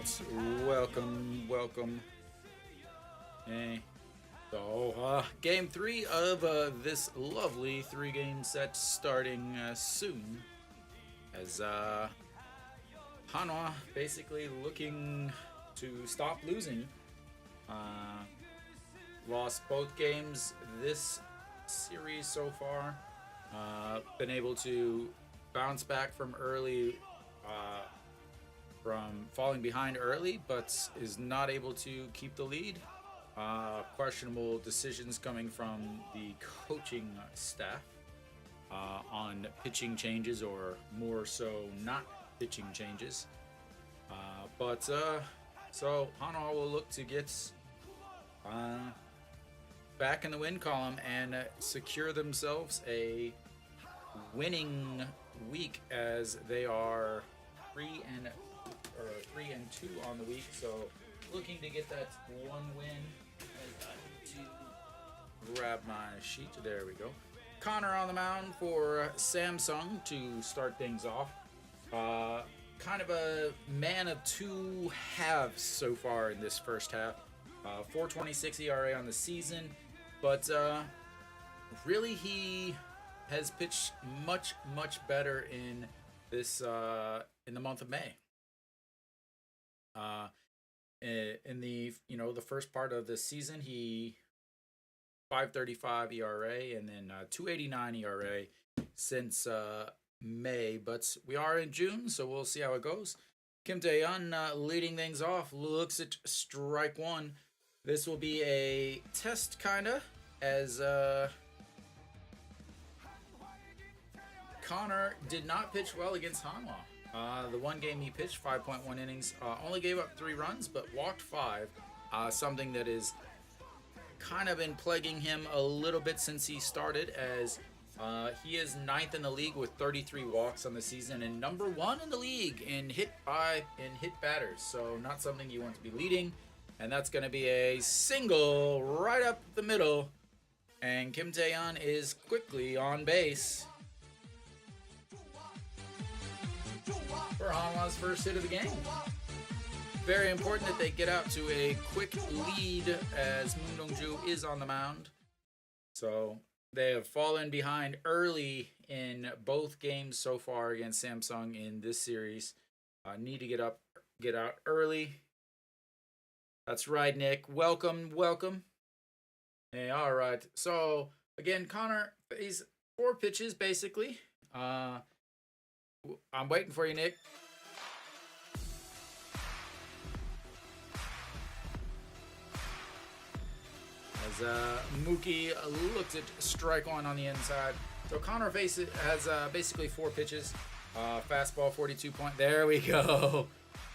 Alright, welcome. Hey. So, game three of this lovely three-game set starting soon. As Hanwha basically looking to stop losing. Uh, Lost both games this series so far. Been able to bounce back from early from falling behind early, but is not able to keep the lead. Questionable decisions coming from the coaching staff on pitching changes, or more so, not pitching changes. So Hanwha will look to get back in the win column and secure themselves a winning week, as they are 3-2 on the week. So looking to get that one win. As I need to grab my sheet. There we go. Connor on the mound for Samsung to start things off. Kind of a man of two halves so far in this first half. 4.26 ERA on the season, but really he has pitched much better in this in the month of May. In the the first part of the season, he 5.35 ERA and then 2.89 ERA since May, but we are in June, so we'll see how it goes. Kim Tae-yeon leading things off, looks at strike one. This will be a test, kinda, as Connor did not pitch well against Hanwha. The one game he pitched, 5.1 innings, only gave up 3 runs, but walked 5. Something that is kind of been plaguing him a little bit since he started, as he is 9th in the league with 33 walks on the season, and number 1 in the league in hit batters. So not something you want to be leading. And that's going to be a single right up the middle, and Kim Tae-yeon is quickly on base for Hanwha's first hit of the game. Very important that they get out to a quick lead, as Moon Dong-ju is on the mound. So they have fallen behind early in both games so far against Samsung in this series. Need to get out early. That's right, Nick. Welcome. Hey, all right. So again, Connor, he's 4 pitches basically. I'm waiting for you, Nick. As Mookie looks at strike one on the inside. So Connor has basically 4 pitches. Fastball 42 point. There we go.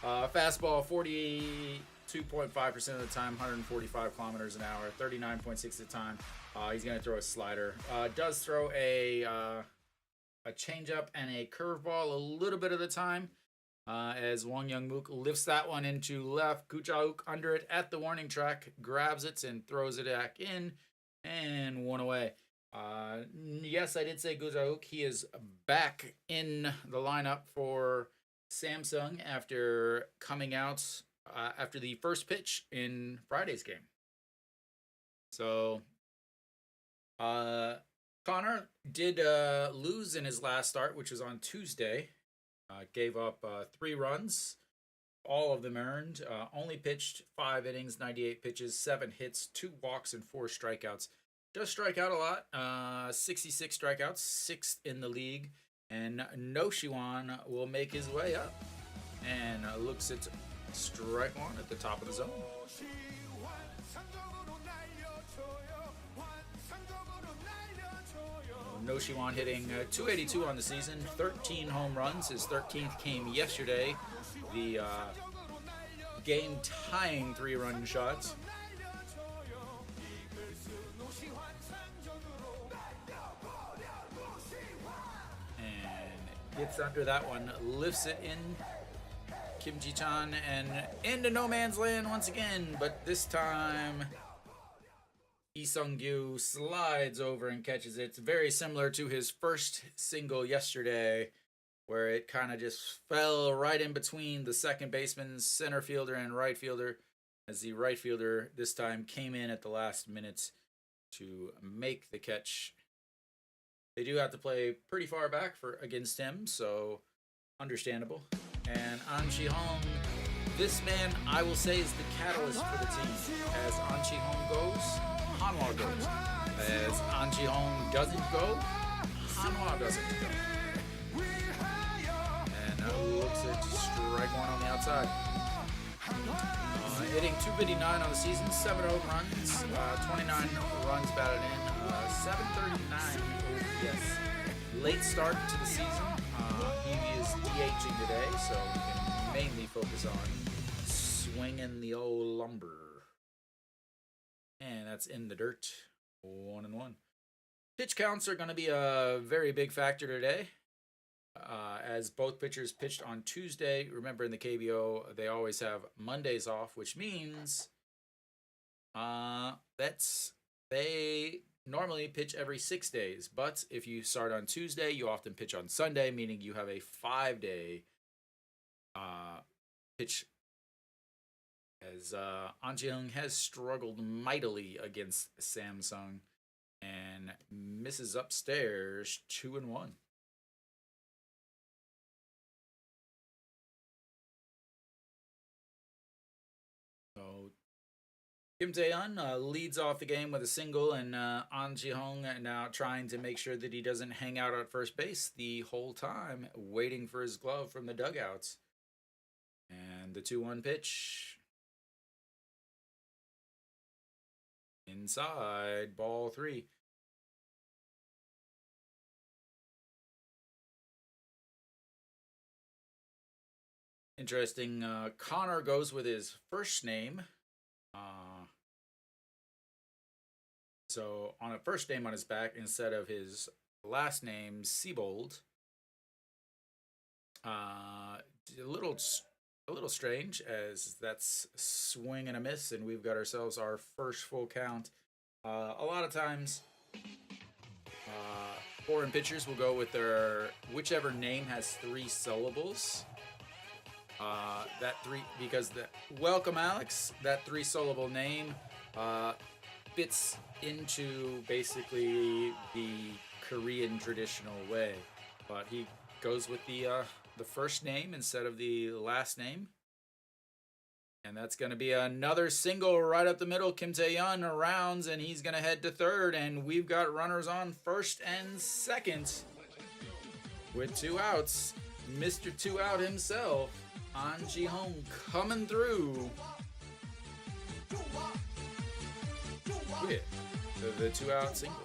Fastball 42.5% of the time, 145 kilometers an hour, 39.6 of the time. He's going to throw a slider. Does throw a changeup and a curveball a little bit of the time, as Wong Young-mook lifts that one into left. Gujauk under it at the warning track, grabs it and throws it back in, and 1 away. Yes, I did say Gujauk. He is back in the lineup for Samsung after coming out after the first pitch in Friday's game. So Connor did lose in his last start, which was on Tuesday. Gave up 3 runs, all of them earned. Only pitched 5 innings, 98 pitches, 7 hits, 2 walks, and 4 strikeouts. Does strike out a lot. 66 strikeouts, 6th in the league. And No Shiwan will make his way up and looks at strike one at the top of the zone. No Shiwan hitting 282 on the season, 13 home runs. His 13th came yesterday. The game-tying 3-run shots. And gets under that one, lifts it in. Kim Ji-chan and into no man's land once again, but this time Lee Sung-gyu slides over and catches it. It's very similar to his first single yesterday, where it kind of just fell right in between the second baseman, center fielder, and right fielder, as the right fielder this time came in at the last minute to make the catch. They do have to play pretty far back for against him, so understandable. And An Ji-hong, this man, I will say, is the catalyst for the team. As An Ji-hong goes, Hanwha goes. As An Ji-hong doesn't go, Hanwha doesn't go. And now looks at strike one on the outside. Hitting 259 on the season, 7 home runs, 29 runs batted in, 739 OPS. Late start to the season. He is DHing today, so we can mainly focus on swinging the old lumber. And that's in the dirt. 1-1. Pitch counts are going to be a very big factor today. As both pitchers pitched on Tuesday. Remember, in the KBO, they always have Mondays off, which means they normally pitch every 6 days. But if you start on Tuesday, you often pitch on Sunday, meaning you have a 5-day pitch. As An Ji-hong has struggled mightily against Samsung and misses upstairs 2-1. So Kim Tae-yeon leads off the game with a single, and An Ji-hong now trying to make sure that he doesn't hang out at first base the whole time, waiting for his glove from the dugouts. And the 2-1 pitch. Inside, ball 3. Interesting, Connor goes with his first name. So on a first name on his back instead of his last name, Siebold. A little strange, as that's swing and a miss, and we've got ourselves our first full count. A lot of times, foreign pitchers will go with their whichever name has 3 syllables. Because welcome Alex, that 3-syllable name fits into basically the Korean traditional way, but he goes with the first name instead of the last name. And that's going to be another single right up the middle. Kim Tae-yeon rounds, and he's going to head to third, and we've got runners on first and second with 2 outs. Mr. 2 Out himself, An Ji-hong, coming through with the 2-out single.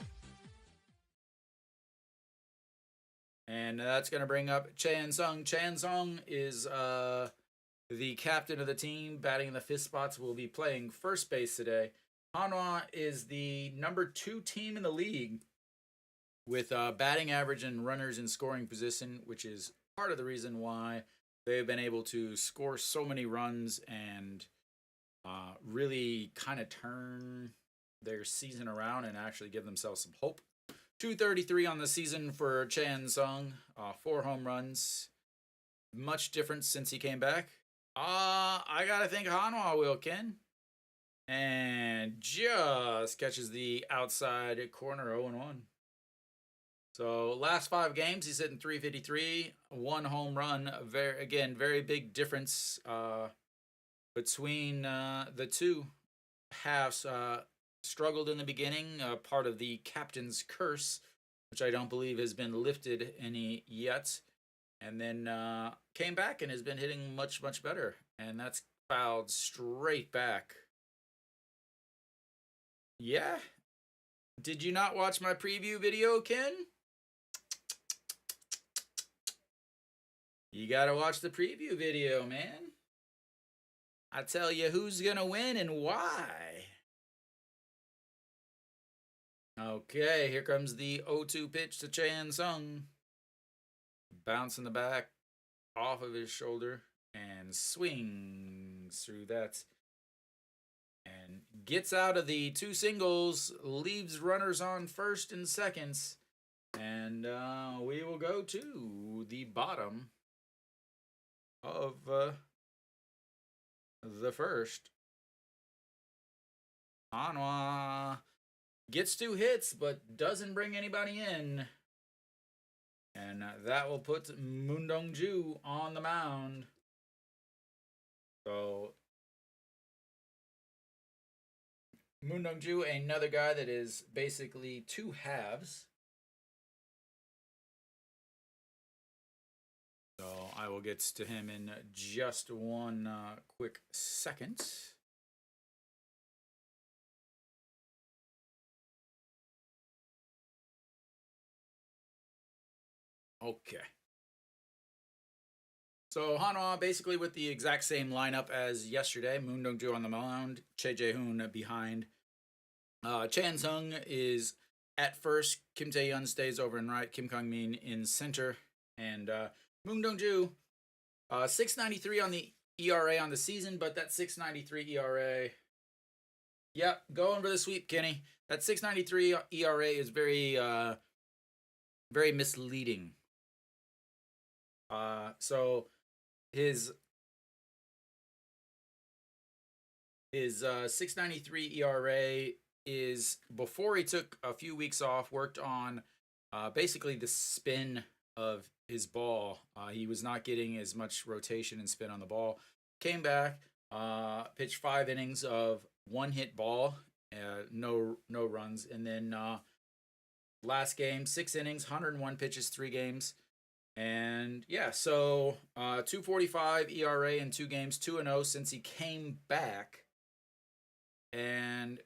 And that's going to bring up Chan Sung. Chan Sung is the captain of the team, batting in the 5th spots, will be playing first base today. Hanwha is the number 2 team in the league with batting average and runners in scoring position, which is part of the reason why they've been able to score so many runs and really kind of turn their season around and actually give themselves some hope. 233 on the season for Chan Sung, 4 home runs. Much different since he came back. I gotta think Hanwha will, Ken. And just catches the outside corner, 0-1. So last 5 games, he's hitting 353, 1 home run. Very big difference between the two halves. Struggled in the beginning, part of the captain's curse, which I don't believe has been lifted any yet. And then came back and has been hitting much, much better. And that's fouled straight back. Yeah? Did you not watch my preview video, Ken? You gotta watch the preview video, man. I tell you who's gonna win and why. Okay, here comes the 0-2 pitch to Chan Sung. Bounce in the back, off of his shoulder, and swings through that. And gets out of the 2 singles, leaves runners on first and seconds. And we will go to the bottom of the first. Hanwha gets 2 hits, but doesn't bring anybody in. And that will put Moondongju on the mound. So Moondongju, another guy that is basically 2 halves. So I will get to him in just one quick second. Okay. So Hanwha basically with the exact same lineup as yesterday. Moon Dong-ju on the mound, Che Jae-hoon behind. Chan Sung is at first. Kim Tae-yeon stays over in right. Kim Kang-min in center. And Moon Dong-ju, 6.93 on the ERA on the season, but that 6.93 ERA, yep, going for the sweep, Kenny. That 6.93 ERA is very, very misleading. So his 6.93 ERA is before he took a few weeks off, worked on basically the spin of his ball. He was not getting as much rotation and spin on the ball. Came back, pitched 5 innings of 1 hit ball, no runs, and then last game 6 innings, 101 pitches, 3 games. And yeah, so 2.45 ERA in 2 games, 2-0 since he came back. And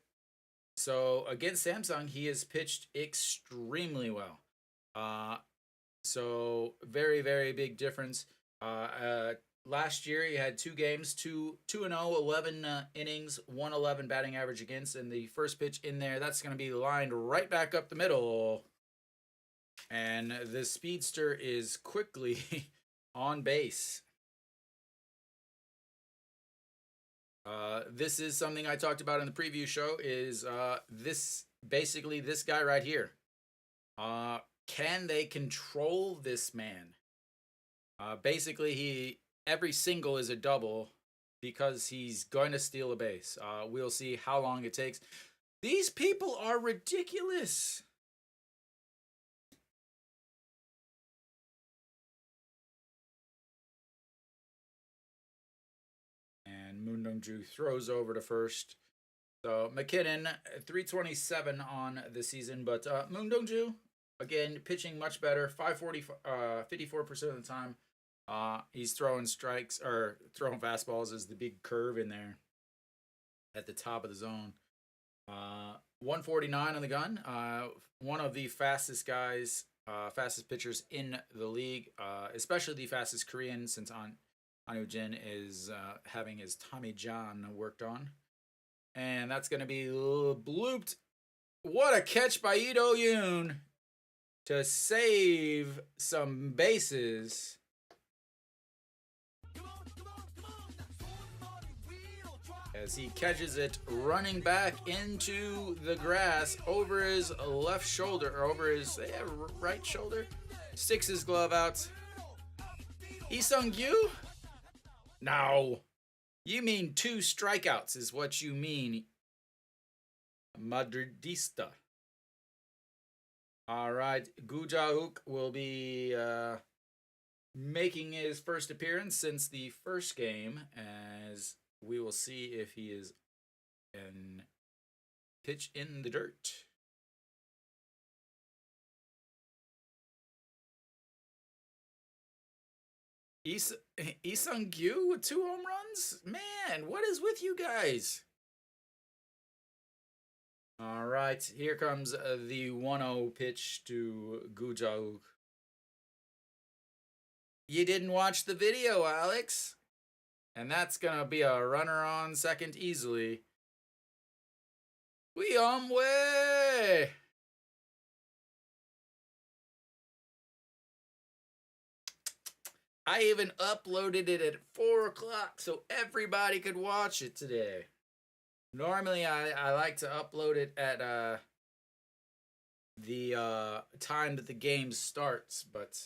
so against Samsung, he has pitched extremely well. So very, very big difference. Last year he had 2 games, 2-0, 11 innings, 111 batting average against, and the first pitch in there, that's going to be lined right back up the middle. And the speedster is quickly on base. This is something I talked about in the preview show, is this guy right here. Can they control this man? Basically, every single is a double because he's going to steal a base. We'll see how long it takes. These people are ridiculous. And Moon Dong-ju throws over to first. So McKinnon, 327 on the season, but Moon Dong-ju, again, pitching much better, 54% of the time. He's throwing strikes, or throwing fastballs as the big curve in there at the top of the zone. 149 on the gun. One of the fastest guys, fastest pitchers in the league, especially the fastest Korean, since Anu Jin is having his Tommy John worked on. And that's going to be blooped. What a catch by Lee Do-yoon to save some bases. As he catches it running back into the grass over his left shoulder, or over his right shoulder. Sticks his glove out. Lee Sung-gyu? No. You mean 2 strikeouts is what you mean. Madridista. All right. Gu Ja-hook will be making his first appearance since the first game, as we will see if he is an pitch in the dirt. Lee Sung-gyu with 2 home runs? Man, what is with you guys? All right, here comes the 1-0 pitch to Gu Ja-hook. You didn't watch the video, Alex. And that's going to be a runner on second easily. We on way. I even uploaded it at 4 o'clock so everybody could watch it today. Normally, I like to upload it at the time that the game starts, but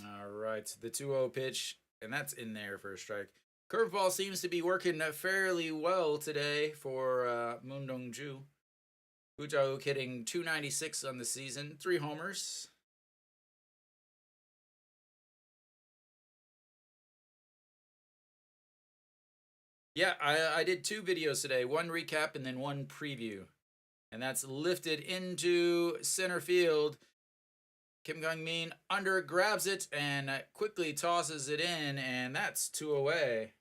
all right, the 2-0 pitch, and that's in there for a strike. Curveball seems to be working fairly well today for Moon Dong-ju. Bujauk hitting 296 on the season, 3 homers. Yeah, I did 2 videos today, one recap and then one preview. And that's lifted into center field. Kim Jong-min under grabs it and quickly tosses it in, and that's 2 away.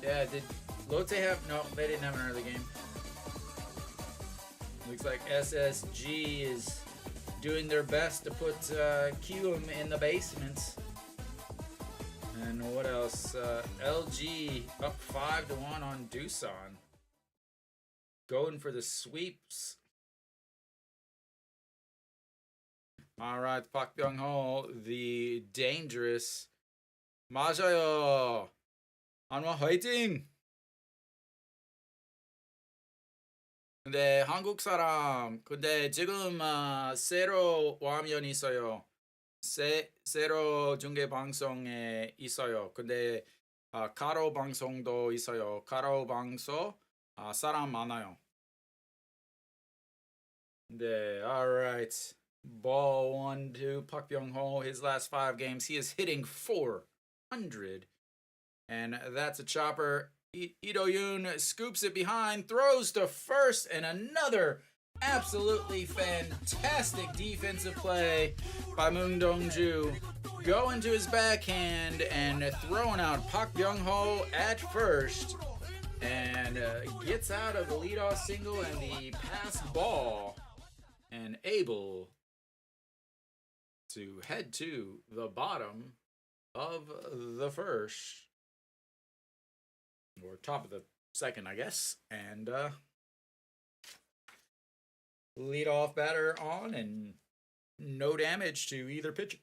Yeah, did Lotte have... No, they didn't have an early game. Looks like SSG is doing their best to put Kium in the basement. And what else? LG up 5-1 on Doosan. Going for the sweeps. All right, Park Byung-ho, the dangerous. 맞아요. 한화 화이팅! 근데 한국 사람, 근데 지금 세로 화면이 있어요. 세로 중계 방송에 있어요. 근데 가로 방송도 있어요. 가로 방송 사람 많아요. 네, all right. Ball 1-2, Park Byung-ho. His last 5 games, he is hitting .400, and that's a chopper. Ito-yoon scoops it behind, throws to first, and another absolutely fantastic defensive play by Moon Dong-ju. Going to his backhand and throwing out Park Byung-ho at first, and gets out of the leadoff single and the pass ball, and able to head to the bottom of the first. Or top of the second, I guess. And lead off batter on, and no damage to either pitcher.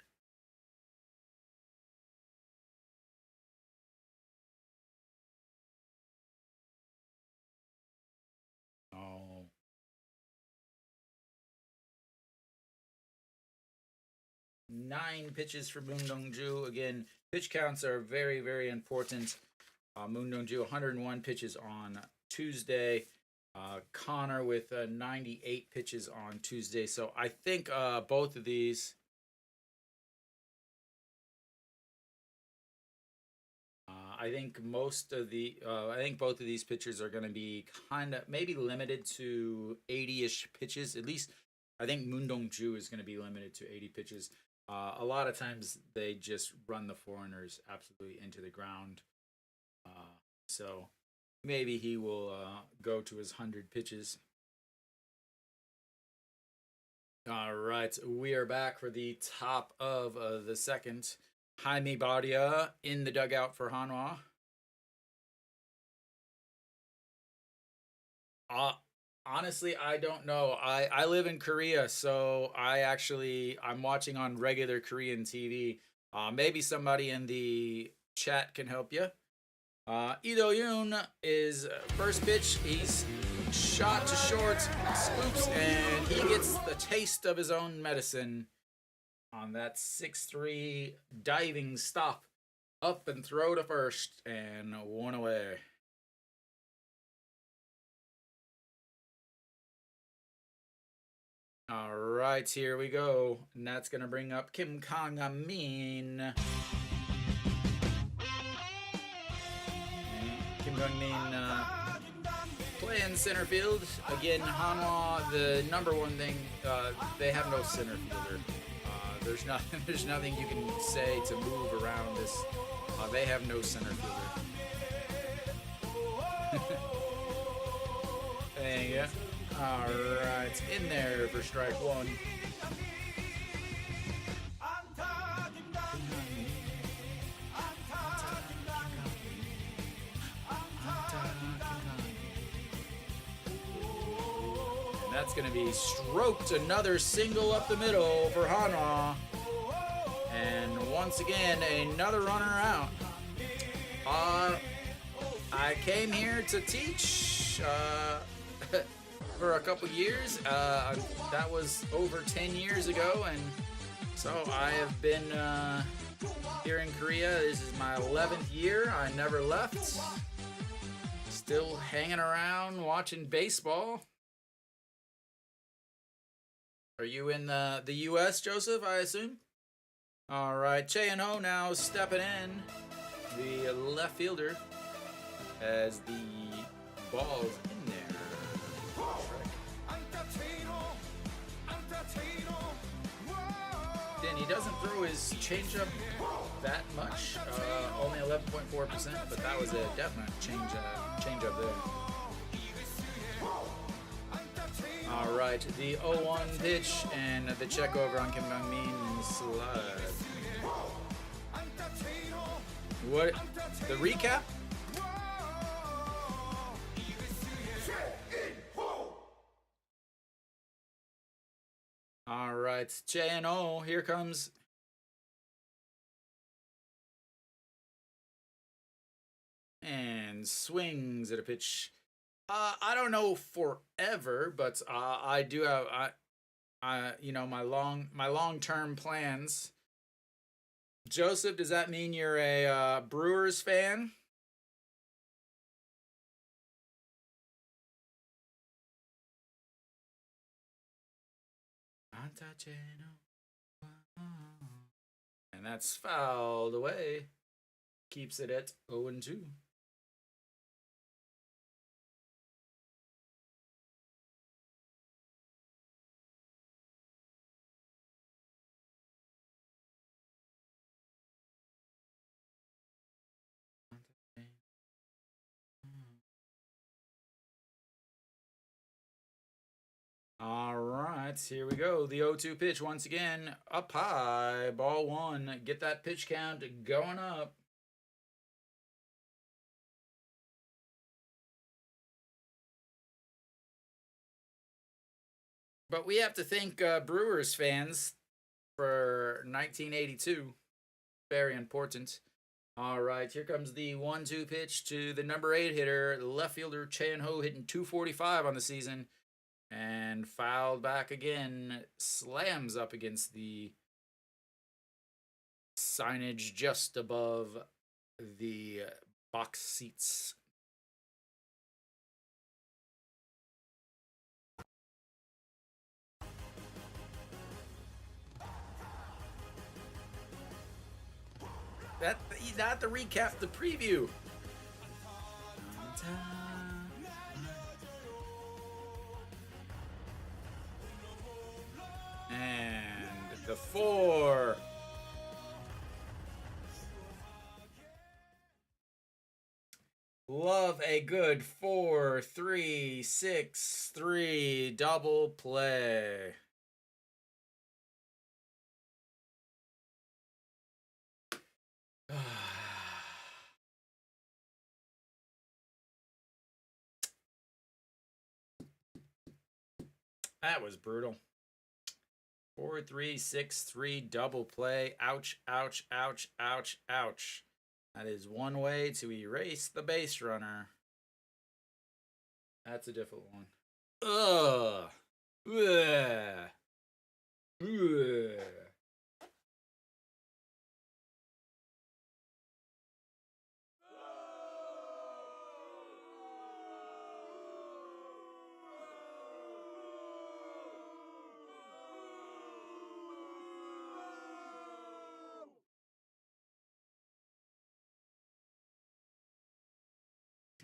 Oh. Nine pitches for Moon Dong-ju. Again, pitch counts are very, very important. Moon Dong-ju 101 pitches on Tuesday. Connor with 98 pitches on Tuesday. So I think both of these I think both of these pitchers are going to be kind of maybe limited to 80-ish pitches. At least I think Moon Dong-ju is going to be limited to 80 pitches. A lot of times they just run the foreigners absolutely into the ground. So maybe he will go to his 100 pitches. All right, we are back for the top of the second. Jaime Badia in the dugout for Hanwha. Honestly, I don't know. I live in Korea, so I'm watching on regular Korean TV. Maybe somebody in the chat can help you. Ito-yoon is first pitch. He's shot to short, scoops, and he gets the taste of his own medicine on that 6-3 diving stop. Up and throw to first, and 1 away. All right, here we go. And that's going to bring up Kim Jong-min. Kim Jong-min playing center field. Again, Hanwha, the number one thing, they have no center fielder. There's nothing you can say to move around this. They have no center fielder. There you go. All right, in there for strike 1. that's going to be stroked. Another single up the middle for Hanwha. And once again, another runner out. I came here to teach for a couple years. That was over 10 years ago, and so I have been here in Korea. This is my 11th year. I never left. Still hanging around watching baseball. Are you in the U.S., Joseph, I assume? All right, Chae-In-Ho now stepping in, the left fielder, as the ball's in there. Then he doesn't throw his changeup that much, only 11.4%, but that was a definite changeup there. All right, the 0-1 pitch and the check over on Kim Dong-min slide. What? The recap? All right, Chae-In-Ho, here comes. And swings at a pitch. I don't know forever, but I do have you know, my long-term plans. Joseph, does that mean you're a Brewers fan? And that's fouled away. Keeps it at 0-2. All right, here we go. The 0-2 pitch once again, up high, ball one. Get that pitch count going up. But we have to thank Brewers fans for 1982. Very important. All right, here comes the 1-2 pitch to the number 8 hitter, left fielder Chae-In-Ho, hitting .245 on the season. And fouled back again, slams up against the signage just above the box seats. That to recap the preview. And the 4. Love a good 4-3-6-3 double play. That was brutal. 4-3-6-3 double play. Ouch, ouch, ouch, ouch, ouch. That is one way to erase the base runner. That's a difficult one. Ugh. Ugh. Ugh.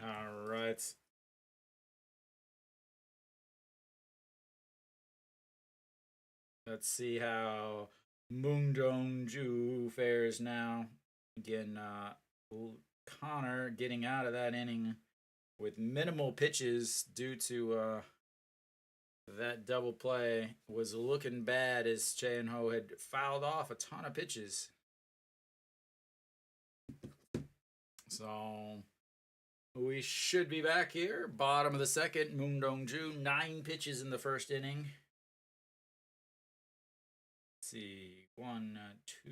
All right. Let's see how Moon Dong-ju fares now. Again, Connor getting out of that inning with minimal pitches due to that double play was looking bad as Chae-In-Ho had fouled off a ton of pitches. So We should be back here. Bottom of the second, Moon Dong-ju. 9 pitches in the first inning. Let's see. 1, 2,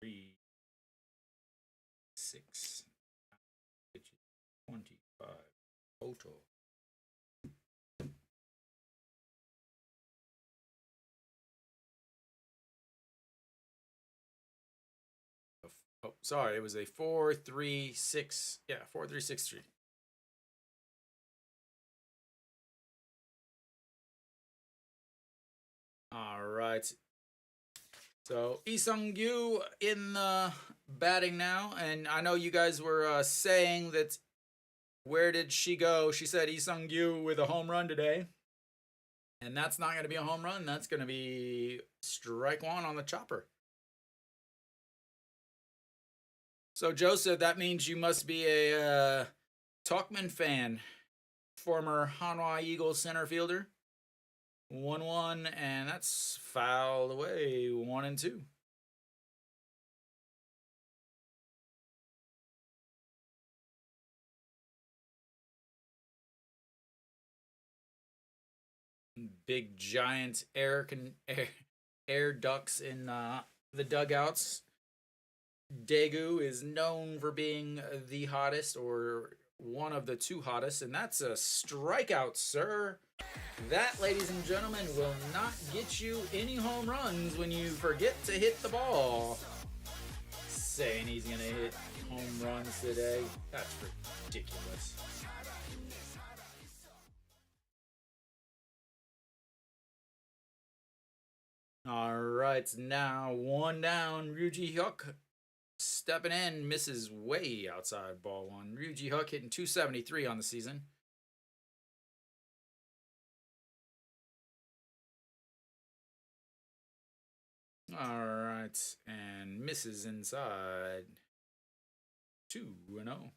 3, 6 pitches. 25 total. Oh, sorry. It was a 4-3-6. Yeah, 4-3-6-3. All right. So Lee Sung-gyu in the batting now, and I know you guys were saying that where did she go? She said Lee Sung-gyu with a home run today, and that's not going to be a home run. That's going to be strike one on the chopper. So Joseph, that means you must be a Talkman fan, former Hanwha Eagles center fielder. 1-1, and that's fouled away. 1-2. Big giant air ducts in the dugouts. Daegu is known for being the hottest, or one of the 2 hottest, and that's a strikeout, sir. That, ladies and gentlemen, will not get you any home runs when you forget to hit the ball. Saying he's going to hit home runs today. That's ridiculous. All right, now 1 down. Ryuji Hyuk stepping in, misses way outside ball 1. Ryuji Hyuk hitting 273 on the season. All right, and misses inside. 2-0.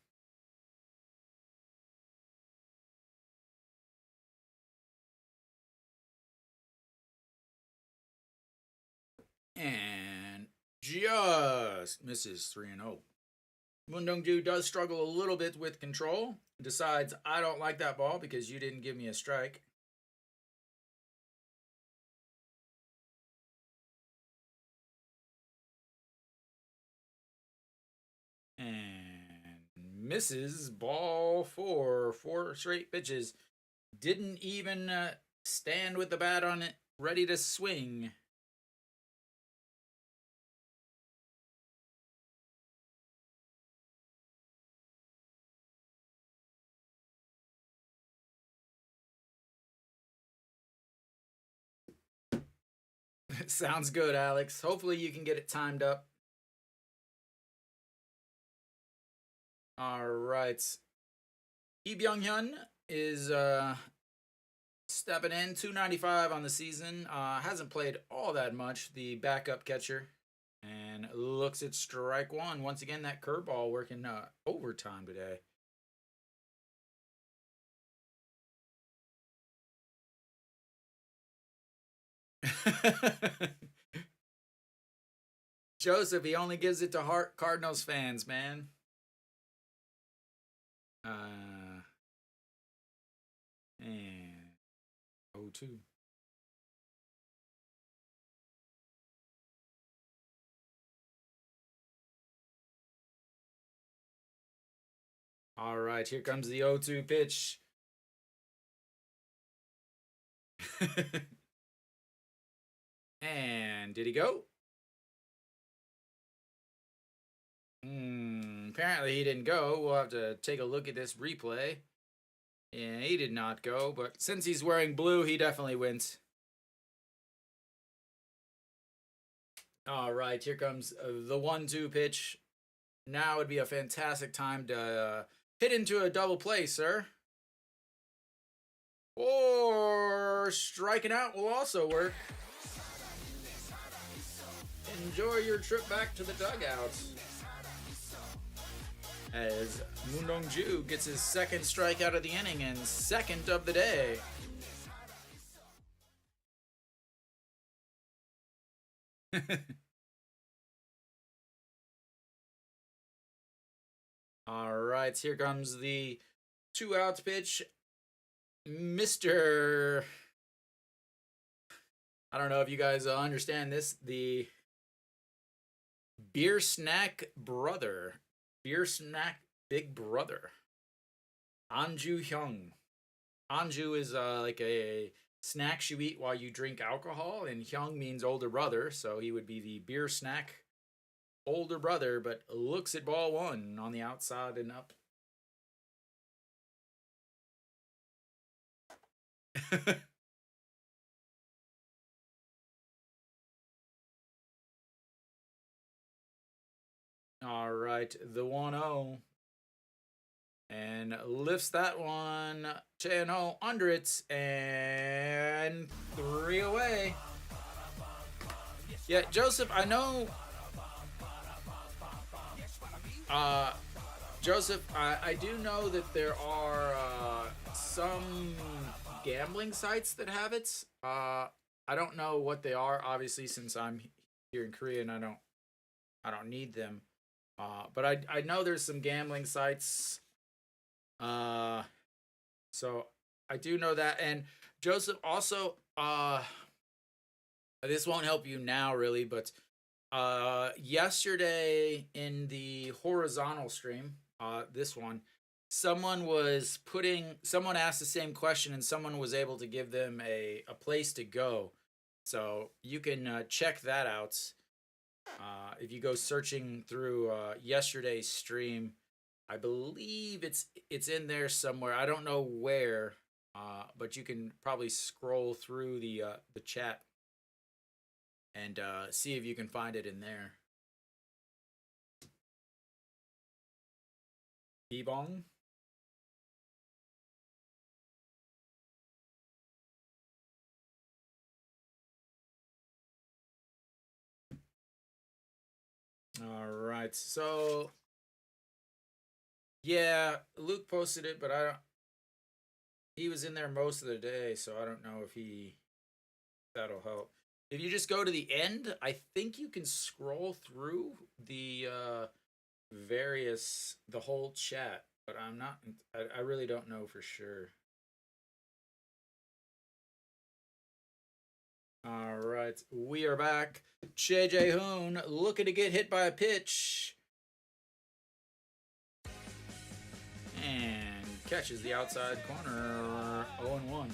And just misses 3-0. Moon Dong-ju does struggle a little bit with control. Decides, I don't like that ball because you didn't give me a strike. And misses ball 4. 4 straight pitches. Didn't even stand with the bat on it, ready to swing. Sounds good, Alex. Hopefully you can get it timed up. All right. Lee Byung-hyun is stepping in, 295 on the season. Hasn't played all that much, the backup catcher. And looks at strike 1. Once again, that curveball working overtime today. Joseph, he only gives it to Cardinals fans, man. And 0-2. All right, here comes the 0-2 pitch. And did he go? Apparently he didn't go. We'll have to take a look at this replay. Yeah, he did not go, but since he's wearing blue, he definitely wins. All right, here comes the 1-2 pitch. Now would be a fantastic time to hit into a double play, sir. Or striking out will also work. Enjoy your trip back to the dugout. As Moon Dong-ju gets his 2nd strikeout of the inning and 2nd of the day. All right, here comes the 2-out pitch. Mr. I don't know if you guys understand this. The beer snack brother. Beer snack big brother. Anju Hyung. Anju is like a snacks you eat while you drink alcohol, and Hyung means older brother, so he would be the beer snack older brother, but looks at ball one on the outside and up. All right, the 1-0. And lifts that one. 10-0 under it. And 3 away. Yeah, Joseph, I know. Joseph, I do know that there are some gambling sites that have it. I don't know what they are, obviously, since I'm here in Korea and I don't need them. But I know there's some gambling sites. So I do know that. And Joseph, also, this won't help you now really, but yesterday in the horizontal stream, this one, someone asked the same question and someone was able to give them a place to go. So you can check that out. If you go searching through yesterday's stream, I believe it's in there somewhere. I don't know where, but you can probably scroll through the chat and see if you can find it in there. Bebong. All right, so yeah, Luke posted it, but he was in there most of the day, so I don't know if that'll help. If you just go to the end, I think you can scroll through the the whole chat, but I really don't know for sure. All right, we are back. Che Jae-hoon looking to get hit by a pitch. And catches the outside corner. 0-1.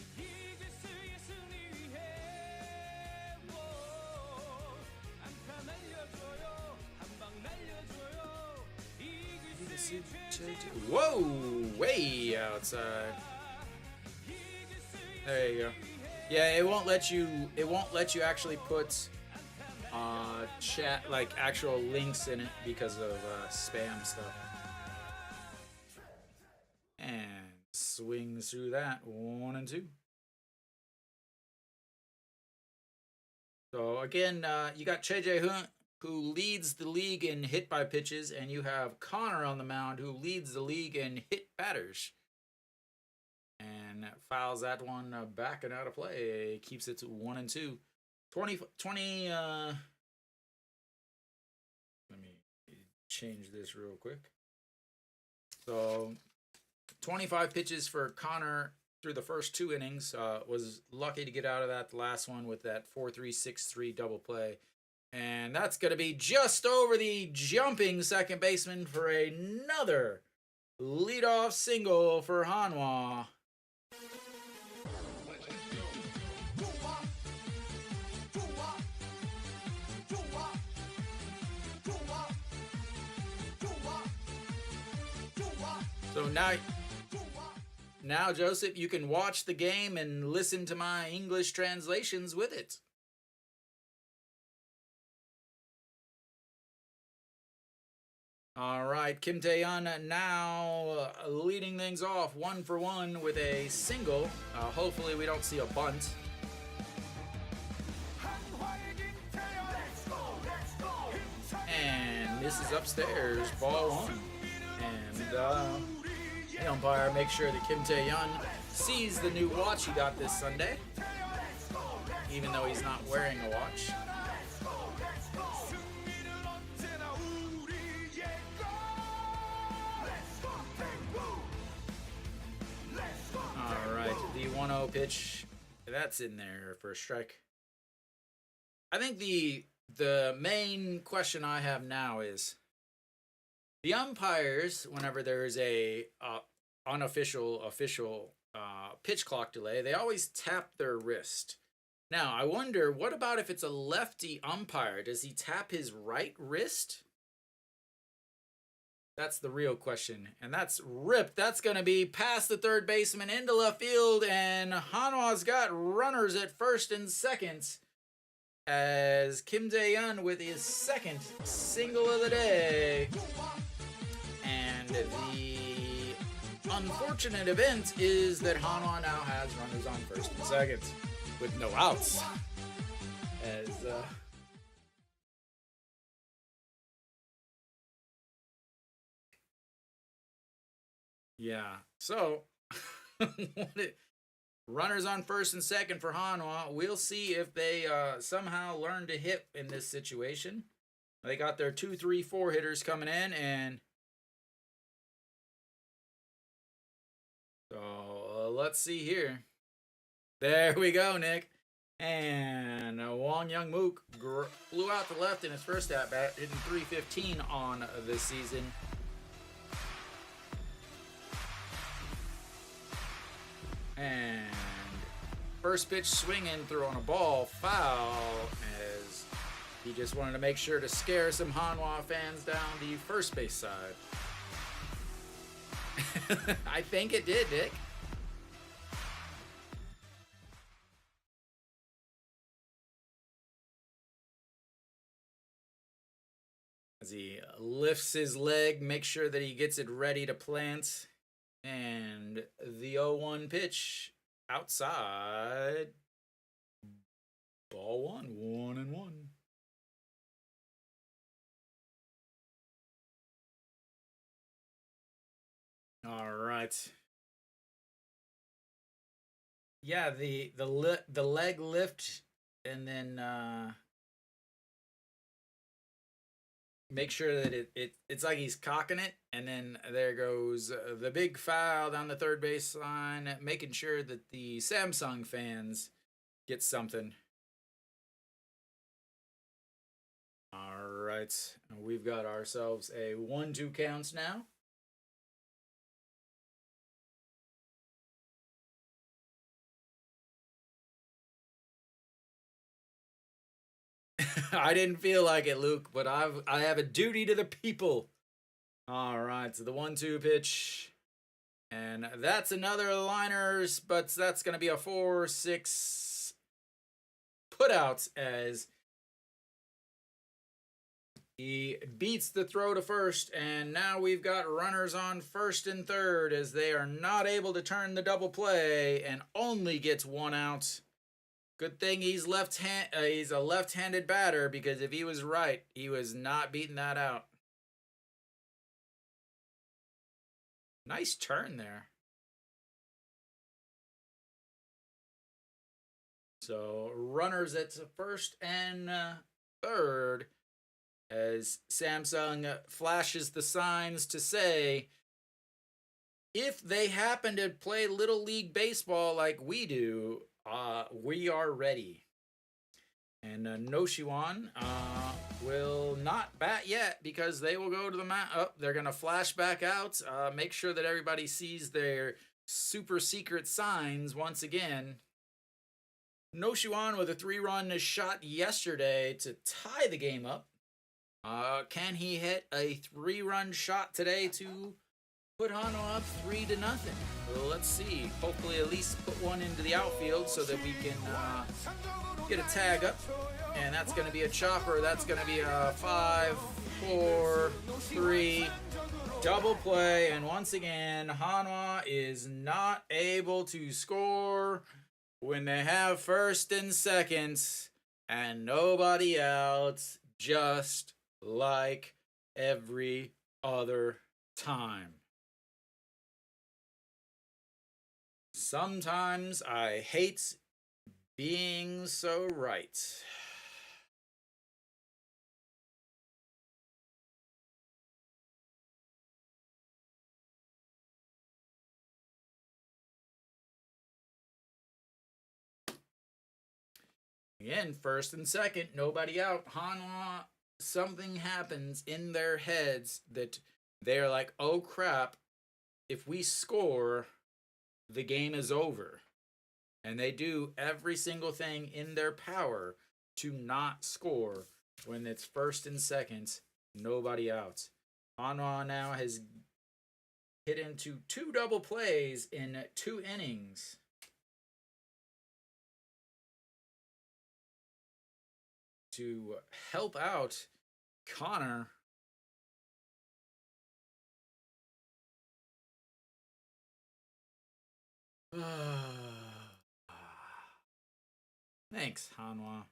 Whoa, way outside. There you go. Yeah, it won't let you actually put chat, like actual links in it because of spam stuff. And swings through that. 1-2. So again, you got Che Jae-hoon, who leads the league in hit by pitches, and you have Connor on the mound, who leads the league in hit batters. And fouls that one back and out of play. Keeps it to 1-2. 20. Let me change this real quick. So 25 pitches for Connor through the first 2 innings. Was lucky to get out of that last one with that 4-3-6-3 double play. And that's going to be just over the jumping second baseman for another leadoff single for Hanwha. So now, Joseph, you can watch the game and listen to my English translations with it. All right, Kim Tae-yeon now leading things off 1-for-1 with a single. Hopefully we don't see a bunt. And this is upstairs, ball 1. And the umpire makes sure that Kim Tae-yeon sees the new watch he got this Sunday, even though he's not wearing a watch. 1-0 pitch. That's in there for a strike. I think the main question I have now is the umpires, whenever there's a unofficial official pitch clock delay, they always tap their wrist. Now, I wonder, what about if it's a lefty umpire? Does he tap his right wrist? That's the real question. And that's ripped. That's going to be past the third baseman into left field. And Hanwha's got runners at first and second as Kim Dae-yeon with his second single of the day. And the unfortunate event is that Hanwha now has runners on first and second with no outs. As yeah, so runners on first and second for Hanwha. We'll see if they somehow learn to hit in this situation. They got their 2, 3, 4 hitters coming in, and so let's see here. There we go, Nick. And Wong Young Mook flew out to left in his first at bat, hitting .315 on this season. And first pitch swinging, throwing a ball foul as he just wanted to make sure to scare some Hanwha fans down the first base side. I think it did, Dick. As he lifts his leg, make sure that he gets it ready to plant. And the 0-1 pitch outside. Ball 1-1. All right. Yeah, the leg lift, and then make sure that it's like he's cocking it, and then there goes the big foul down the third base line, making sure that the Samsung fans get something. All right, we've got ourselves a 1-2 counts now. I didn't feel like it, Luke, but I have a duty to the people. All right, so the 1-2 pitch, and that's another liners, but that's going to be a 4-6 putouts as he beats the throw to first, and now we've got runners on first and third as they are not able to turn the double play and only gets 1 out. Good thing he's he's a left-handed batter, because if he was right, he was not beating that out. Nice turn there. So runners at first and third as Samsung flashes the signs to say, if they happen to play Little League Baseball like we do, we are ready. And No Shiwan will not bat yet, because they will go to the mat. Oh, they're going to flash back out. Make sure that everybody sees their super secret signs once again. No Shiwan with a 3-run shot yesterday to tie the game up. Can he hit a 3-run shot today to put Hanwha up 3-0? Well, let's see. Hopefully at least put one into the outfield so that we can get a tag up. And that's going to be a chopper. That's going to be a 5, 4, 3 double play. And once again, Hanwha is not able to score when they have first and second and nobody else, just like every other time. Sometimes I hate being so right. Again, first and second, nobody out. Hanwha, something happens in their heads that they're like, oh crap, if we score, the game is over. And they do every single thing in their power to not score when it's first and second, nobody out. Hanwha now has hit into 2 double plays in 2 innings. To help out Connor. Thanks, Hanwha.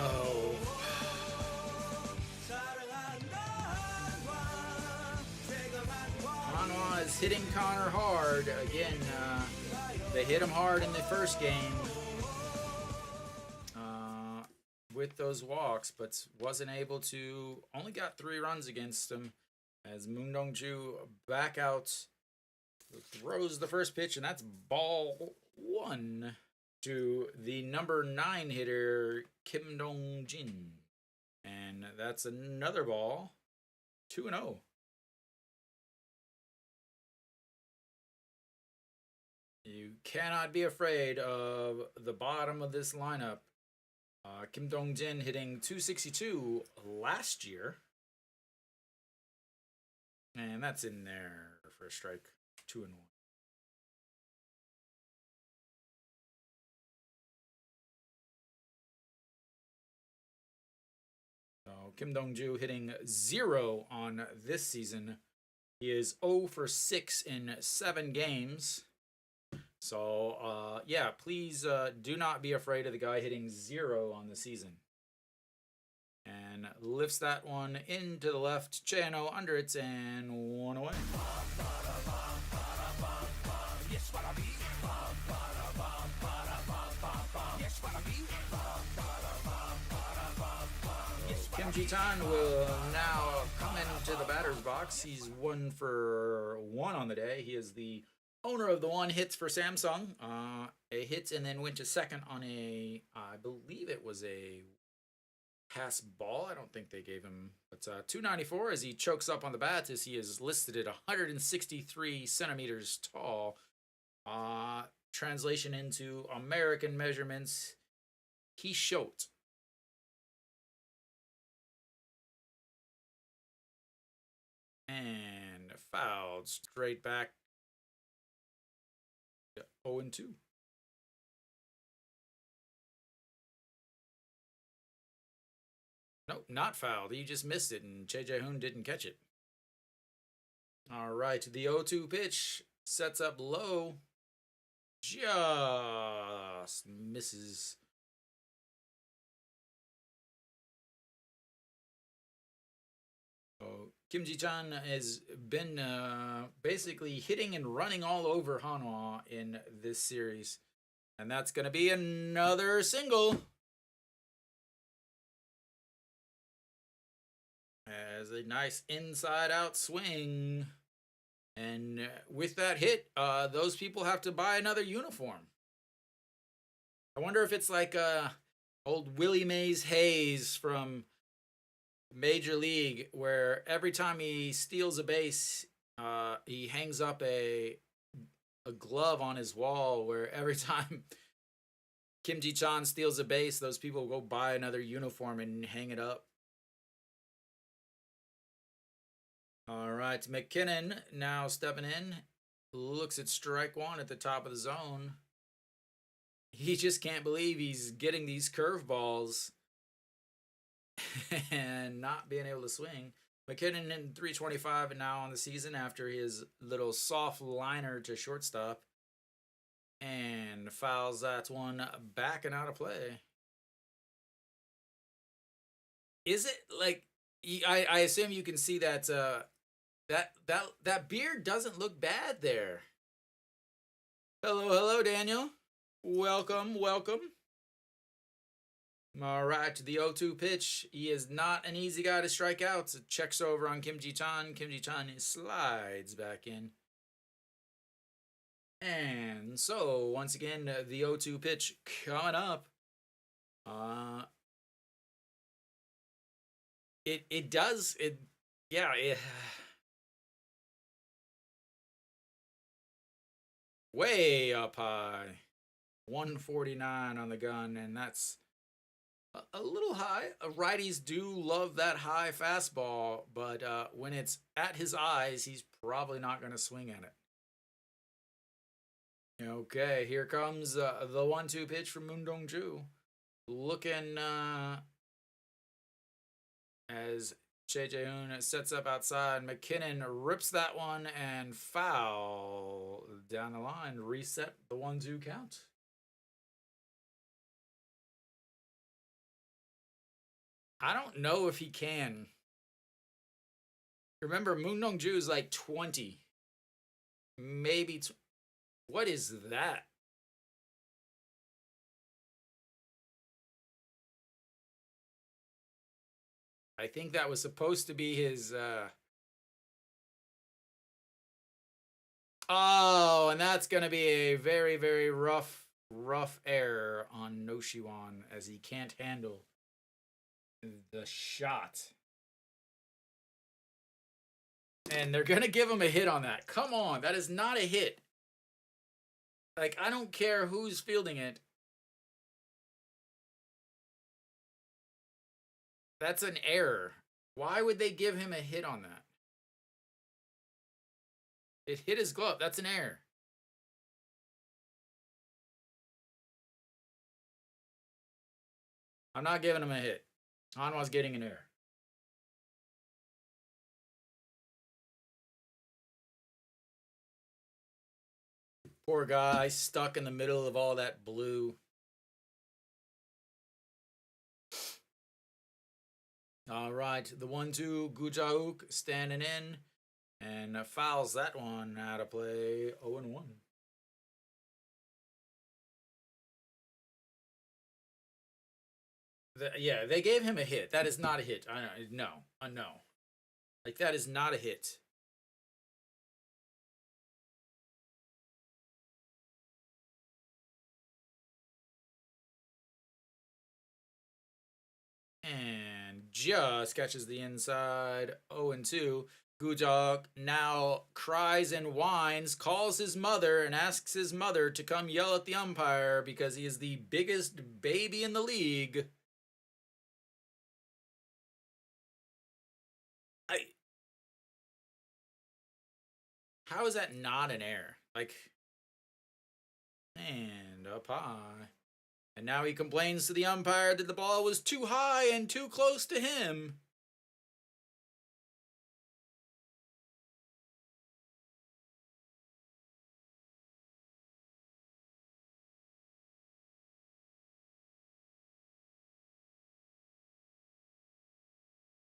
Oh. Hanwha is hitting Connor hard. Again, they hit him hard in the first game with those walks, but wasn't able to, only got 3 runs against him as Moon Dong-ju back out, throws the first pitch, and that's ball 1 to the number 9 hitter, Kim Dong-jin. And that's another ball, 2-0. You cannot be afraid of the bottom of this lineup. Kim Dong-jin hitting .262 last year. And that's in there for a strike, 2-1. So Kim Dong-ju hitting 0 on this season. He is 0 for 6 in 7 games. So, yeah, please do not be afraid of the guy hitting 0 on the season. And lifts that one into the left. Chano under it and 1 away. Kim Ji-tan will now come into the batter's box. He's 1 for 1 on the day. He is the owner of the 1 hits for Samsung. A hit and then went to second on a, I believe it was a pass ball. I don't think they gave him, but 294 as he chokes up on the bat as he is listed at 163 centimeters tall. Translation into American measurements, he shot. And fouled straight back. 0-2. Nope, not fouled. He just missed it, and Che Jae-hoon didn't catch it. All right, the 0-2 pitch sets up low. Just misses. So Kim Ji-chan has been basically hitting and running all over Hanwha in this series. And that's going to be another single. As a nice inside-out swing. And with that hit, those people have to buy another uniform. I wonder if it's like old Willie Mays Hayes from Major League, where every time he steals a base, he hangs up a glove on his wall, where every time Kim Ji-chan steals a base, those people go buy another uniform and hang it up. All right, McKinnon now stepping in, looks at strike 1 at the top of the zone. He just can't believe he's getting these curveballs and not being able to swing. McKinnon in 325 and now on the season after his little soft liner to shortstop. And fouls that one back and out of play. Is it like, I assume you can see that that beard doesn't look bad there. Hello, hello, Daniel. Welcome, welcome. All right, the 0-2 pitch. He is not an easy guy to strike out. So checks over on Kim Ji-chan. Kim Ji-chan slides back in. And so, once again, the 0-2 pitch coming up. It does, yeah, way up high. 149 on the gun, and that's a little high. Righties do love that high fastball, but when it's at his eyes, he's probably not going to swing at it. Okay, here comes the 1-2 pitch from Moon Dong-ju. Looking as Che Jae-hoon sets up outside. McKinnon rips that one and foul down the line. Reset the 1-2 count. I don't know if he can. Remember, Moon Dong-ju is like 20. Maybe. What is that? I think that was supposed to be his. Oh, and that's going to be a very, very rough error on Noshiwan as he can't handle the shot. And they're going to give him a hit on that. Come on, that is not a hit. Like, I don't care who's fielding it. That's an error. Why would they give him a hit on that? It hit his glove. That's an error. I'm not giving him a hit. Hanwha's getting an error. Poor guy, stuck in the middle of all that blue. All right, the 1-2, Gujauk standing in and fouls that one out of play. 0-1. Yeah, they gave him a hit. That is not a hit. I know. No. Like, that is not a hit. And just catches the inside. 0-2. Gujok now cries and whines, calls his mother, and asks his mother to come yell at the umpire because he is the biggest baby in the league. How is that not an error? Like, and up high. And now he complains to the umpire that the ball was too high and too close to him.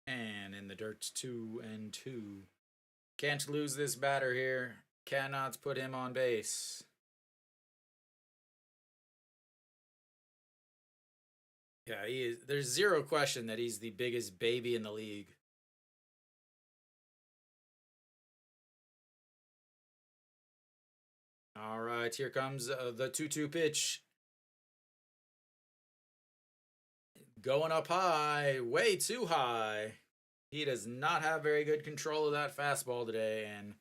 And in the dirt, 2-2. Can't lose this batter here. Cannot put him on base. Yeah, he is. There's zero question that he's the biggest baby in the league. All right, here comes the 2-2 pitch. Going up high, way too high. He does not have very good control of that fastball today, and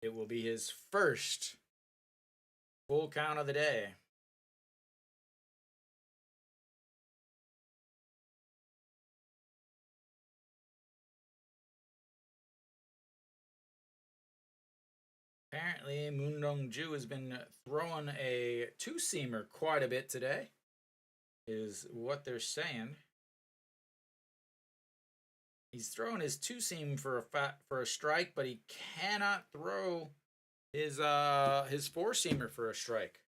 it will be his first full count of the day. Apparently, Moon Dong-ju has been throwing a two-seamer quite a bit today, is what they're saying. He's throwing his two-seam for a strike, but he cannot throw his four-seamer for a strike.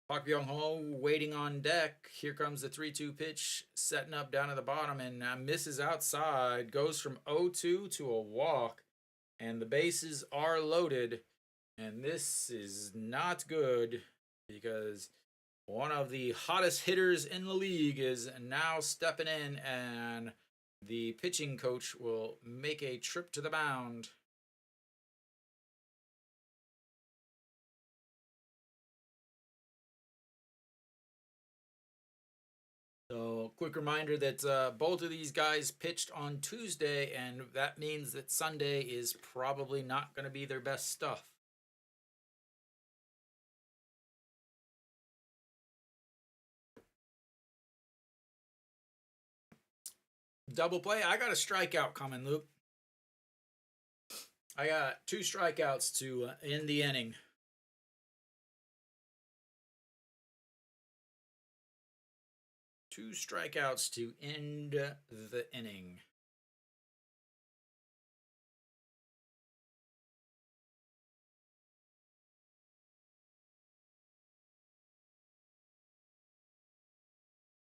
Park Byung-ho waiting on deck. Here comes the 3-2 pitch, setting up down at the bottom, and misses outside. Goes from 0-2 to a walk, and the bases are loaded. And this is not good because one of the hottest hitters in the league is now stepping in, and the pitching coach will make a trip to the mound. So, quick reminder that both of these guys pitched on Tuesday, and that means that Sunday is probably not going to be their best stuff. Double play. I got a strikeout coming, Luke. I got 2 strikeouts to end the inning. Two strikeouts to end the inning.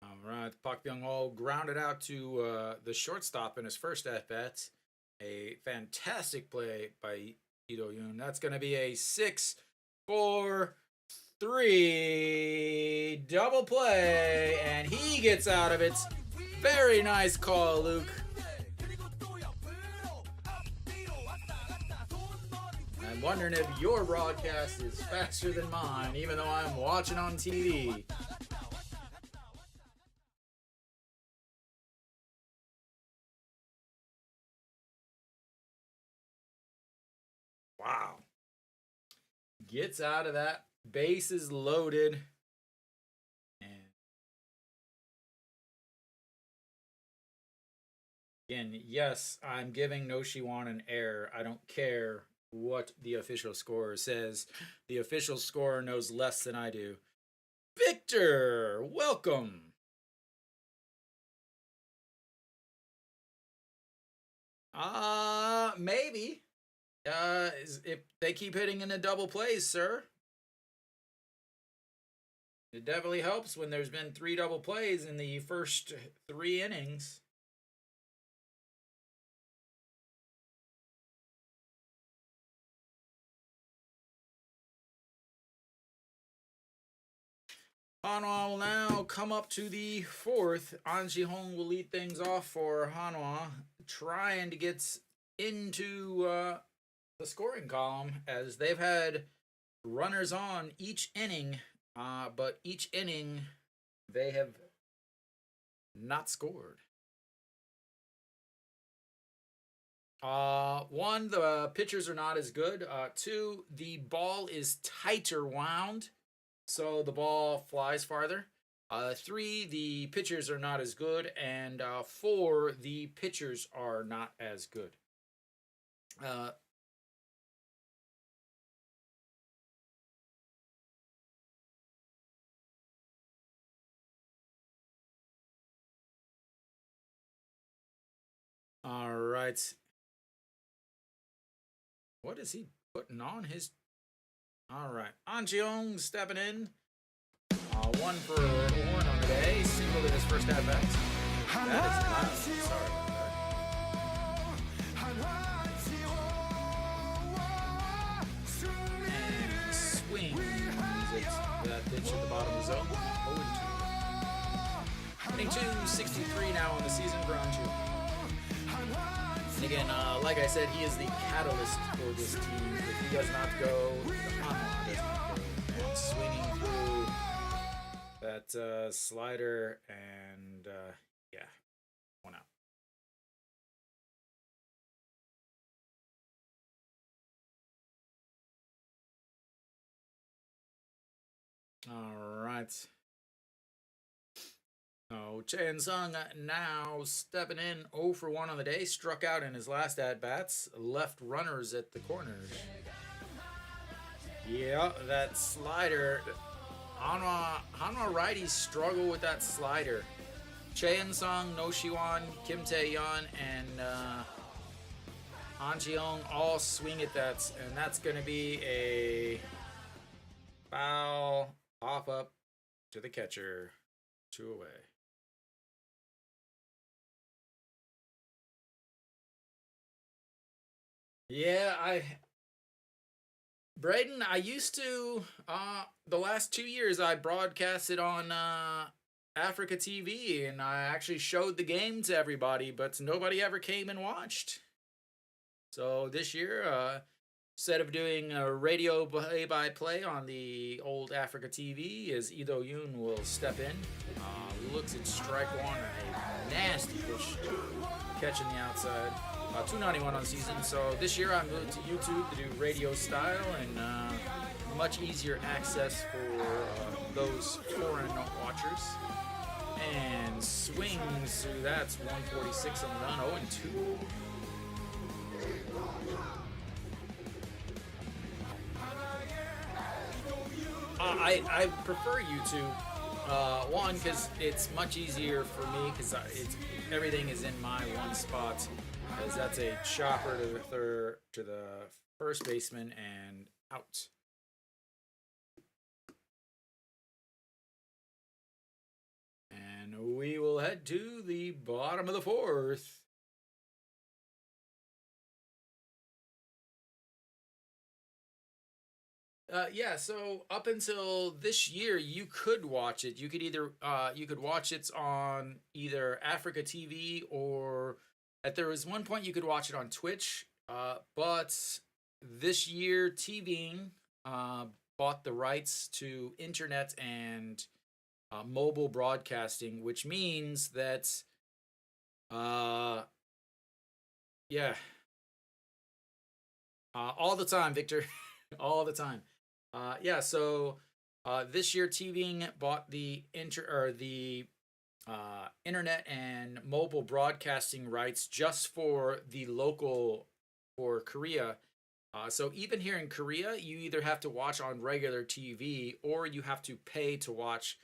All right, Pak Byung Ho grounded out to the shortstop in his first at bat. A fantastic play by Lee Do-yoon. That's going to be a 6-4-3 double play, and he gets out of it. Very nice call, Luke. I'm wondering if your broadcast is faster than mine, even though I'm watching on TV. Wow. Gets out of that. Bases loaded. And again, yes, I'm giving No Shiwan an error. I don't care what the official scorer says. The official scorer knows less than I do. Victor, welcome. Maybe. If they keep hitting in the double plays, sir. It definitely helps when there's been 3 double plays in the first 3 innings. Hanwha will now come up to the 4th. An Ji-hong will lead things off for Hanwha, trying to get into the scoring column, as they've had runners on each inning, but each inning they have not scored. 1, the pitchers are not as good. 2, the ball is tighter wound, so the ball flies farther. 3, the pitchers are not as good, and 4, the pitchers are not as good. All right. What is he putting on his? All right. An Ji-hong stepping in. 1 for Horn on the day. Single in his first at bat. That is loud. Sorry about that. And swing. That pitch at the bottom of the zone. 0-2. Hitting 263 now on the season for An Ji-hong. And again, like I said, he is the catalyst for this team. If he does not go, the Hanwha does not go. And swinging through that slider, and yeah, 1 out. All right. Oh, Chen Sung now stepping in 0 for 1 on the day. Struck out in his last at-bats. Left runners at the corners. Yeah, that slider. Hanwha righties struggle with that slider. Chaein Sung, No Shiwan, Kim Tae-yeon, and An Ji-hong all swing at that, and that's going to be a foul pop-up to the catcher. 2 away. Yeah, Braden, I used to, the last 2 years, I broadcasted on Africa TV, and I actually showed the game to everybody, but nobody ever came and watched. So this year, instead of doing a radio play-by-play on the old Africa TV, as Ido Yoon will step in, looks at strike one, a nasty pitch, catching the outside. 291 on the season. So this year I moved to YouTube to do radio style and much easier access for those foreign watchers. And swings through that's 146 on the run, 0 and 2. I prefer YouTube. One, because it's much easier for me because it's everything is in my one spot. Because that's a chopper to the third, to the first baseman and out. And we will head to the bottom of the fourth. Yeah, so up until this year, you could watch it. You could either you could watch it on either Africa TV or at there was one point you could watch it on Twitch. But this year, TVing bought the rights to internet and mobile broadcasting, which means that uh, yeah, all the time, Victor, all the time. Yeah, so this year TVing bought the internet and mobile broadcasting rights just for the local for Korea. So even here in Korea, you either have to watch on regular TV or you have to pay to watch.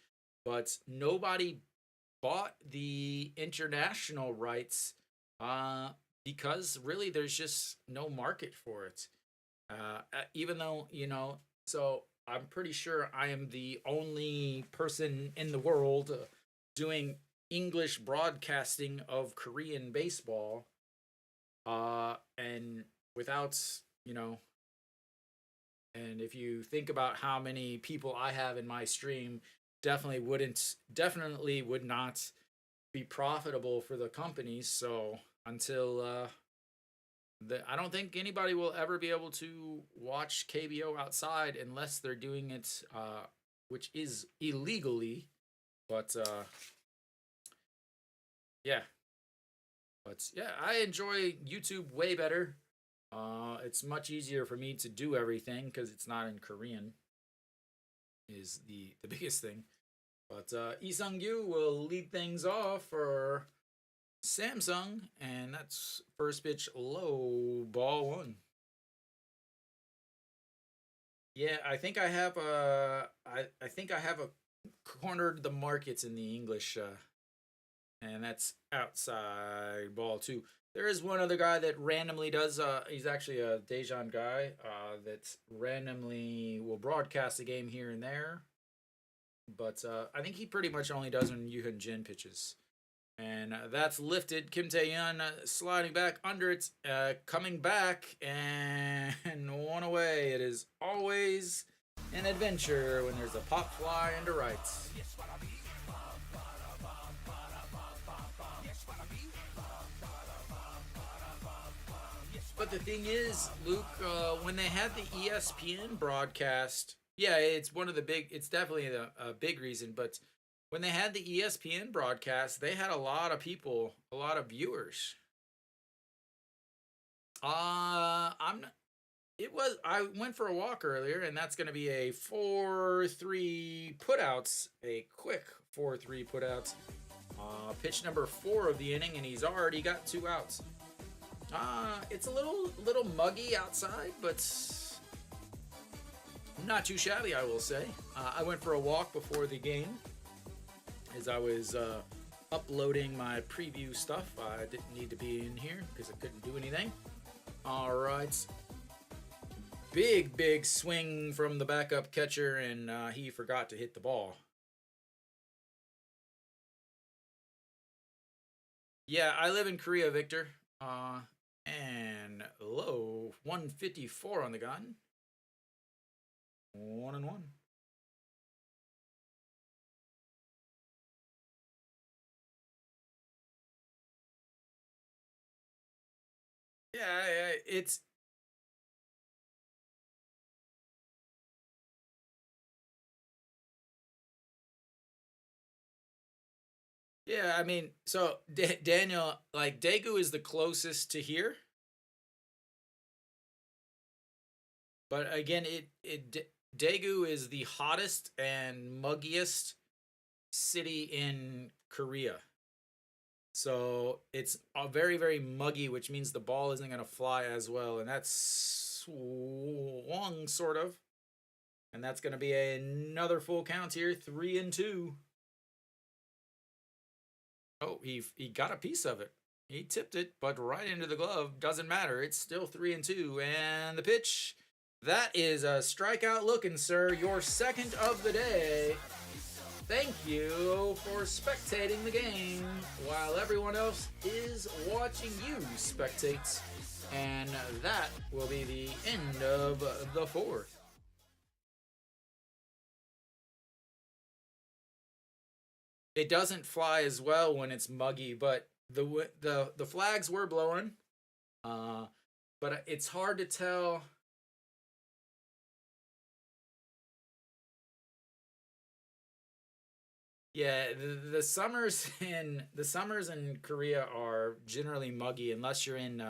But nobody bought the international rights because really there's just no market for it. Even though, so I'm pretty sure I am the only person in the world doing English broadcasting of Korean baseball. And without, you know, and if you think about how many people I have in my stream, definitely would not be profitable for the companies. So until I don't think anybody will ever be able to watch KBO outside unless they're doing it, which is illegally. But yeah, but yeah, I enjoy YouTube way better. It's much easier for me to do everything because it's not in Korean. Is the biggest thing. But Lee Sung-gyu will lead things off for Samsung, and that's first pitch low, ball one. Yeah, I think I have I think I have a cornered the markets in the English, and that's outside ball two. There is one other guy that randomly does. He's actually a Dejan guy that randomly will broadcast a game here and there, but I think he pretty much only does when Yuhun Jin pitches. And that's lifted. Kim Tae-yeon sliding back under it, coming back, and one away. It is always an adventure when there's a pop fly into right. But the thing is, Luke, when they had the ESPN broadcast, yeah, it's one of the big. It's definitely a big reason, but when they had the ESPN broadcast, they had a lot of people, a lot of viewers. I'm. It was. I went for a walk earlier, and that's going to be a 4-3 putouts, a quick 4-3 putouts. Pitch number 4 of the inning, and he's already got 2 outs. It's a little muggy outside, but not too shabby, I will say. I went for a walk before the game as I was uploading my preview stuff. I didn't need to be in here because I couldn't do anything. All right. Big swing from the backup catcher, and he forgot to hit the ball. Yeah, I live in Korea, Victor. And low 154 on the gun. 1-1. Yeah, it's yeah. I mean, so Daniel, like Daegu is the closest to here, but again, Daegu is the hottest and muggiest city in Korea. So it's very, very muggy, which means the ball isn't going to fly as well. And that's swung, sort of. And that's going to be another full count here, 3-2. Oh, he got a piece of it. He tipped it, but right into the glove. Doesn't matter. It's still 3-2. And the pitch, that is a strikeout looking, sir. Your second of the day. Thank you for spectating the game while everyone else is watching you spectate. And that will be the end of the fourth. It doesn't fly as well when it's muggy, but the flags were blowing. But it's hard to tell. Yeah, the summers in Korea are generally muggy unless you're in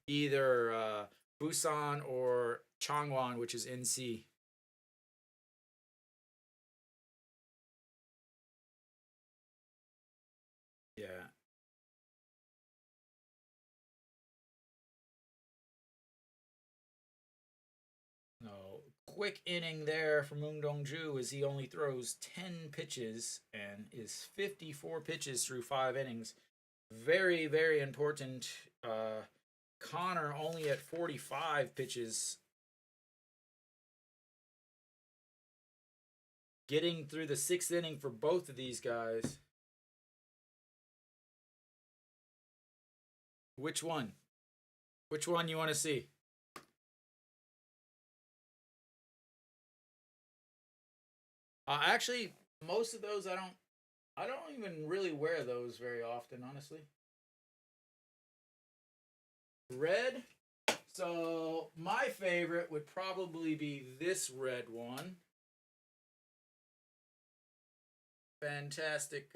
either Busan or Changwon, which is NC. Yeah. No, quick inning there for Moon Dong-ju as he only throws 10 pitches and is 54 pitches through 5 innings. Very, very important. Connor only at 45 pitches. Getting through the 6th inning for both of these guys. Which one? Which one you want to see? Actually, most of those I don't even really wear those very often, honestly. Red. So my favorite would probably be this red one. Fantastic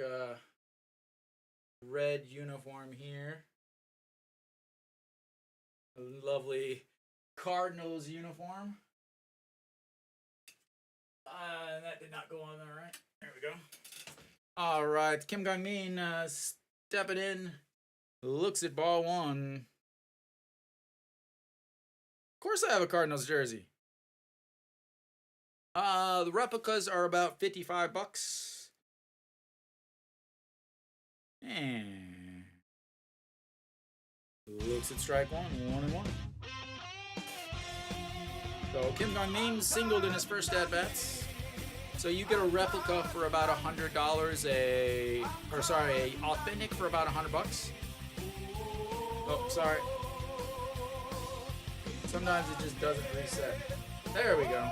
red uniform here. A lovely Cardinals uniform. That did not go on there, right? There we go. All right, Kim Gong-min stepping in, looks at ball one. Of course I have a Cardinals jersey. The replicas are about $55. And looks at strike one, 1-1. So Kim Gong-min singled in his first at bats. So you get a replica for about $100. A authentic for about $100. Oh, sorry. Sometimes it just doesn't reset. There we go.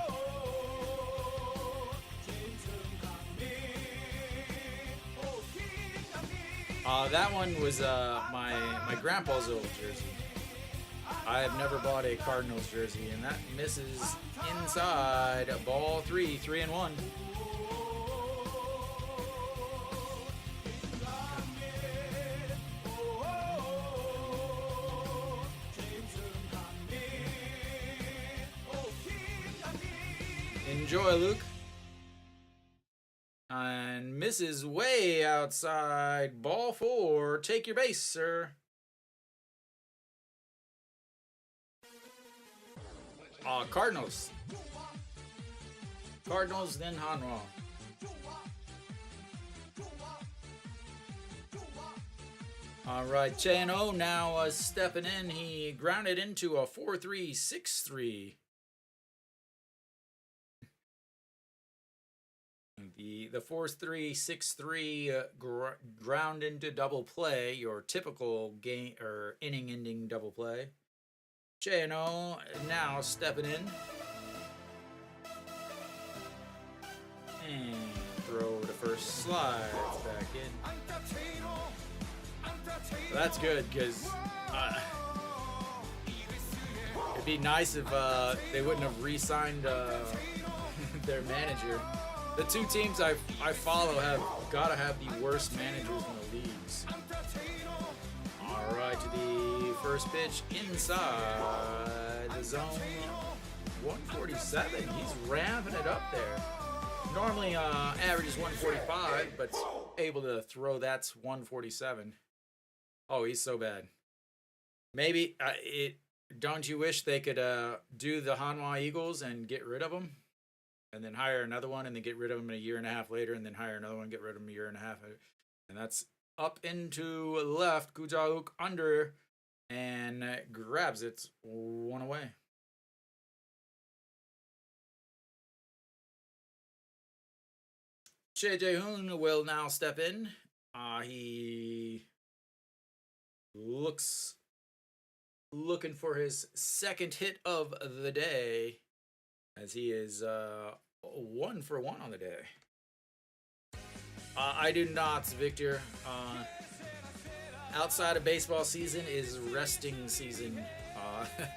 That one was my grandpa's old jersey. I have never bought a Cardinals jersey, and that misses inside. Ball 3-1. Enjoy, Luke. And misses way outside. Ball 4. Take your base, sir. Cardinals. Cardinals, then Hanwha. All right, Chano now stepping in. He grounded into a 4-3-6-3. The 4-3-6-3 ground into double play, your typical game or inning-ending double play. Chano now stepping in. And throw the first slides back in. That's good because it'd be nice if they wouldn't have re-signed their manager. The two teams I follow have got to have the worst managers in the leagues. All right, to the first pitch inside the zone. 147. He's ramping it up there. Normally average is 145, but able to throw that's 147. Oh, he's so bad. Maybe don't you wish they could do the Hanwha Eagles and get rid of him? And then hire another one and then get rid of him a year and a half later and then hire another one and get rid of him a year and a half later. And that's up into left. Gujauk under and grabs it. One away. Jae-Hoon will now step in. He looking for his second hit of the day, as he is 1 for 1 on the day. I do not, Victor. Outside of baseball season is resting season.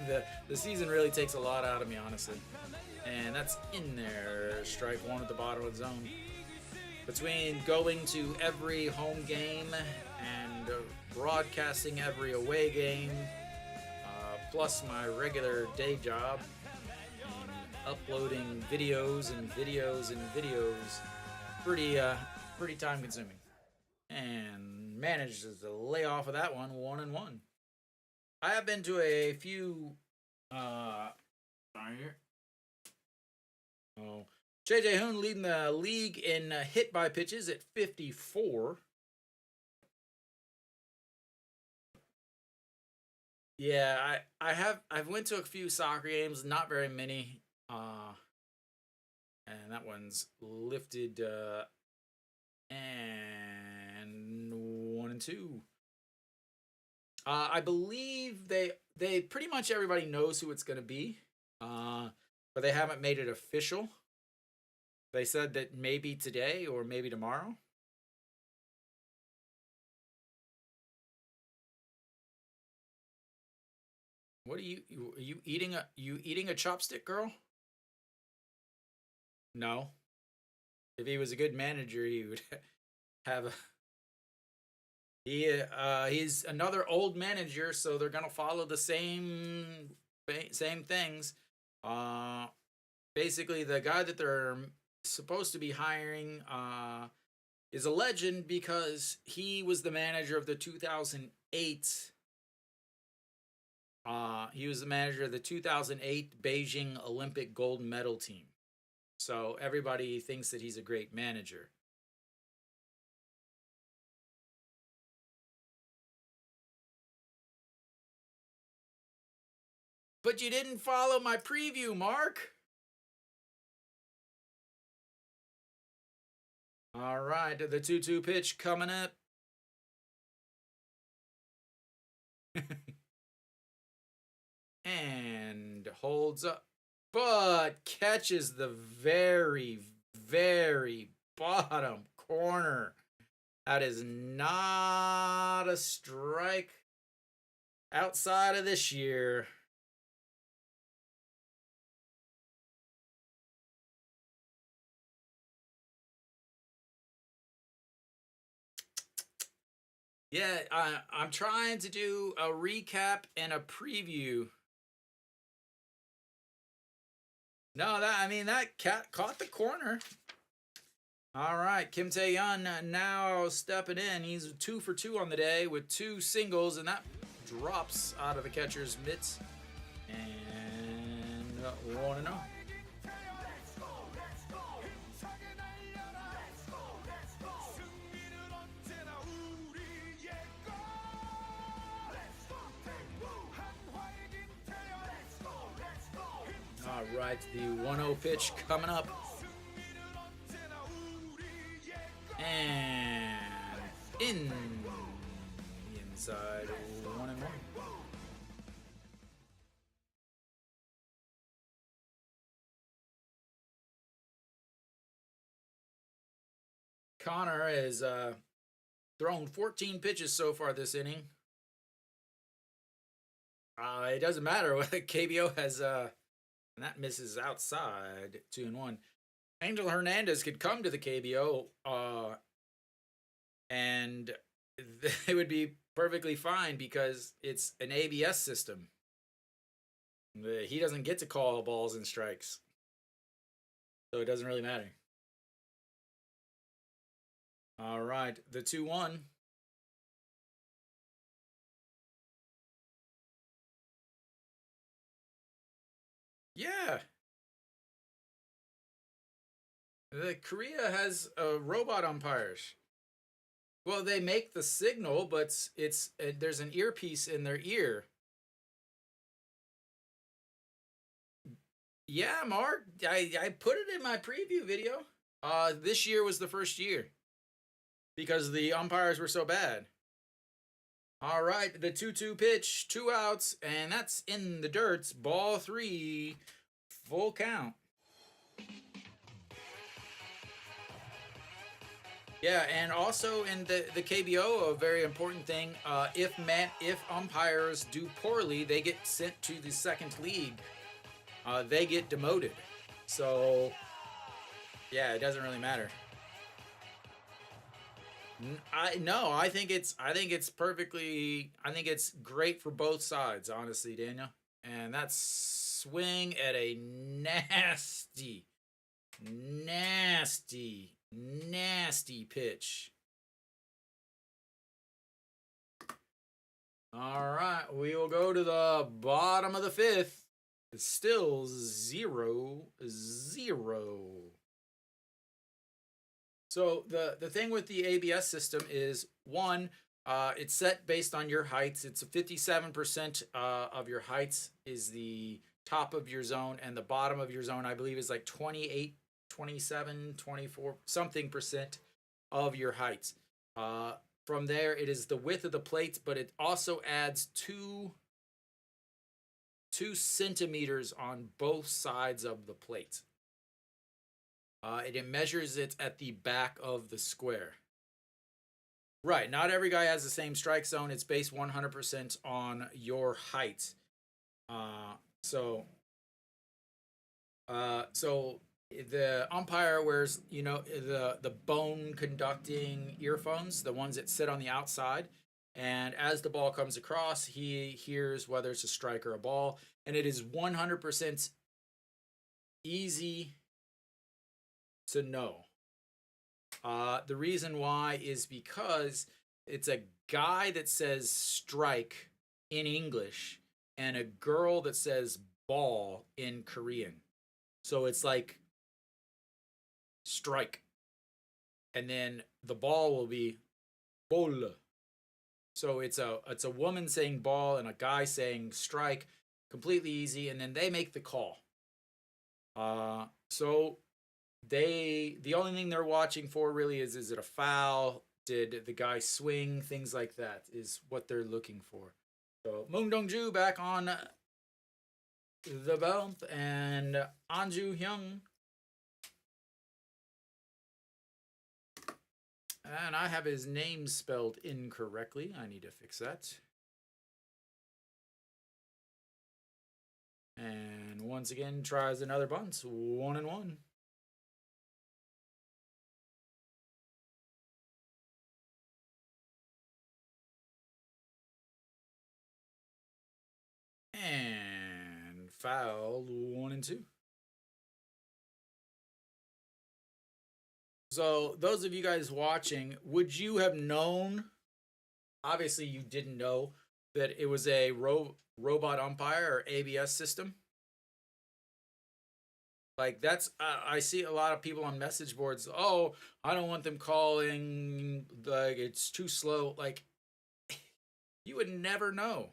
The season really takes a lot out of me, honestly. And that's in there. Strike one at the bottom of the zone. Between going to every home game and broadcasting every away game, plus my regular day job, and uploading videos and videos and videos, pretty time consuming. And manages to lay off of that one, 1-1. I have been to a few here. Oh, Jae-Hoon leading the league in hit by pitches at 54. Yeah, I've went to a few soccer games, not very many. And that one's lifted and 1-2. I believe they pretty much everybody knows who it's gonna be. But they haven't made it official. They said that maybe today or maybe tomorrow. What are you eating a chopstick, girl? No. If he was a good manager, he would have a he's another old manager, so they're gonna follow the same things. Basically, the guy that they're supposed to be hiring is a legend because he was the manager of the 2008. He was the manager of the 2008 Beijing Olympic gold medal team. So everybody thinks that he's a great manager. But you didn't follow my preview, Mark. All right, the 2-2 pitch coming up. And holds up, but catches the very, very bottom corner. That is not a strike outside of this year. Yeah, I'm trying to do a recap and a preview. No, that cat caught the corner. All right, Kim Tae-yeon now stepping in. He's 2 for 2 on the day with 2 singles, and that drops out of the catcher's mitts. And 1-0. All right, the 1-0 pitch coming up. And in the inside, 1-1. Connor has thrown 14 pitches so far this inning. It doesn't matter what KBO has, and that misses outside 2-1. Angel Hernandez could come to the KBO, and they would be perfectly fine because it's an ABS system. He doesn't get to call balls and strikes, so it doesn't really matter. All right, the 2-1. Yeah. The Korea has robot umpires. Well, they make the signal, but it's there's an earpiece in their ear. Yeah, Mark, I put it in my preview video. This year was the first year because the umpires were so bad. All right, the 2-2 pitch, 2 outs, and that's in the dirt. Ball 3, full count. Yeah, and also in the KBO, a very important thing: if umpires do poorly, they get sent to the second league. They get demoted. So, yeah, it doesn't really matter. I think it's perfectly. I think it's great for both sides, honestly, Daniel. And that's swing at a nasty, nasty, nasty pitch. All right, we will go to the bottom of the 5th. It's still 0-0. So the thing with the ABS system is one, it's set based on your heights. It's 57% of your heights is the top of your zone, and the bottom of your zone, I believe, is like 28, 27, 24 something percent of your heights. From there, it is the width of the plates, but it also adds 2 centimeters on both sides of the plate. It measures it at the back of the square. Right, not every guy has the same strike zone. It's based 100% on your height. So the umpire wears, the bone conducting earphones, the ones that sit on the outside. And as the ball comes across, he hears whether it's a strike or a ball. And it is 100% easy to know. The reason why is because it's a guy that says strike in English and a girl that says ball in Korean. So it's like strike. And then the ball will be ball. So it's a woman saying ball and a guy saying strike. Completely easy. And then they make the call. So the only thing they're watching for really is it a foul? Did the guy swing? Things like that is what they're looking for. So Moon Dong-ju back on the belt, and Anju Hyung. And I have his name spelled incorrectly. I need to fix that. And once again, tries another bunt. 1-1. And fouled 1-2. So those of you guys watching, would you have known? Obviously, you didn't know that it was a robot umpire or ABS system. Like that's I see a lot of people on message boards. Oh, I don't want them calling. Like it's too slow. Like you would never know.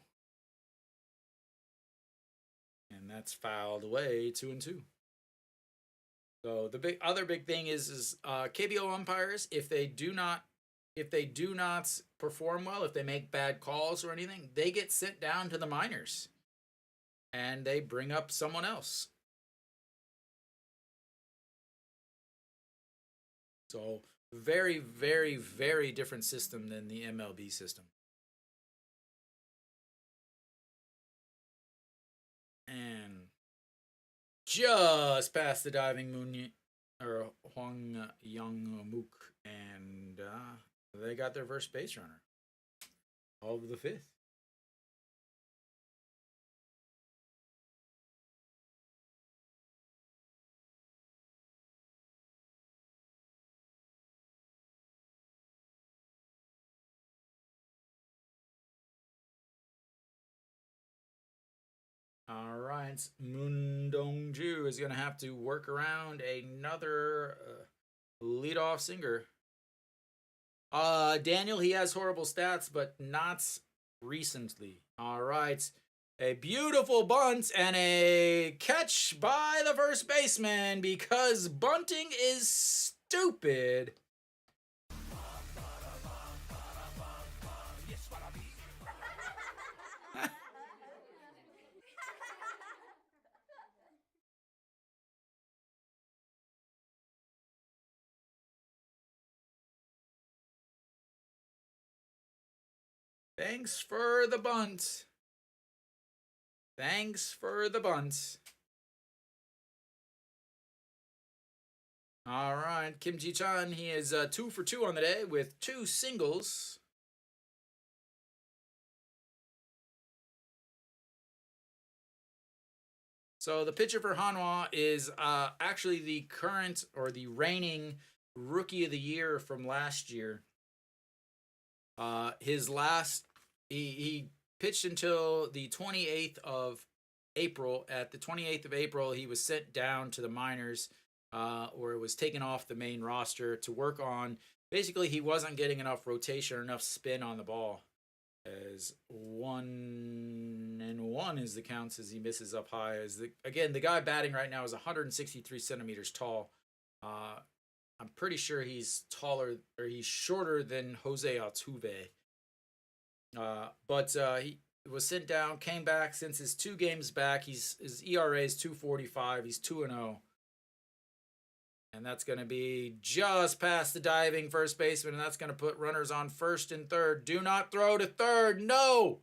And that's fouled away 2-2. So the other big thing is KBO umpires, if they do not perform well, if they make bad calls or anything, they get sent down to the minors and they bring up someone else. So Very, very, very different system than the MLB system. And just past the diving Moon or Hwang Young Mook, and they got their first base runner of the fifth. All right, Moon Dong-ju is going to have to work around another leadoff singer. Daniel, he has horrible stats, but not recently. All right, a beautiful bunt and a catch by the first baseman because bunting is stupid. Thanks for the bunt. Thanks for the bunt. All right, Kim Ji-chan, he is 2 for 2 on the day with 2 singles. So the pitcher for Hanwha is actually the current or the reigning rookie of the year from last year. His last, he pitched until the 28th of April. At the 28th of April, he was sent down to the minors, or it was taken off the main roster to work on. Basically, he wasn't getting enough rotation or enough spin on the ball. As 1-1 is the counts as he misses up high. As again, the guy batting right now is 163 centimeters tall. I'm pretty sure he's taller or he's shorter than Jose Altuve. But he was sent down, came back since his 2 games back. His ERA is 2.45. He's 2-0. And that's going to be just past the diving first baseman, and that's going to put runners on first and third. Do not throw to third. No!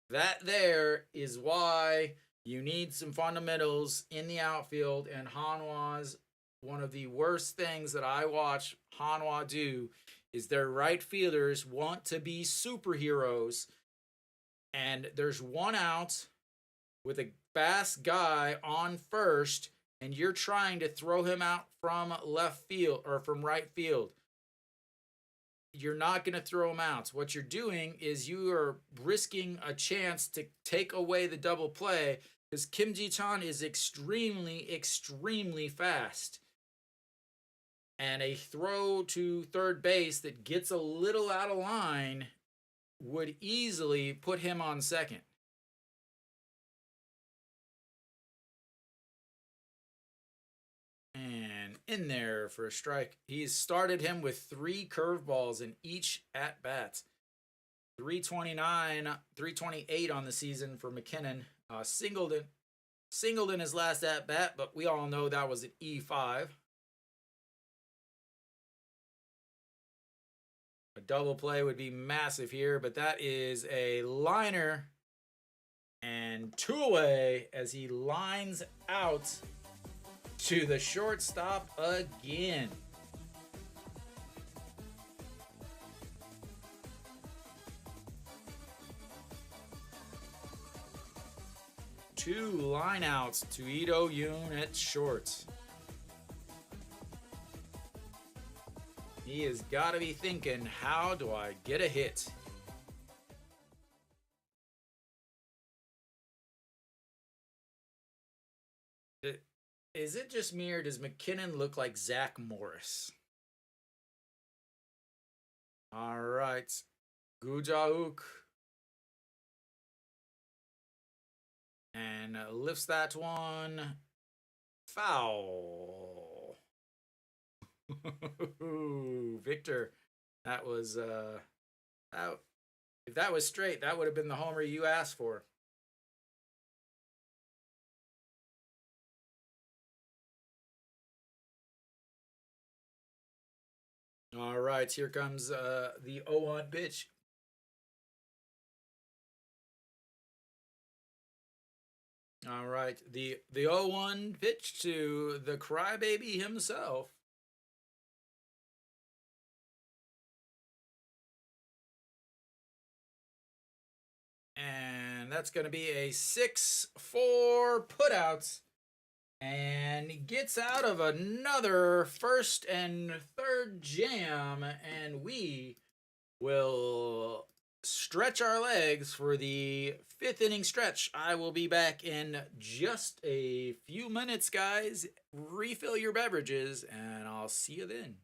That there is why you need some fundamentals in the outfield, and Hanwha's one of the worst things that I watch Hanwha do is their right fielders want to be superheroes, and there's 1 out with a fast guy on first, and you're trying to throw him out from left field or from right field. You're not going to throw him out. What you're doing is you are risking a chance to take away the double play because Kim Ji-chan is extremely, extremely fast. And a throw to third base that gets a little out of line would easily put him on second. And in there for a strike. He's started him with 3 curveballs in each at bat. 329, 328 on the season for McKinnon. Singled in his last at bat, but we all know that was an E5. A double play would be massive here, but that is a liner and 2 away as he lines out to the shortstop again. Two lineouts to Ito Yoon at short. He has got to be thinking, how do I get a hit? Is it just me or does McKinnon look like Zach Morris? All right. Gujauk. And lifts that one. Foul. Victor, that was if that was straight, that would have been the homer you asked for. right, here comes the 0-1 pitch. All right, the 0-1 pitch to the crybaby himself. And that's going to be a 6-4 putouts. And he gets out of another first and third jam. And we will stretch our legs for the 5th inning stretch. I will be back in just a few minutes, guys. Refill your beverages, and I'll see you then.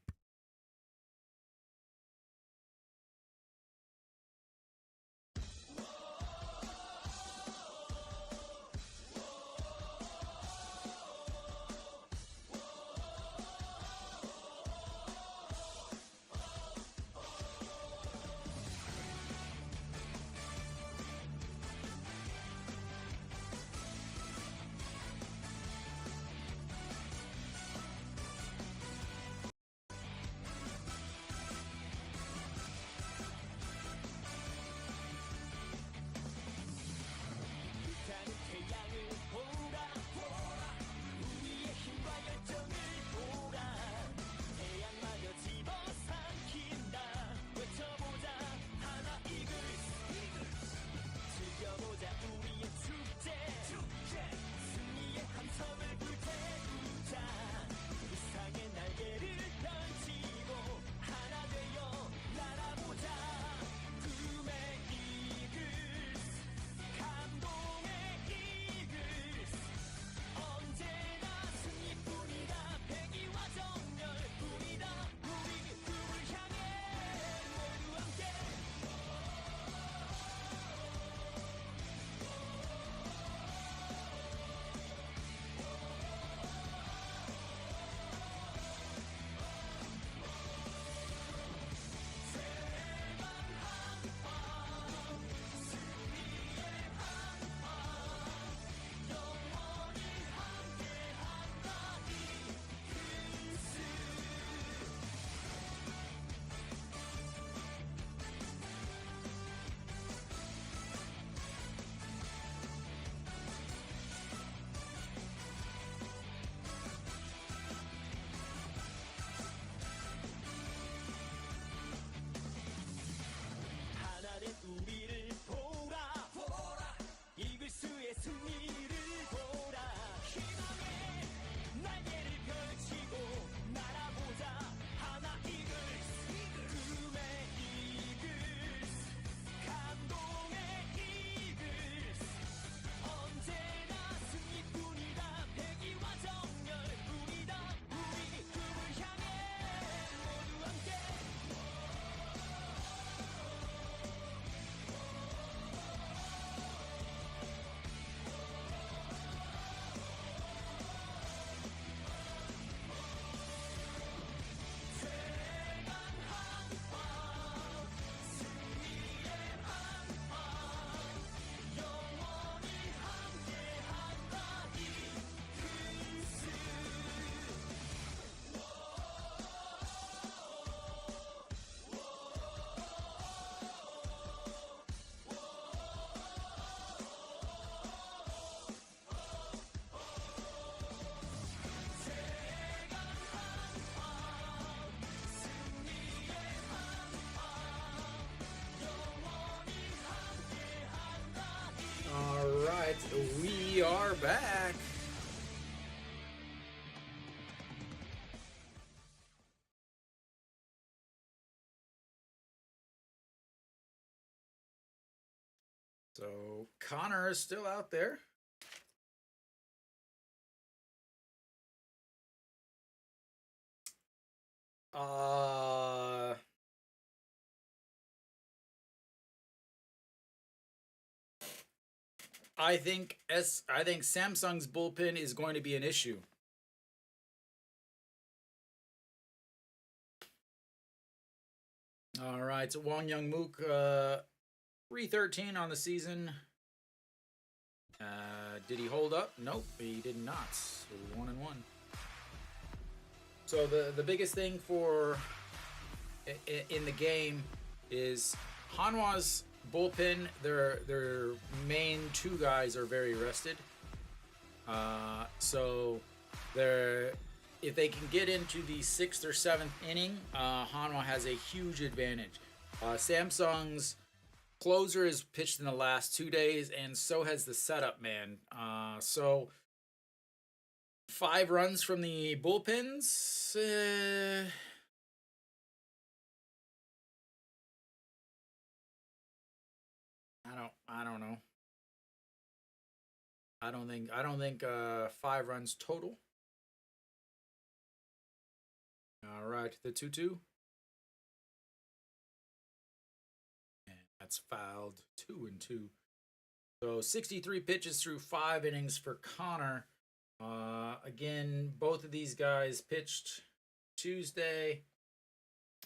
We are back. So Connor is still out there. I think Samsung's bullpen is going to be an issue. All right, so Wong Young Mook, 313 on the season. Did he hold up? Nope, he did not. So 1-1. So the biggest thing for in the game is Hanwha's bullpen. Their main two guys are very rested. So they're if they can get into the 6th or 7th inning, Hanwha has a huge advantage. Samsung's closer is pitched in the last 2 days, and so has the setup man. So 5 runs from the bullpens. I don't know. I don't think 5 runs total. All right, the 2-2. And that's fouled 2-2. So 63 pitches through 5 innings for Connor. Again, both of these guys pitched Tuesday.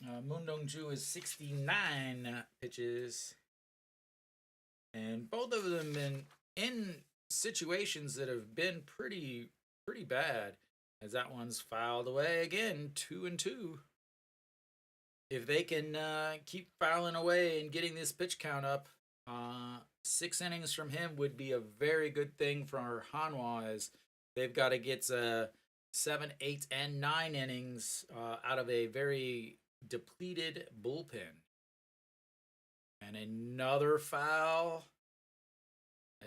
Moon Dong-ju is 69 pitches. And both of them been in situations that have been pretty bad. As that one's fouled away again, 2-2. If they can keep fouling away and getting this pitch count up, 6 innings from him would be a very good thing for Hanwha, as they've got to get 7, 8, and 9 innings out of a very depleted bullpen. And another foul,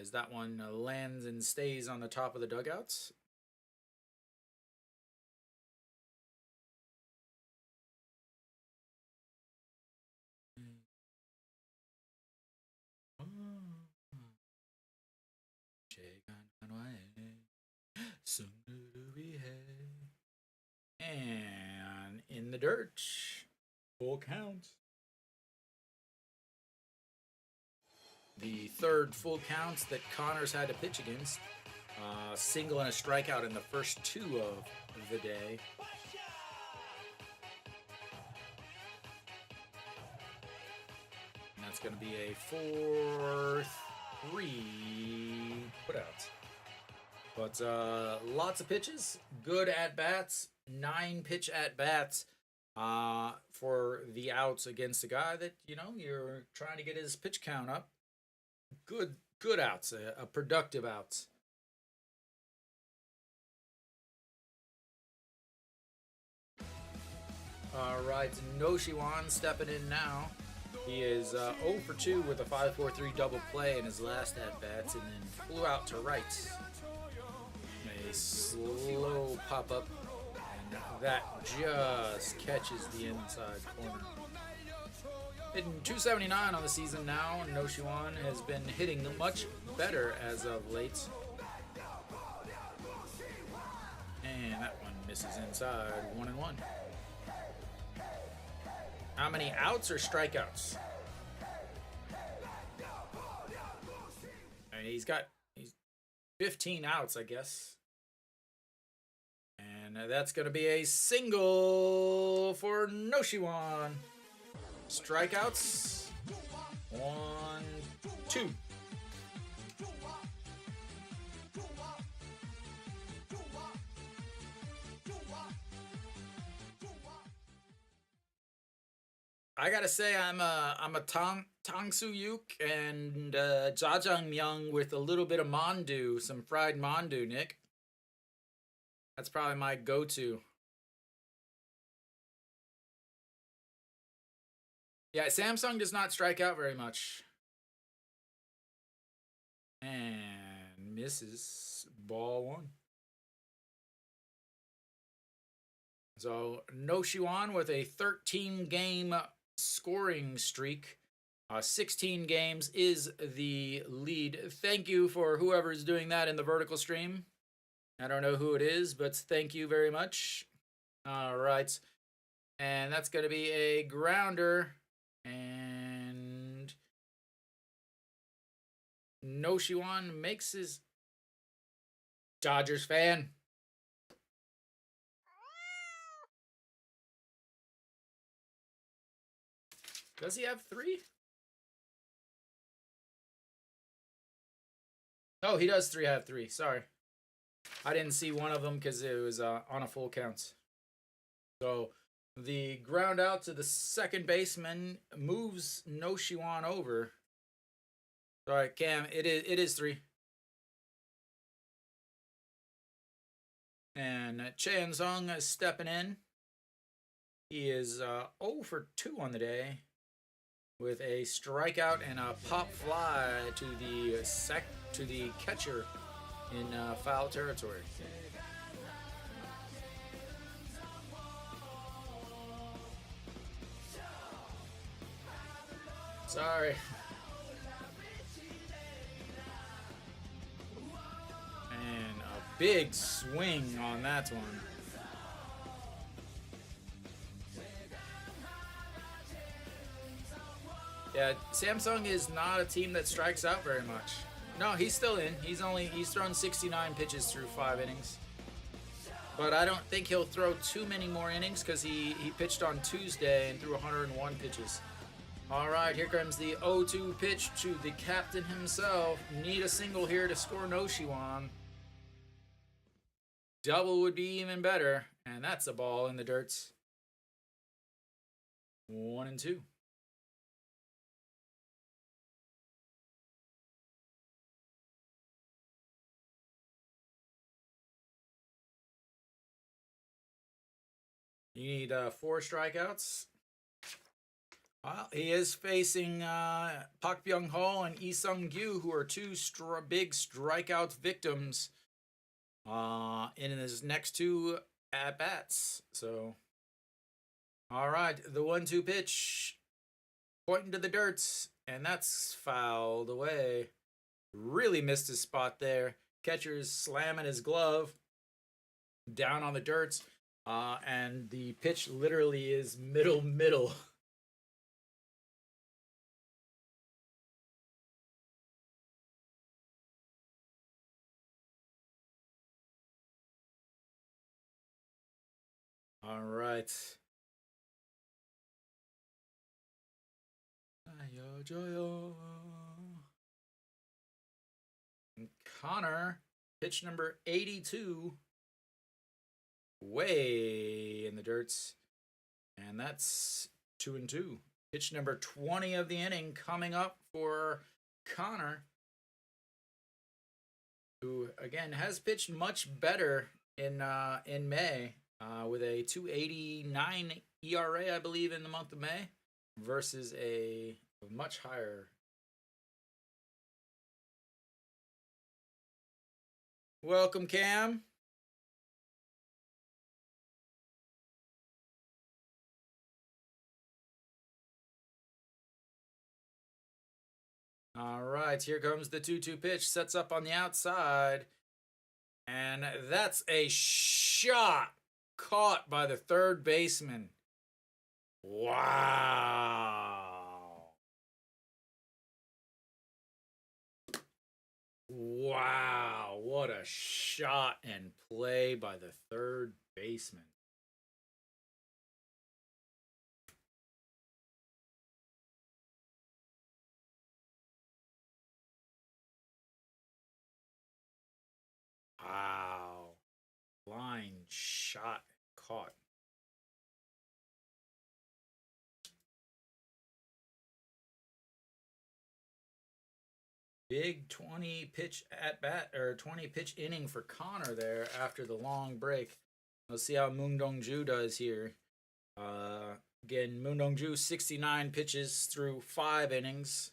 as that one lands and stays on the top of the dugouts. And in the dirt, full count. The third full counts that Connor's had to pitch against. Single and a strikeout in the first 2 of the day. And that's going to be a 4-3 putout. But lots of pitches, good at-bats, 9 pitch at-bats for the outs against a guy that, you're trying to get his pitch count up. Good outs, a productive outs. All right, No Shiwan stepping in now. He is 0 for 2 with a 5-4-3 double play in his last at-bats, and then flew out to right. A slow pop-up, and that just catches the inside corner. Hitting 279 on the season now, and No Shiwan has been hitting much better as of late. And that one misses inside, 1-1. How many outs or strikeouts? And he's 15 outs, I guess. And that's going to be a single for No Shiwan. Strikeouts. 1, 2. I gotta say, I'm a Tang Soo Yuk and Jajangmyeon with a little bit of mandu, some fried mandu, Nick. That's probably my go-to. Yeah, Samsung does not strike out very much. And misses, ball 1. So No Shiwan with a 13-game scoring streak. 16 games is the lead. Thank you for whoever's doing that in the vertical stream. I don't know who it is, but thank you very much. All right. And that's going to be a grounder. And No Shiwan makes his Dodgers fan. Does he have 3? Oh, he does have 3. Sorry. I didn't see one of them because it was on a full count. So The ground out to the second baseman moves No Shiwan over. All right, Cam, it is 3. And Chan Sung is stepping in. He is 0 for 2 on the day with a strikeout and a pop fly to the catcher in foul territory. Sorry. And a big swing on that one. Yeah, Samsung is not a team that strikes out very much. No, he's still in. He's thrown 69 pitches through 5 innings. But I don't think he'll throw too many more innings because he pitched on Tuesday and threw 101 pitches. All right, here comes the 0-2 pitch to the captain himself. Need a single here to score No Shiwan. Double would be even better, and that's a ball in the dirt. 1-2. You need 4 strikeouts. Well, he is facing Pak Byung-ho and Lee Sung-gyu, who are 2 big strikeout victims in his next 2 at-bats. So, all right, the 1-2 pitch, pointing to the dirt, and that's fouled away. Really missed his spot there. Catcher's slamming his glove down on the dirt, and the pitch literally is middle. All right. Connor, pitch number 82, way in the dirts, and that's 2-2. Pitch number 20 of the inning coming up for Connor, who again has pitched much better in May with a 2.89 ERA, I believe, in the month of May, versus a much higher. Welcome, Cam. All right, here comes the 2-2 pitch. Sets up on the outside. And that's a shot caught by the third baseman. Wow. Wow, what a shot and play by the third baseman. Wow. Line shot caught. Big 20 pitch at bat, or 20 pitch inning for Connor there after the long break. Let's see how Moon Dong-ju does here. Again, Moon Dong-ju 69 pitches through 5 innings.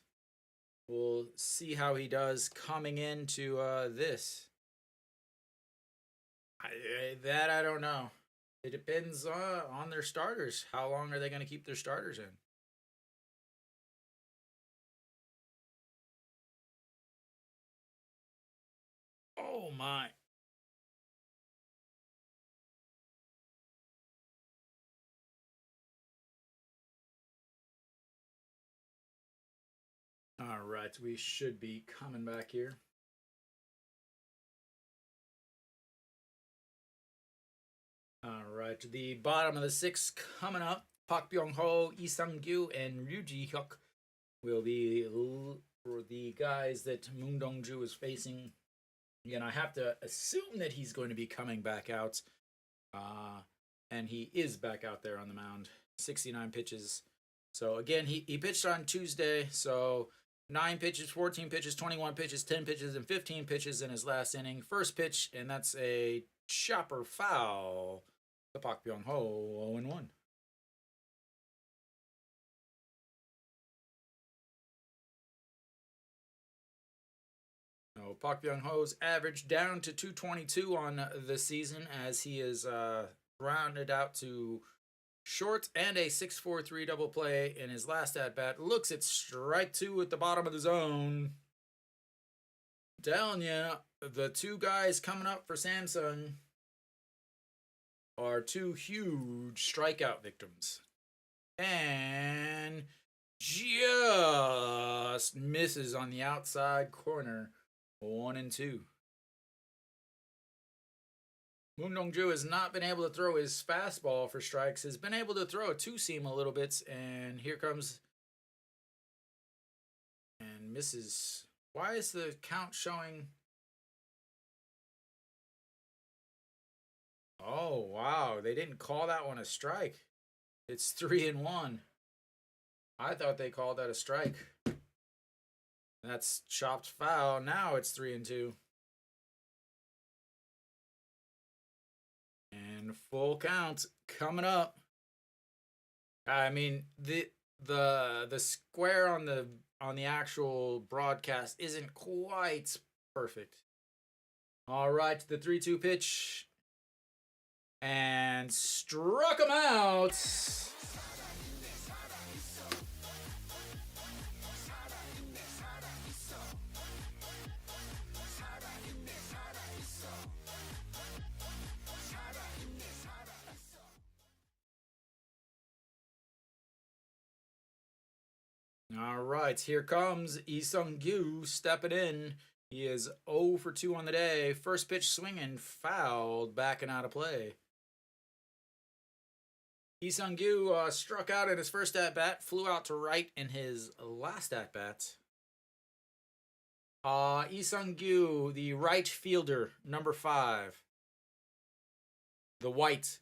We'll see how he does coming into this. I don't know. It depends on their starters. How long are they going to keep their starters in? Oh my. All right, we should be coming back here. All right, the bottom of the 6th coming up. Pak Byung-ho, Lee Sung-gyu, and Ryu Ji-hyuk will be the guys that Moon Dong-ju is facing. Again, I have to assume that he's going to be coming back out. and he is back out there on the mound. 69 pitches. So again, he pitched on Tuesday. So 9 pitches, 14 pitches, 21 pitches, 10 pitches, and 15 pitches in his last inning. First pitch, and that's a chopper foul. The Pak Byung Ho 0-1. So Pak Byung Ho's average down to 222 on the season as he is rounded out to short and a 6-4-3 double play in his last at bat. Looks at strike 2 at the bottom of the zone. Telling you, the 2 guys coming up for Samsung are 2 huge strikeout victims. And just misses on the outside corner. 1-2. Moon Dong-ju has not been able to throw his fastball for strikes. Has been able to throw a 2-seam a little bit. And here comes. And misses. Why is the count showing? Oh, wow. They didn't call that one a strike. It's 3-1. I thought they called that a strike. That's chopped foul. Now it's 3-2. And full count coming up. I mean, the square on the actual broadcast isn't quite perfect. All right, the 3-2 pitch. And struck him out. All right, here comes Lee Sung-gyu stepping in. He is 0 for 2 on the day. First pitch swinging, fouled, backing out of play. Lee Sung-gyu struck out in his first at-bat, flew out to right in his last at-bat. Lee Sung-gyu, the right fielder, number 5. The white.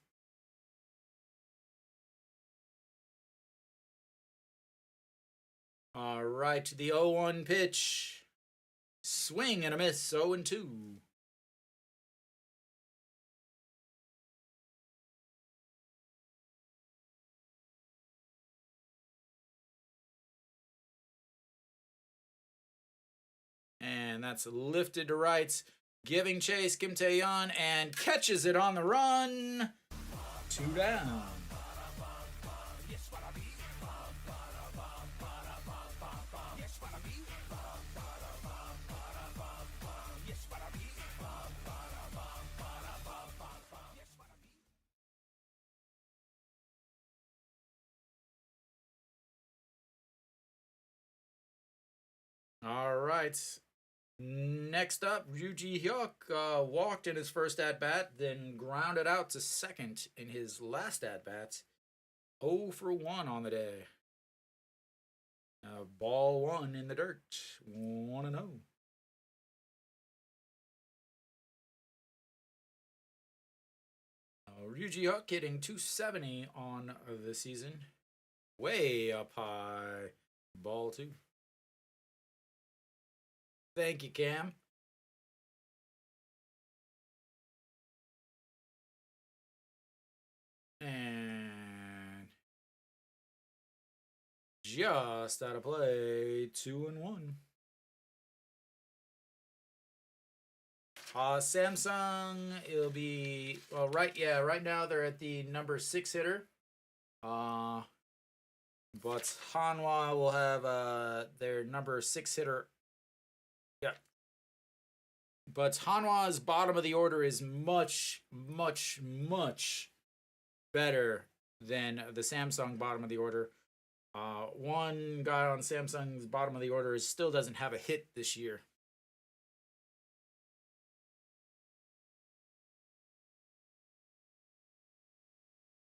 All right, the 0-1 pitch. Swing and a miss, 0-2. And that's lifted to right, giving chase, Kim Tae-yeon, and catches it on the run. 2 down. All right. Next up, Ryu Ji-hyuk walked in his first at-bat, then grounded out to second in his last at-bat. 0 for 1 on the day. Ball 1 in the dirt. 1-0. Ryu Ji-hyuk hitting 270 on the season. Way up high. Ball 2. Thank you, Cam. And just out of play, 2-1. Samsung, it'll be, well, right now they're at the number 6 hitter. But Hanwha will have their number 6 hitter. Yeah. But Hanwha's bottom of the order is much, much, much better than the Samsung bottom of the order. One guy on Samsung's bottom of the order still doesn't have a hit this year.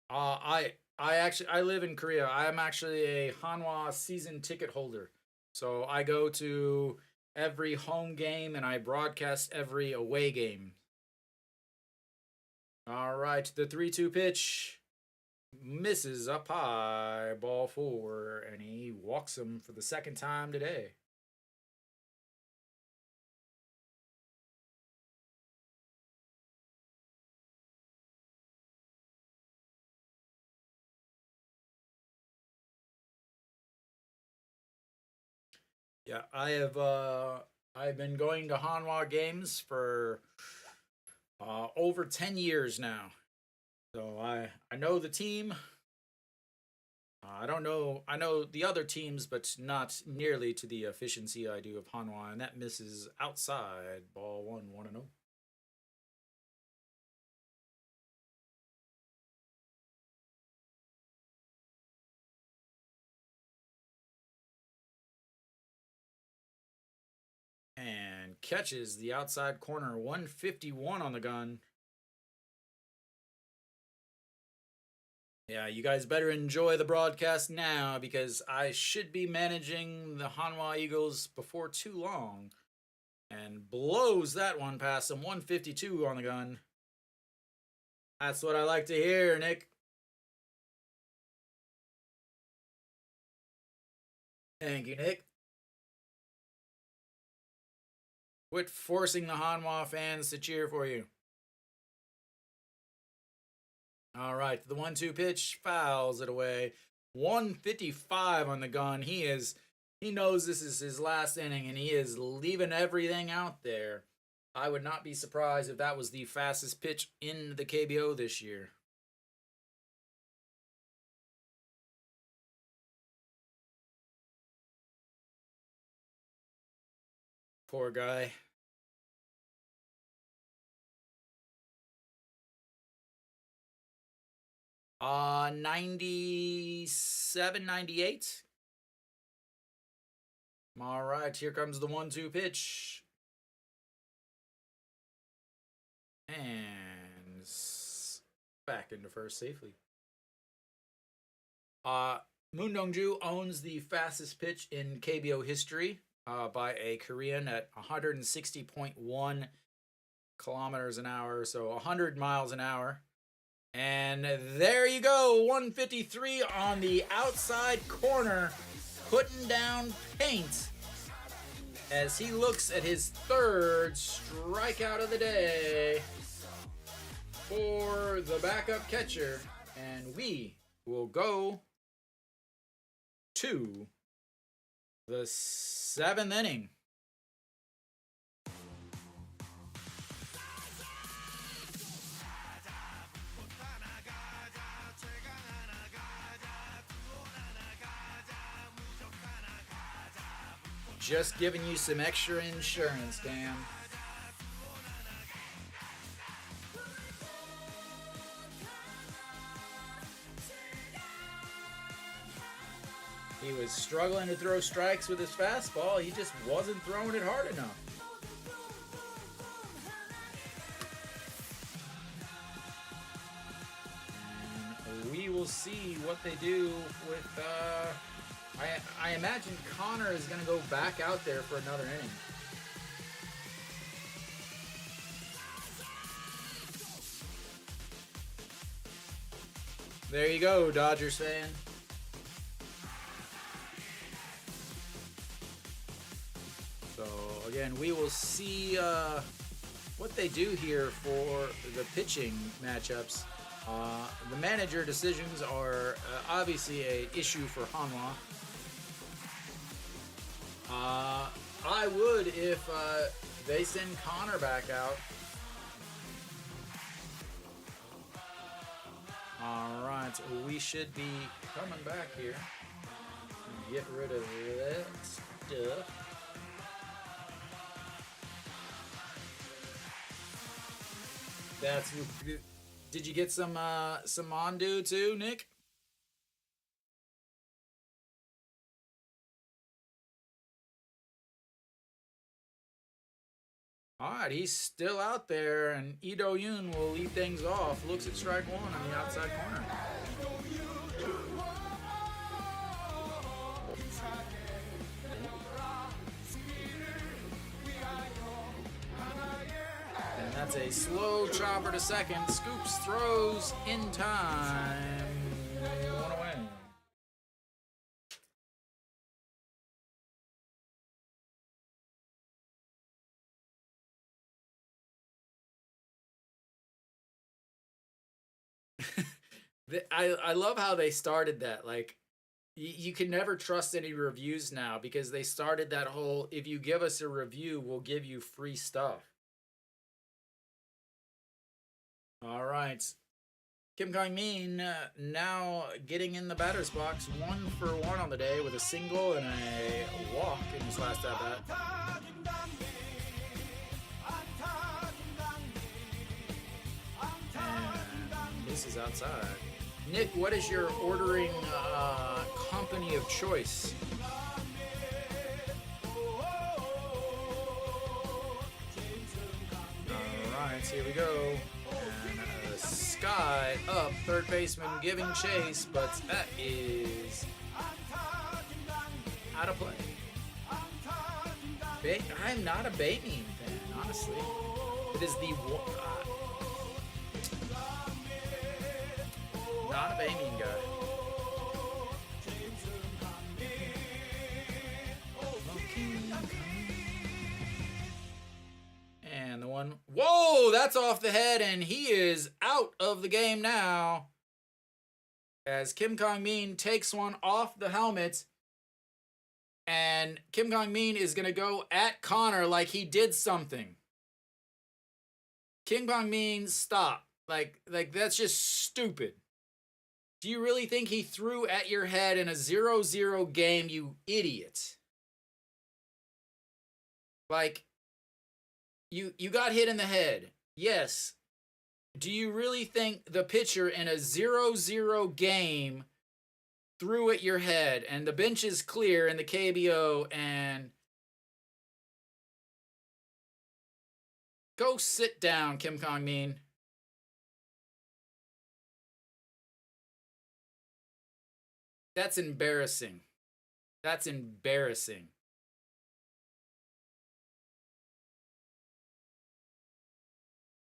I live in Korea. I am actually a Hanwha season ticket holder. So I go to every home game and I broadcast every away game. All right, the 3-2 pitch misses up high, ball 4, and he walks him for the second time today. Yeah, I've been going to Hanwha games for over 10 years now. So I know the team. I don't know. I know the other teams, but not nearly to the efficiency I do of Hanwha, and that misses outside. Ball 1-0. And catches the outside corner. 151 on the gun. Yeah, you guys better enjoy the broadcast now because I should be managing the Hanwha Eagles before too long. And blows that one past him. 152 on the gun. That's what I like to hear, Nick. Thank you, Nick. Quit forcing the Hanwha fans to cheer for you. All right, the 1-2 pitch fouls it away. 155 on the gun. He knows this is his last inning and he is leaving everything out there. I would not be surprised if that was the fastest pitch in the KBO this year. Poor guy. Uh, 97, 98. All right, here comes the 1-2 pitch. And back into first safely. Moon Dongju owns the fastest pitch in KBO history by a Korean at 160.1 kilometers an hour, so 100 miles an hour. And there you go, 153 on the outside corner, putting down paint as he looks at his third strikeout of the day for the backup catcher. And we will go to the 7th inning. Just giving you some extra insurance, Dan. He was struggling to throw strikes with his fastball. He just wasn't throwing it hard enough. And we will see what they do with... I imagine Connor is going to go back out there for another inning. There you go, Dodgers fan. So, again, we will see what they do here for the pitching matchups. The manager decisions are obviously an issue for Hanwha. I would if they send Connor back out. Alright, we should be coming back here. Get rid of that stuff. Did you get some Mondu too, Nick? All right, he's still out there, and Lee Do-yoon will lead things off. Looks at strike one on the outside corner. And that's That's a slow chopper to second. Scoops throws in time. One away. I love how they started that. Like, you can never trust any reviews now because they started that whole, if you give us a review, we'll give you free stuff. All right. Kim Kong-min now getting in the batter's box, 1-for-1 on the day with a single and a walk in his last at bat. And this is outside. Nick, what is your ordering company of choice? Alright, here we go. And Sky up, third baseman giving chase, but that is out of play. I'm not a Bateman fan, honestly. It is the not a Bateman guy. And the one, whoa, that's off the head, and he is out of the game now. As Kim Kong-min takes one off the helmet, and Kim Kong-min is going to go at Connor like he did something. Kim Kong-min, stop. Like that's just stupid. Do you really think he threw at your head in a 0-0 game, you idiot? Like, you got hit in the head. Yes. Do you really think the pitcher in a 0-0 game threw at your head and the bench is clear in the KBO and go sit down, Kim Kong-min. That's embarrassing. That's embarrassing.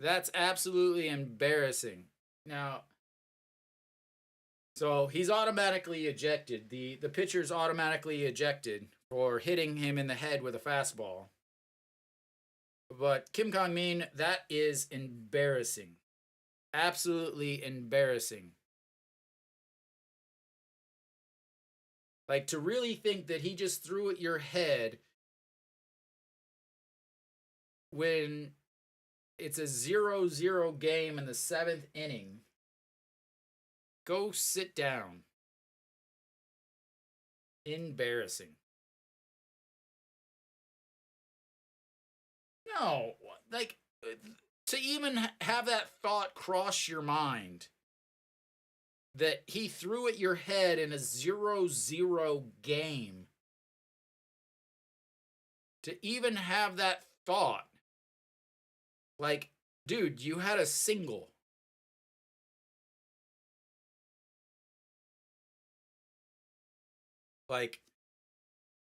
That's absolutely embarrassing. Now, so he's automatically ejected. The pitcher's automatically ejected for hitting him in the head with a fastball. But Kim Kong-min, that is embarrassing. Absolutely embarrassing. Like, to really think that he just threw at your head when it's a 0-0 game in the 7th inning. Go sit down. Embarrassing. No, like, to even have that thought cross your mind that he threw at your head in a 0-0 game. To even have that thought. Like, dude, you had a single. Like,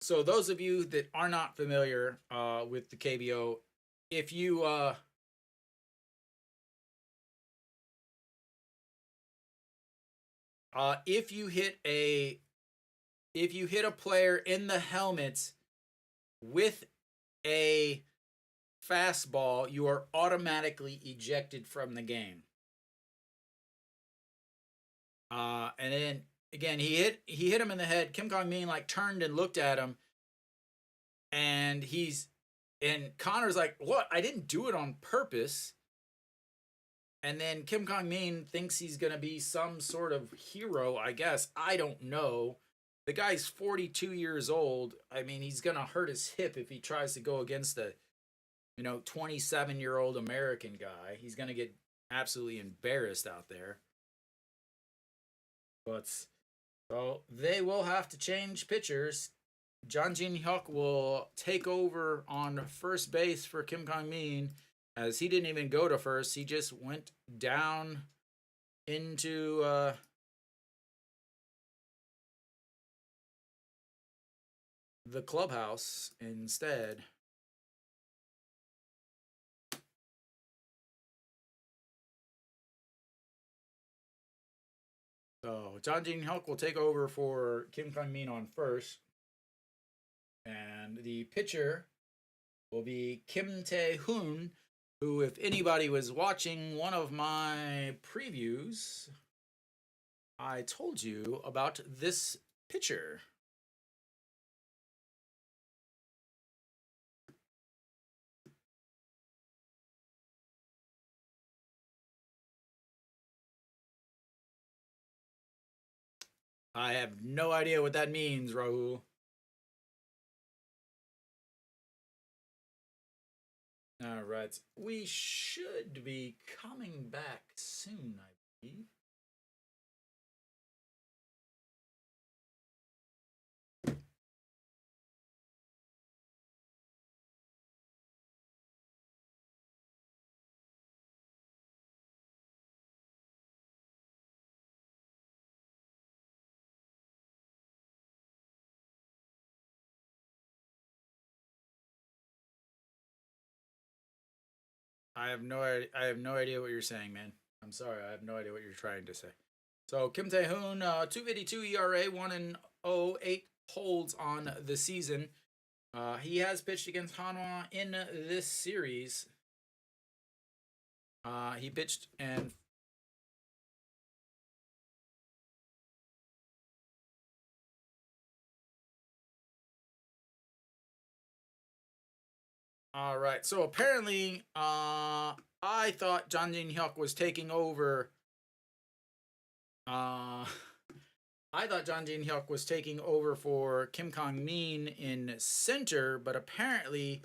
so those of you that are not familiar with the KBO, if you hit a player in the helmet with a fastball, you are automatically ejected from the game. And then again, he hit him in the head. Kim Kong-min like turned and looked at him, and Connor's like, "What? I didn't do it on purpose." And then Kim Kong-min thinks he's gonna be some sort of hero, I guess. I don't know. The guy's 42 years old. I mean, he's gonna hurt his hip if he tries to go against a 27-year-old American guy. He's gonna get absolutely embarrassed out there. But so they will have to change pitchers. Jang Jin-hyuk will take over on first base for Kim Kong-min, as he didn't even go to first. He just went down into the clubhouse instead. So John Jin Hyuk will take over for Kim Kang Min on first. And the pitcher will be Kim Tae Hoon, who, if anybody was watching one of my previews, I told you about this pitcher. I have no idea what that means, Rahul. All right. We should be coming back soon, I believe. I have no idea. I have no idea what you're saying, man. I'm sorry. I have no idea what you're trying to say. So Kim Tae Hoon, 2.52 ERA, 1-0, 8 holds on the season. He has pitched against Hanwha in this series. He pitched and all right. So apparently, I thought John Jin Hyuk was taking over. I thought John Jin Hyuk was taking over for Kim Kang Min in center, but apparently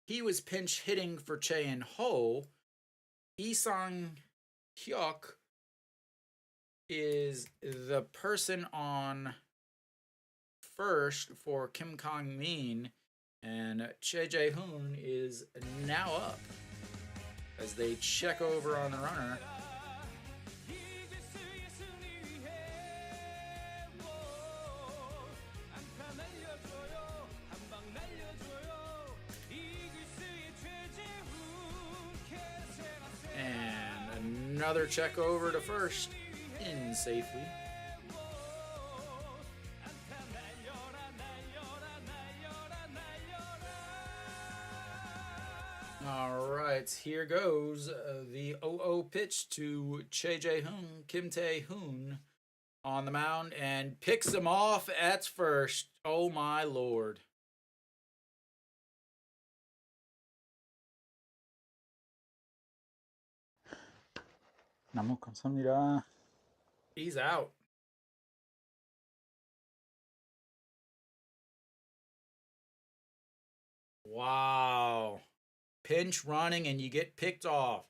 he was pinch hitting for Chae and Ho. Isang Hyuk is the person on first for Kim Kang Min, and Chae Jae Hoon is now up as they check over on the runner. And another check over to first in safely. All right, here goes the 0-0 pitch to Chae Jae Hoon, Kim Tae Hoon on the mound, and picks him off at first. Oh my lord. 너무 감사합니다. He's out. Wow. Pinch running and you get picked off.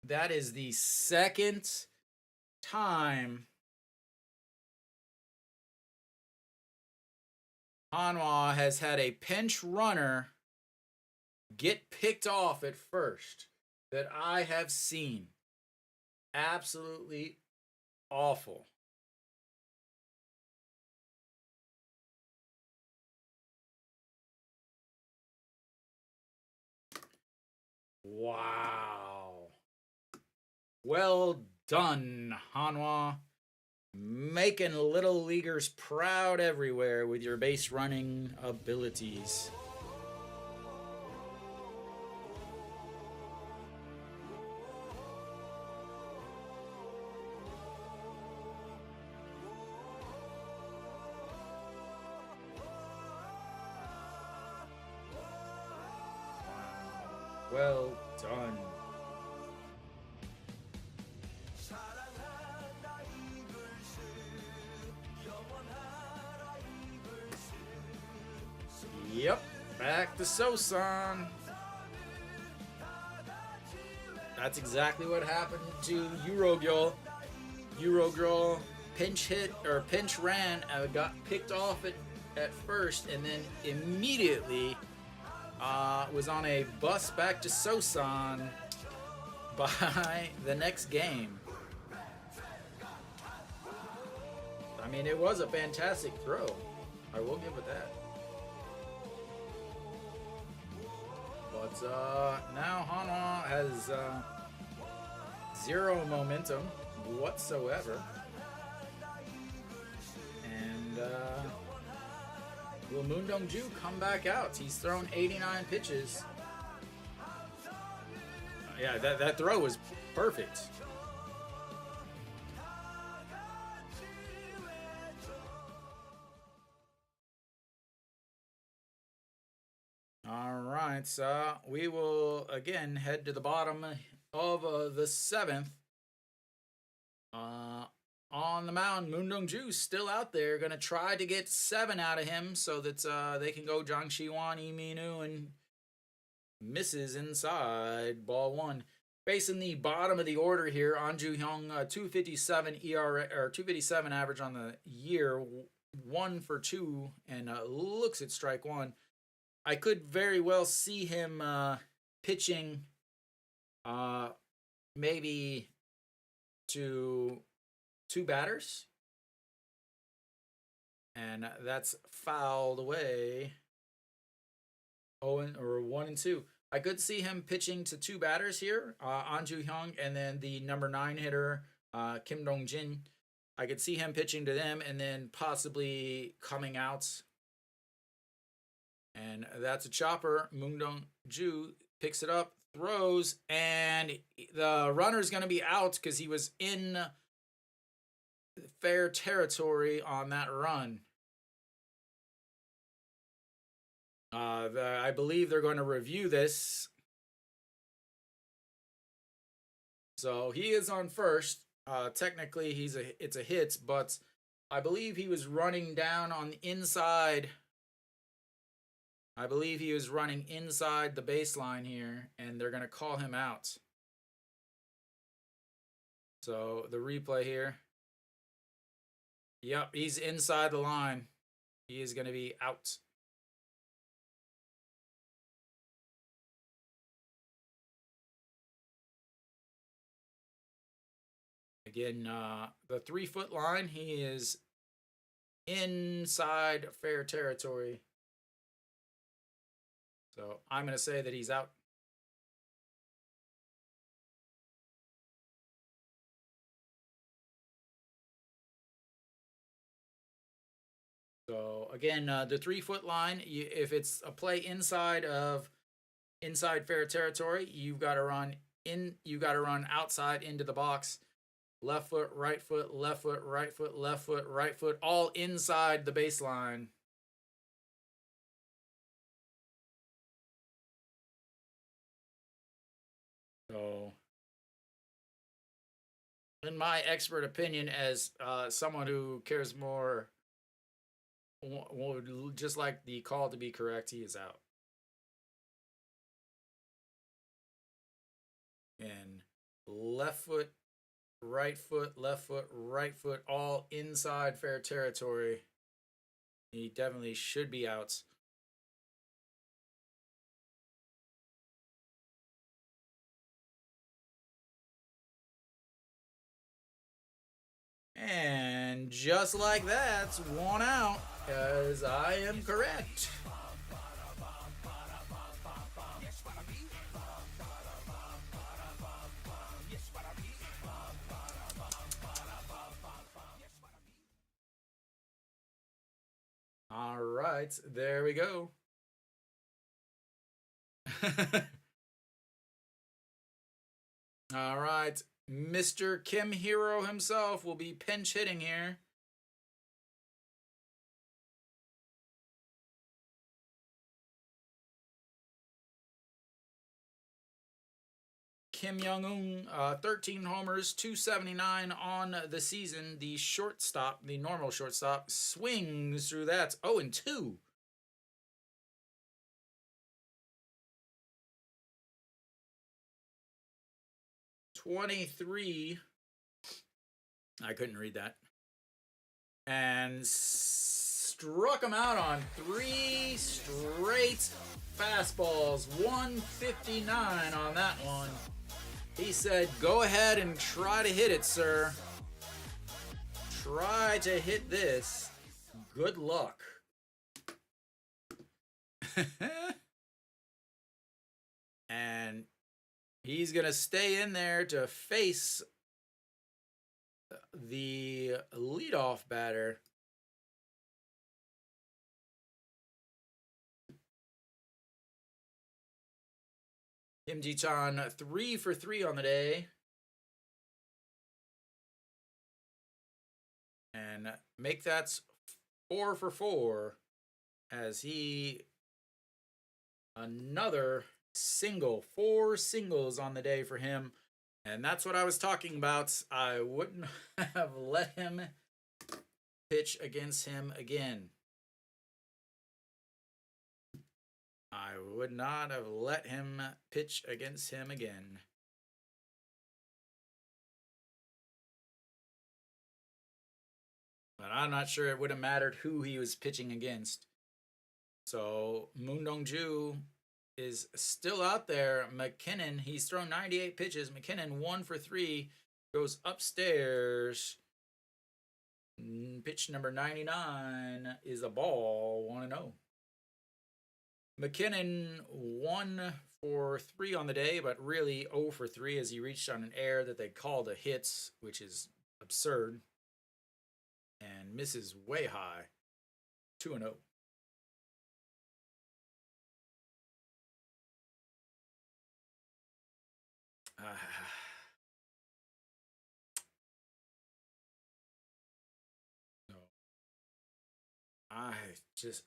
That is the second time Hanwha has had a pinch runner get picked off at first that I have seen. Absolutely awful. Wow. Well done, Hanwha. Making little leaguers proud everywhere with your base running abilities. Well done. Yep, back to Sosan. That's exactly what happened to Eurogirl. Eurogirl pinch hit or pinch ran, got picked off at first, and then immediately was on a bus back to Sosan by the next game. I mean, it was a fantastic throw. I will give it that. But now Hanwha has zero momentum whatsoever. will Moon Dong-ju come back out? He's thrown 89 pitches. Yeah, that throw was perfect. All right, so we will again head to the bottom of the 7th. On the mound, Moon Dong-ju still out there, gonna try to get 7 out of him so that they can go Jang Shi-wan, Iminu, and misses inside. Ball 1. Facing the bottom of the order here, An Ju-hyung, 257 ERA or 257 average on the year, 1 for 2, and looks at strike 1. I could very well see him pitching maybe to 2 batters. And that's fouled away. 1 and 2. I could see him pitching to 2 batters here, An Ju-hyung and then the number 9 hitter, Kim Dong-jin. I could see him pitching to them and then possibly coming out. And that's a chopper. Moon Dong-ju picks it up, throws, and the runner's going to be out because he was in fair territory on that run. I believe they're going to review this. So he is on first. Technically, it's a hit, but I believe he was running down on the inside. I believe he was running inside the baseline here, and they're going to call him out. So the replay here. Yep, he's inside the line. He is going to be out. Again, the 3-foot line, he is inside fair territory. So I'm going to say that he's out. So again, the 3-foot line, if it's a play inside fair territory, you've got to run in. You got to run outside into the box. Left foot, right foot, left foot, right foot, left foot, right foot, all inside the baseline. So, in my expert opinion, as someone who cares more, would just like the call to be correct, he is out. And left foot, right foot, left foot, right foot, all inside fair territory. He definitely should be out. And just like that, 1 out, as I am correct. All right, there we go. All right, Mr. Kim Hero himself will be pinch hitting here. Kim Young-un, 13 homers, 279 on the season. The shortstop, the normal shortstop, swings through that. 0-2. .23. I couldn't read that. And struck him out on 3 straight fastballs. 159 on that one. He said, go ahead and try to hit it, sir. Try to hit this. Good luck. And he's going to stay in there to face the leadoff batter. Kim Ji-chan 3 for 3 on the day. And make that 4 for 4 as he another single, 4 singles on the day for him. And that's what I was talking about. I wouldn't have let him pitch against him again. I would not have let him pitch against him again. But I'm not sure it would have mattered who he was pitching against. So Moon Dong-ju is still out there. McKinnon, he's thrown 98 pitches. McKinnon 1 for 3, goes upstairs. Pitch number 99 is a ball, 1-0. McKinnon 1 for 3 on the day, but really 0 for 3 as he reached on an error that they called a hit, which is absurd. And misses way high. 2-0.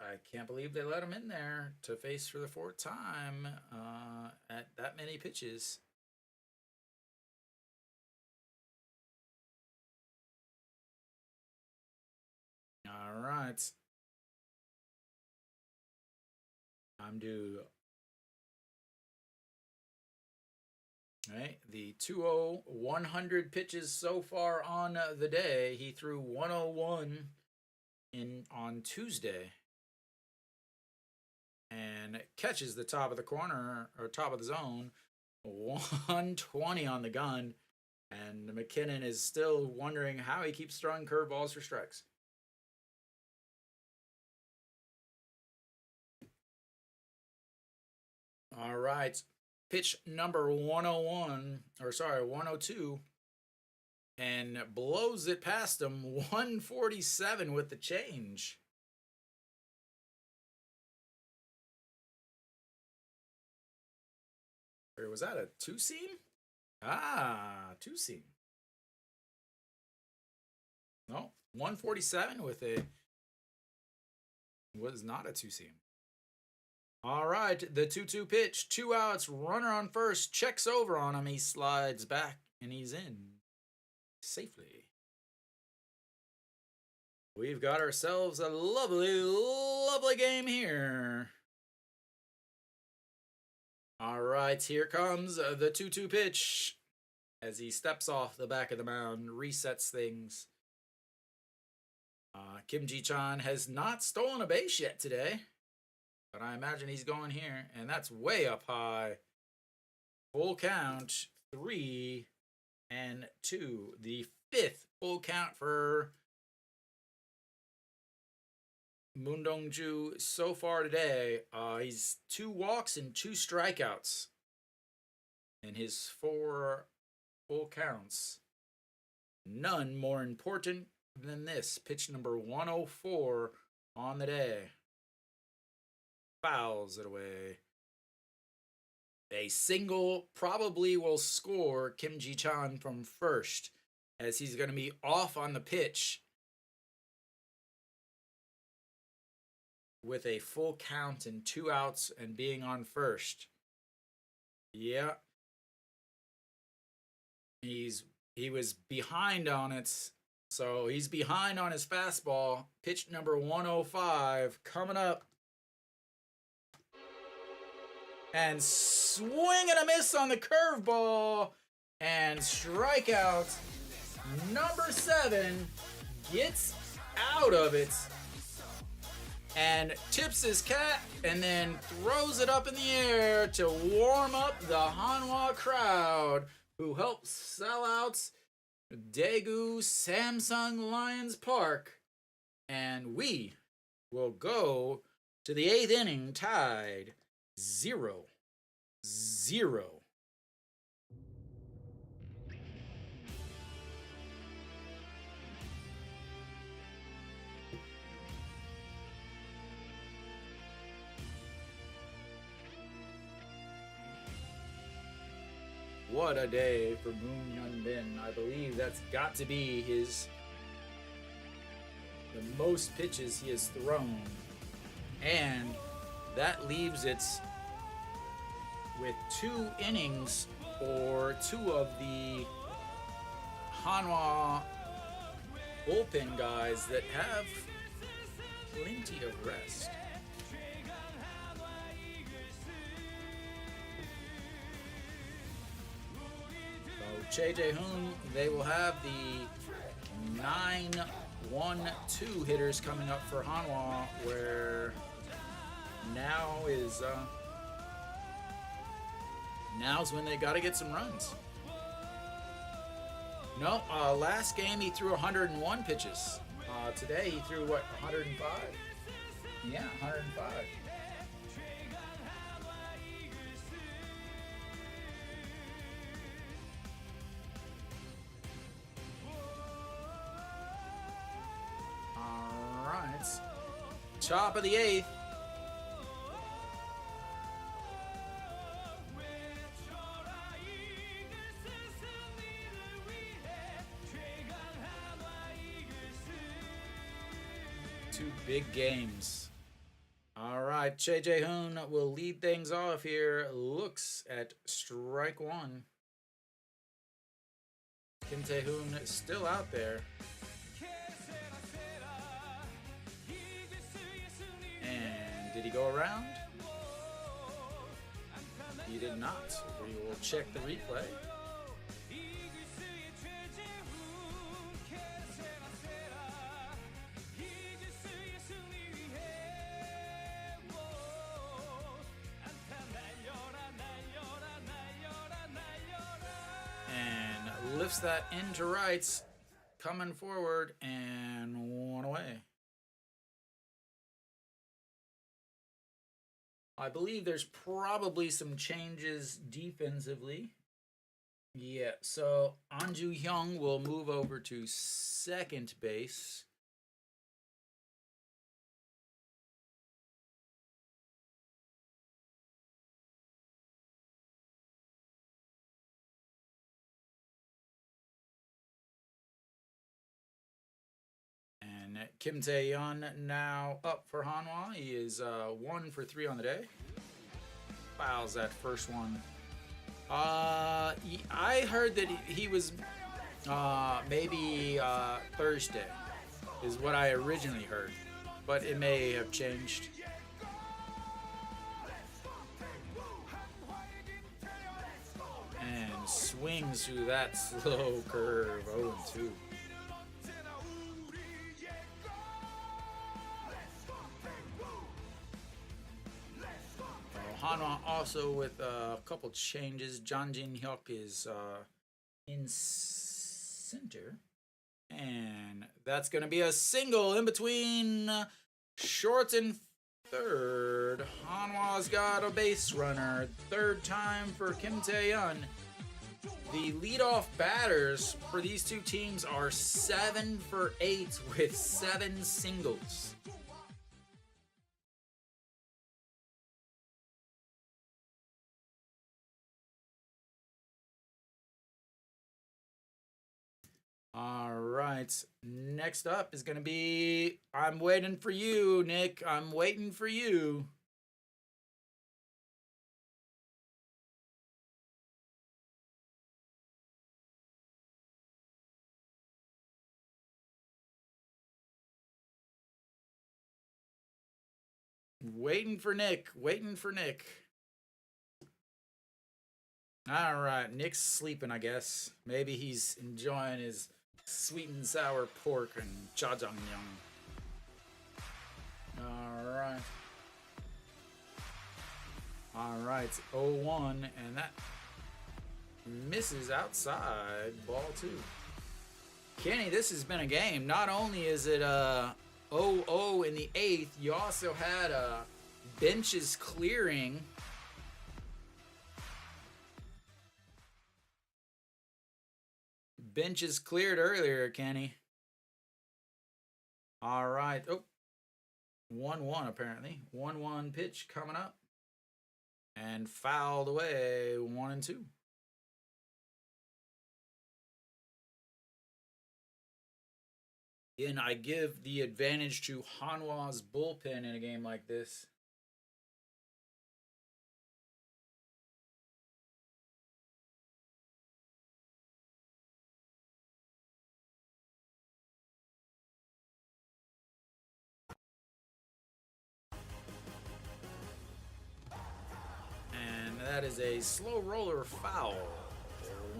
I can't believe they let him in there to face for the 4th time at that many pitches. All right. I'm due. All right, the 2-0, 100 pitches so far on the day. He threw 101 on Tuesday. And catches the top of the corner, or top of the zone. 120 on the gun. And McKinnon is still wondering how he keeps throwing curveballs for strikes. All right. Pitch number 102. And blows it past him. 147 with the change. Or was that a 2-seam? Ah, 2-seam. No, 147 with a was not a 2-seam. All right, the 2-2 pitch, 2 outs, runner on first, checks over on him, he slides back, and he's in safely. We've got ourselves a lovely, lovely game here. All right, here comes the 2-2 pitch as he steps off the back of the mound, resets things. Kim Ji-chan has not stolen a base yet today, but I imagine he's going here, and that's way up high. Full count, 3-2. The 5th full count for Moon Dong-ju so far today. He's 2 walks and 2 strikeouts in his 4 full counts. None more important than this. Pitch number 104 on the day. Fouls it away. A single probably will score Kim Ji-chan from first, as he's going to be off on the pitch with a full count and 2 outs and being on first. Yeah. He was behind on it, so he's behind on his fastball. Pitch number 105 coming up. And swing and a miss on the curveball. And strikeout number 7 gets out of it and tips his cap and then throws it up in the air to warm up the Hanwha crowd, who helped sell out Daegu Samsung Lions Park. And we will go to the 8th inning tied 0-0. What a day for Moon Hyun-bin. I believe that's got to be the most pitches he has thrown. And that leaves it with 2 innings for 2 of the Hanwha bullpen guys that have plenty of rest. So Che Jae-hoon, they will have the 9-1-2 hitters coming up for Hanwha, where now's when they got to get some runs. No, last game he threw 101 pitches. Today he threw, what, 105? Yeah, 105. All right. Top of the 8th. Big games. All right, Che Jae-hoon will lead things off here. Looks at strike 1. Kim Tae-hoon is still out there. And did he go around? He did not. We will check the replay. Lifts that into rights, coming forward, and 1 away. I believe there's probably some changes defensively. Yeah, so An Ju-hyung will move over to second base. Kim Tae-yeon now up for Hanwha. He is 1 for 3 on the day. Fouls that first one. I heard that he was maybe Thursday is what I originally heard, but it may have changed. And swings through that slow curve, 0-2. Hanwha also with a couple changes. Jang Jin-hyuk is in center. And that's going to be a single in between short and third. Hanwha's got a base runner. Third time for Kim Tae-yeon. The leadoff batters for these two teams are 7 for 8 with 7 singles. All right, next up is going to be, I'm waiting for you, Nick. I'm waiting for you. Waiting for Nick. Waiting for Nick. All right, Nick's sleeping, I guess. Maybe he's enjoying his sweet and sour pork and jjajangmyeon. All right, 0-1, and that misses outside, ball 2. Kenny, this has been a game. Not only is it 0-0 in the 8th, you also had benches clearing. Benches cleared earlier, Kenny. All right. Oh, 1-1 apparently. 1-1 pitch coming up. And fouled away, 1-2. Again, I give the advantage to Hanwha's bullpen in a game like this. And that is a slow roller foul.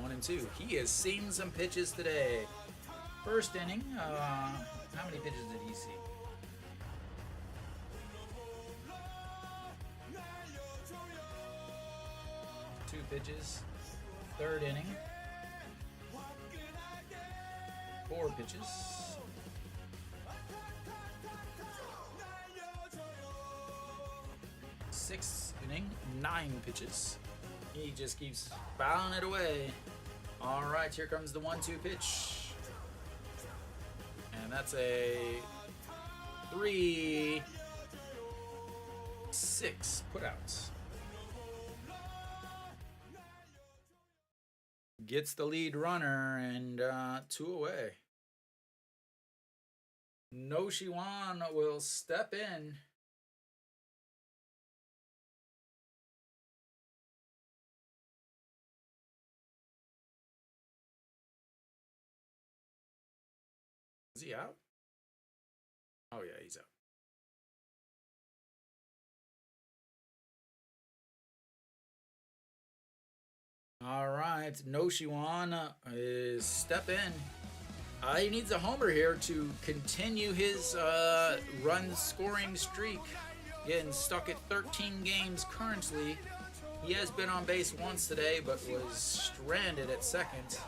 1-2. He has seen some pitches today. First inning, how many pitches did he see? Two pitches. Third inning, 4 pitches. Sixth inning, 9 pitches. He just keeps fouling it away. All right, here comes the 1-2 pitch. And that's a 3-6 putouts. Gets the lead runner and 2 away. No Shiwan will step in. Is he out? Oh yeah, he's out. All right, No Shiwan is step in. He needs a homer here to continue his run scoring streak. Getting stuck at 13 games currently. He has been on base once today, but was stranded at second.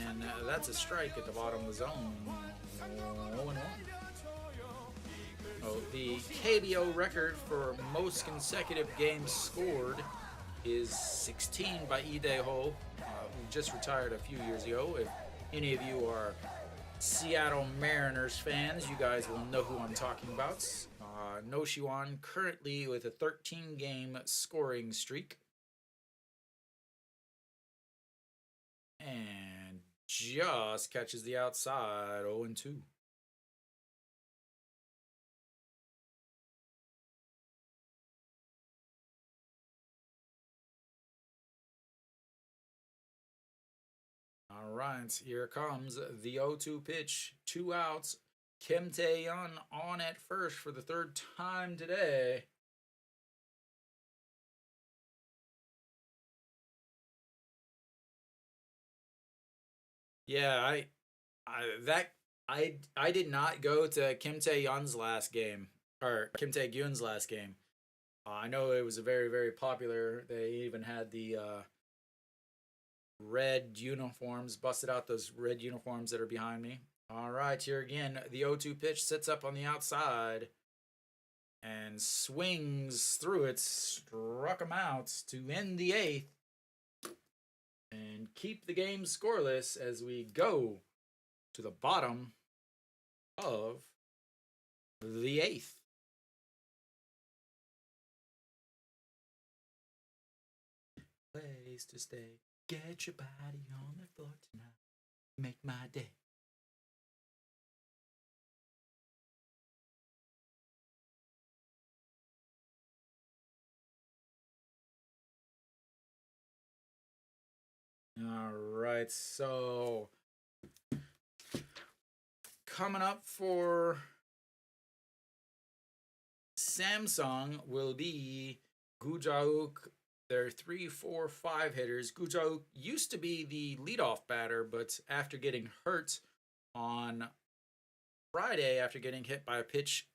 And that's a strike at the bottom of the zone. 0-1. Oh, the KBO record for most consecutive games scored is 16 by Ide Ho, who just retired a few years ago. If any of you are Seattle Mariners fans, you guys will know who I'm talking about. No Shiwan currently with a 13-game scoring streak. And just catches the outside, 0-2. All right, here comes the 0-2 pitch. 2 outs. Kim Tae-yeon on at first for the 3rd time today. Yeah, I did not go to Kim Tae-yeon's last game, or Kim Tae-gyun's last game. I know it was a very, very popular. They even had the red uniforms, busted out those red uniforms that are behind me. All right, here again, the 0-2 pitch sits up on the outside and swings through it, struck him out to end the 8th and keep the game scoreless as we go to the bottom of the 8th. Place to stay. Get your body on the floor tonight. Make my day. All right, so coming up for Samsung will be Gujauk. They're 3, 4, 5 hitters. Gujauk used to be the leadoff batter, but after getting hurt on Friday, after getting hit by a pitch,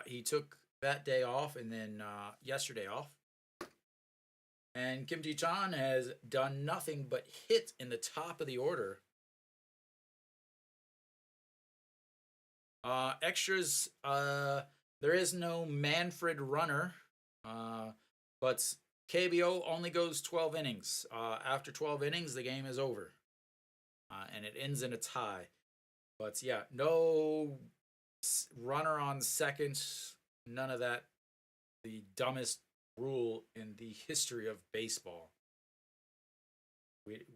he took that day off and then yesterday off. And Kim Ji-chan has done nothing but hit in the top of the order. Extras, there is no Manfred runner, but KBO only goes 12 innings. After 12 innings, the game is over, and it ends in a tie. But yeah, no runner on second, none of that. The dumbest rule in the history of baseball.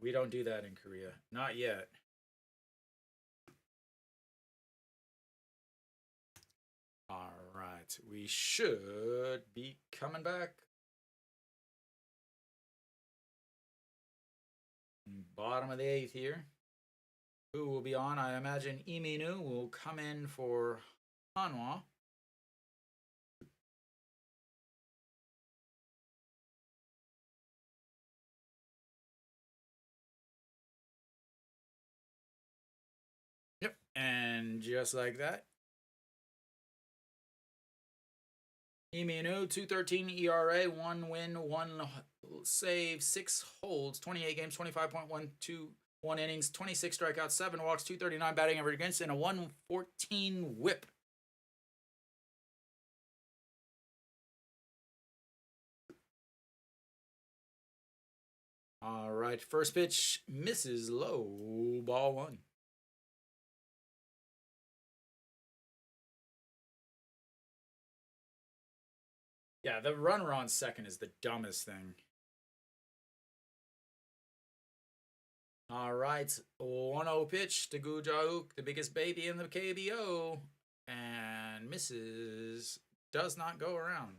We don't do that in Korea. Not yet. right, we should be coming back. Bottom of the 8th here. Who will be on? I imagine Iminu will come in for Hanwha. Yep, and just like that, Iminu, 2.13 ERA, 1 win, 1 save, 6 holds, 28 games, 25.121 innings, 26 strikeouts, 7 walks, 239 batting average against, and a 114 whip. All right, first pitch misses low, ball 1. Yeah, the runner on second is the dumbest thing. All right, 1-0 pitch to Gujauk, the biggest baby in the KBO, and misses. Does not go around.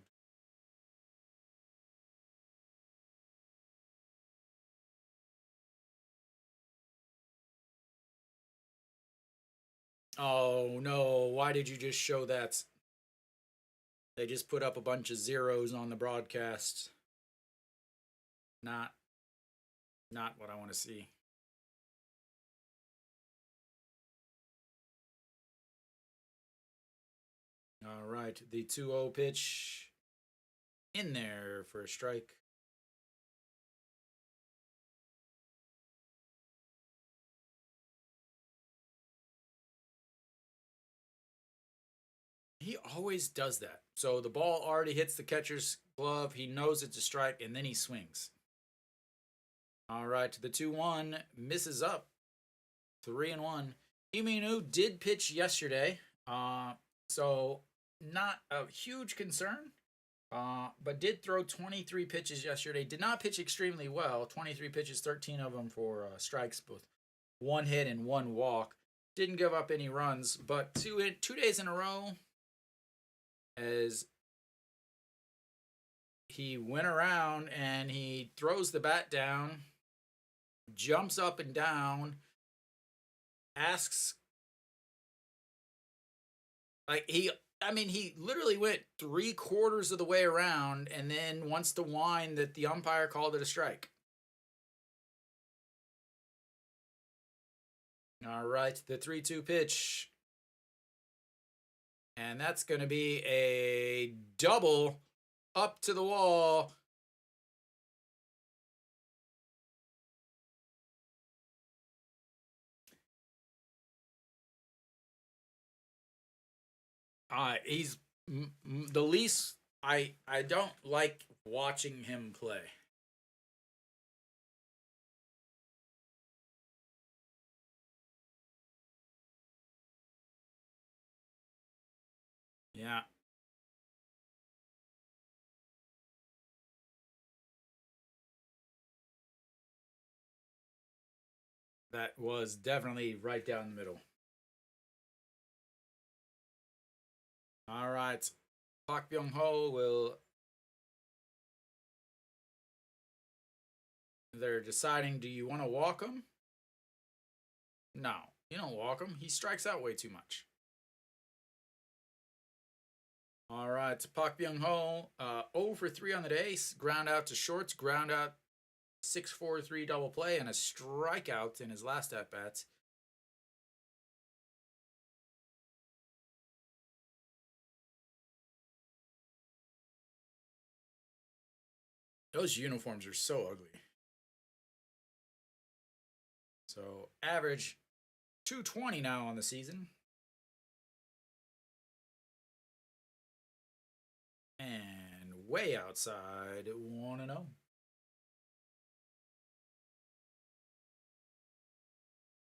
Oh no, why did you just show that? They just put up a bunch of zeros on the broadcast. Not what I want to see. All right, the 2-0 pitch in there for a strike. He always does that. So the ball already hits the catcher's glove. He knows it's a strike, and then he swings. All right, the 2-1 misses up. 3-1. Iminu did pitch yesterday, so not a huge concern, but did throw 23 pitches yesterday. Did not pitch extremely well. 23 pitches, 13 of them for strikes, both 1 hit and 1 walk. Didn't give up any runs, but 2 days in a row, as he went around and he throws the bat down, jumps up and down, asks, he literally went 3/4 of the way around and then wants to whine that the umpire called it a strike. All right, the 3-2 pitch. And that's going to be a double up to the wall. He's the least. I don't like watching him play. Yeah. That was definitely right down the middle. All right. Park Byung-ho will. They're deciding, do you want to walk him? No, you don't walk him. He strikes out way too much. All right, Park Byung-ho, 0 for 3 on the day. Ground out to shorts, ground out 6-4-3 double play, and a strikeout in his last at bats. Those uniforms are so ugly. So average 220 now on the season. And way outside 1-0.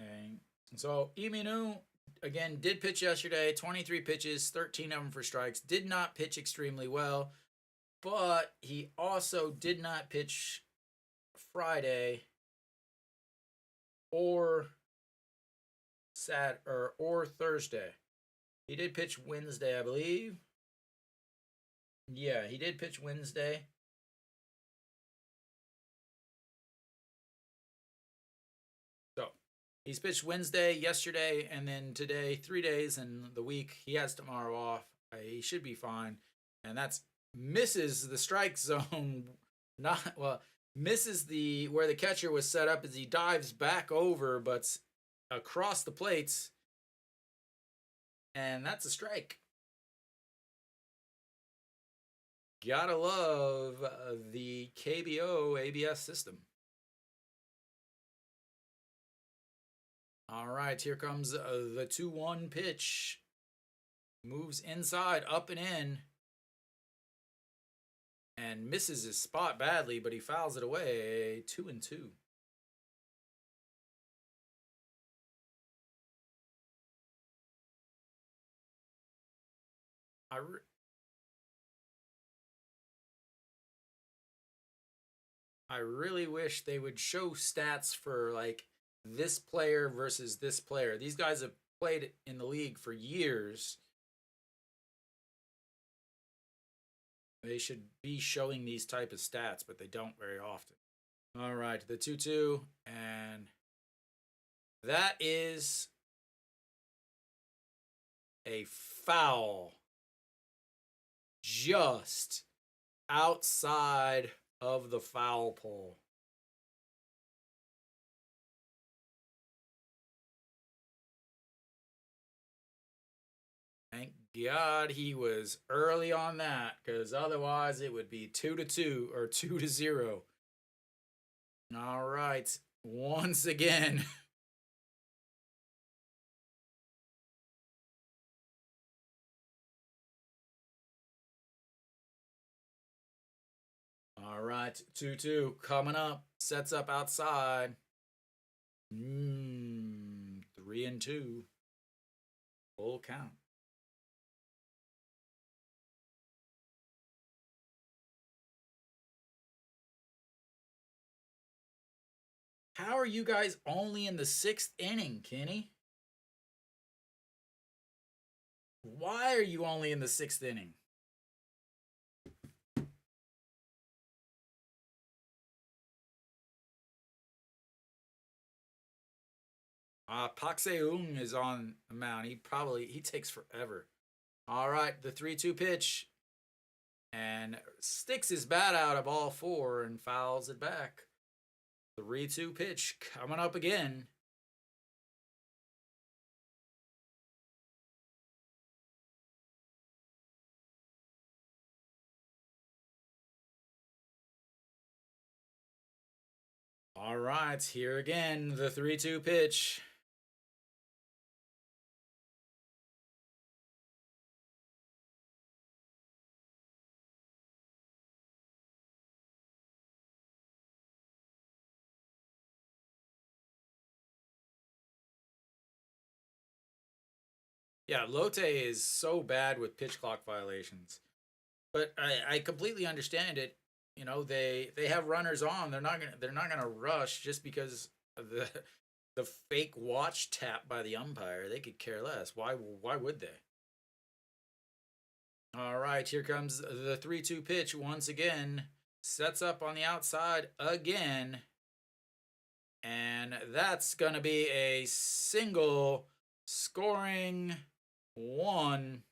Okay. So Iminu again did pitch yesterday, 23 pitches, 13 of them for strikes. Did not pitch extremely well, but he also did not pitch Friday or or Thursday. He did pitch Wednesday, I believe. Yeah, he did pitch Wednesday. So he's pitched Wednesday, yesterday, and then today, 3 days in the week. He has tomorrow off. He should be fine. And that's misses the strike zone. Not well, misses the where the catcher was set up as he dives back over, but across the plates, and that's a strike. Gotta love the KBO ABS system. All right, here comes the 2-1 pitch. Moves inside, up and in. And misses his spot badly, but he fouls it away. 2-2. I really wish they would show stats for like this player versus this player. These guys have played in the league for years. They should be showing these type of stats, but they don't very often. All right, the 2-2, and that is a foul just outside of the foul pole. Thank God he was early on that, because otherwise it would be 2-2 or 2-0. All right, once again. All right, 2-2 coming up. Sets up outside. 3-2. Full count. How are you guys only in the 6th inning, Kenny? Why are you only in the 6th inning? Pak Se-eung is on the mound. He takes forever. All right, the 3-2 pitch. And sticks his bat out of all four and fouls it back. 3-2 pitch coming up again. All right, here again, the 3-2 pitch. Yeah, Lotte is so bad with pitch clock violations. But I completely understand it. You know, they have runners on. They're not gonna rush just because of the fake watch tap by the umpire. They could care less. Why would they? All right, here comes the 3-2 pitch once again. Sets up on the outside again. And that's going to be a single scoring one.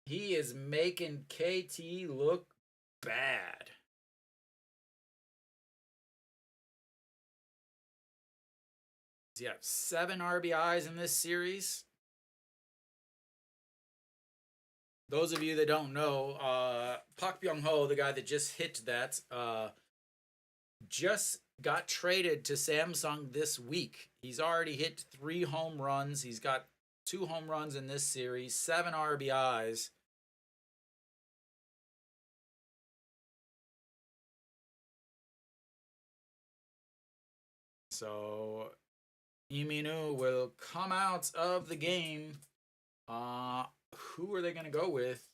He is making KT look bad. He's got 7 RBIs in this series. Those of you that don't know, Pak Byung-ho, the guy that just hit that, just got traded to Samsung this week. He's already hit 3 home runs. He's got 2 home runs in this series, 7 RBIs. So Iminu will come out of the game. Who are they going to go with?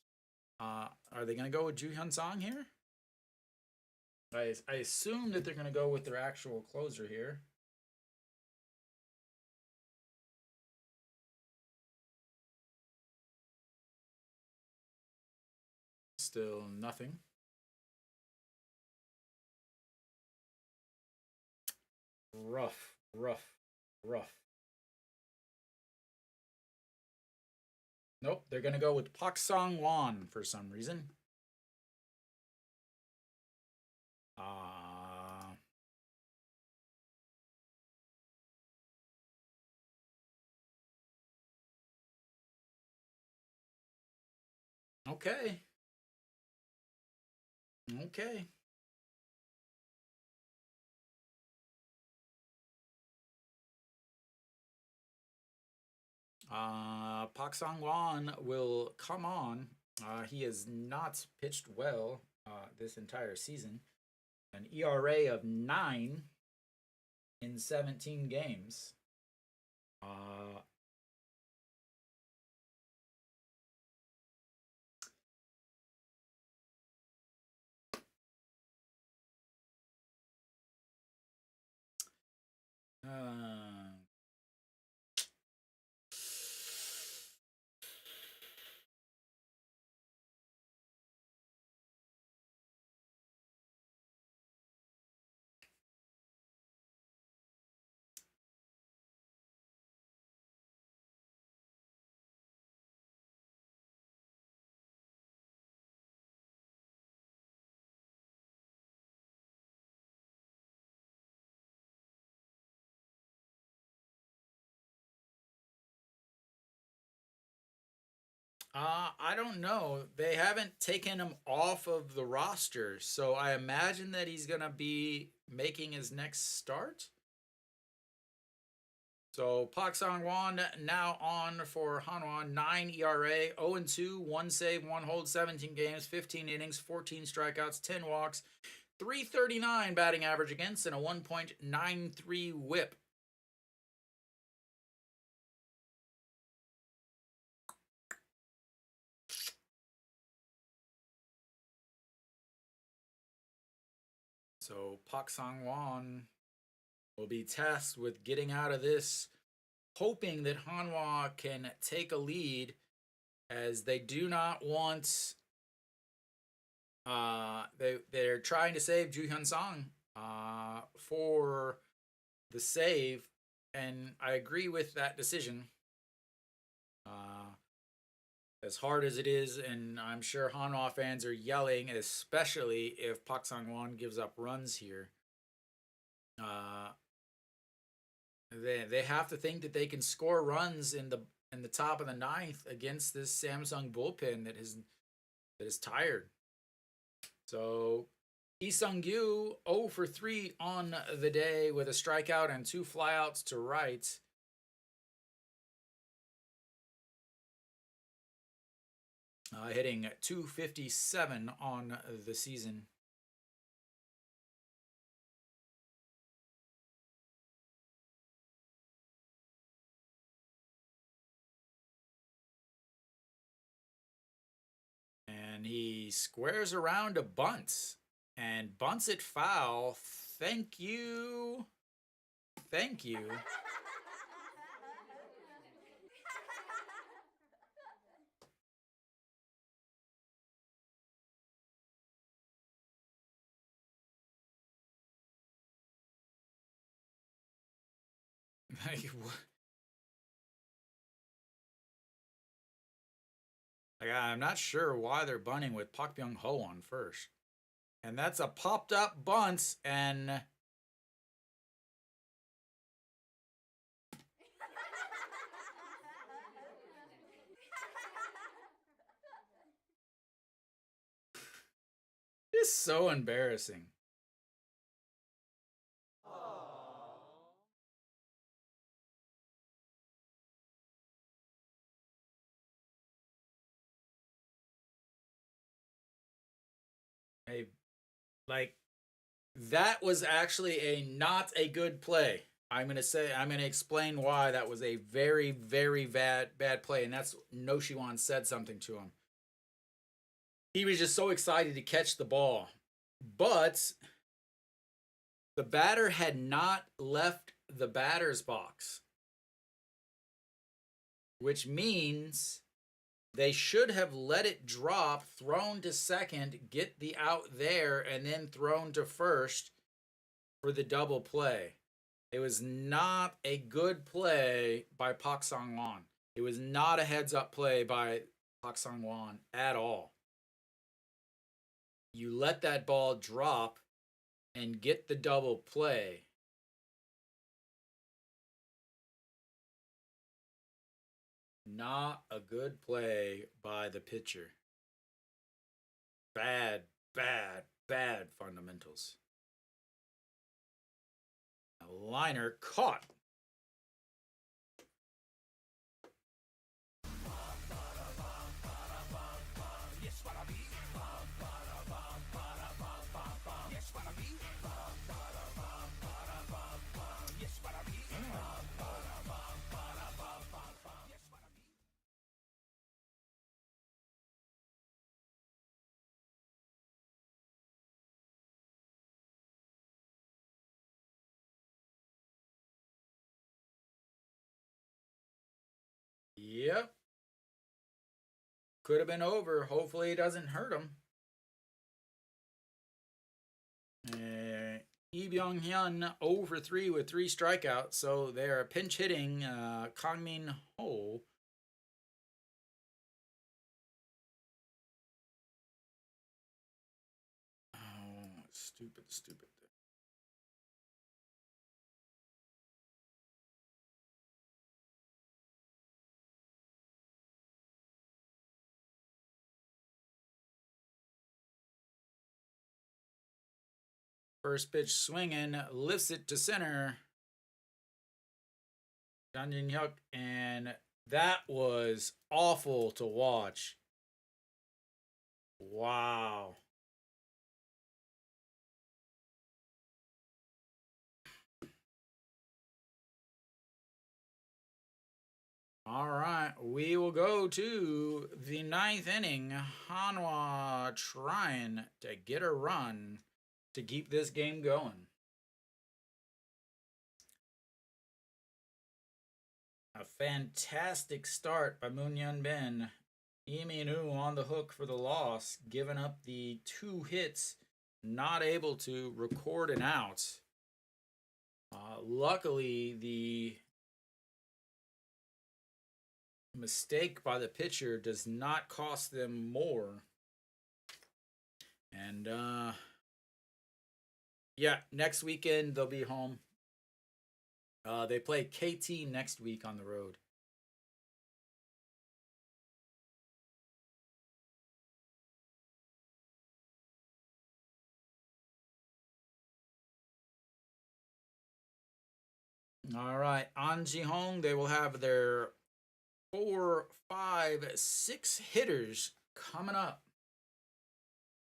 Are they going to go with Ju Hyun Song here? I assume that they're going to go with their actual closer here. Still nothing. Rough. Nope, they're going to go with Pak Song Won for some reason. Okay. Pak Song Won will come on. He has not pitched well this entire season. An ERA of 9 in 17 games. I don't know. They haven't taken him off of the roster, so I imagine that he's gonna be making his next start. So Pak Song Won now on for Hanwha, 9 ERA, 0-2, 1 save, 1 hold, 17 games, 15 innings, 14 strikeouts, 10 walks, 339 batting average against, and a 1.93 whip. So Pak Song Won will be tasked with getting out of this, hoping that Hanwha can take a lead, as they do not want. They're trying to save Ju Hyun Song for the save, and I agree with that decision. As hard as it is, and I'm sure Hanwha fans are yelling, especially if Pak Song Won gives up runs here. They have to think that they can score runs in the top of the ninth against this Samsung bullpen that is tired. So Lee Sung-gyu 0 for 3 on the day with a strikeout and 2 flyouts to right. Hitting 257 on the season. And he squares around a bunt and bunts it foul. Thank you. I'm not sure why they're bunting with Pak Byung Ho on first. And that's a popped up bunt, and it's so embarrassing. Like, that was actually not a good play. I'm gonna explain why that was a very, very bad play, and that's Noshiwan said something to him. He was just so excited to catch the ball, but the batter had not left the batter's box, which means they should have let it drop, thrown to second, get the out there, and then thrown to first for the double play. It was not a good play by Pak Sang-won. It was not a heads-up play by Pak Sang-won at all. You let that ball drop and get the double play. Not a good play by the pitcher. Bad fundamentals. A liner caught. Yep. Could have been over. Hopefully it doesn't hurt him. Lee Byung-hyun 0 for 3 with 3 strikeouts. So they're pinch hitting Kang-min Ho. Oh, stupid. First pitch swinging, lifts it to center. Jang Jin-hyuk, and that was awful to watch. Wow. All right, we will go to the 9th inning. Hanwha trying to get a run to keep this game going. A fantastic start by Moon Hyun Bin. Lee Min-woo on the hook for the loss, giving up the 2 hits, not able to record an out. Luckily, the mistake by the pitcher does not cost them more. And yeah, next weekend they'll be home. They play KT next week on the road. All right, An Ji-hong, they will have their 4, 5, 6 hitters coming up.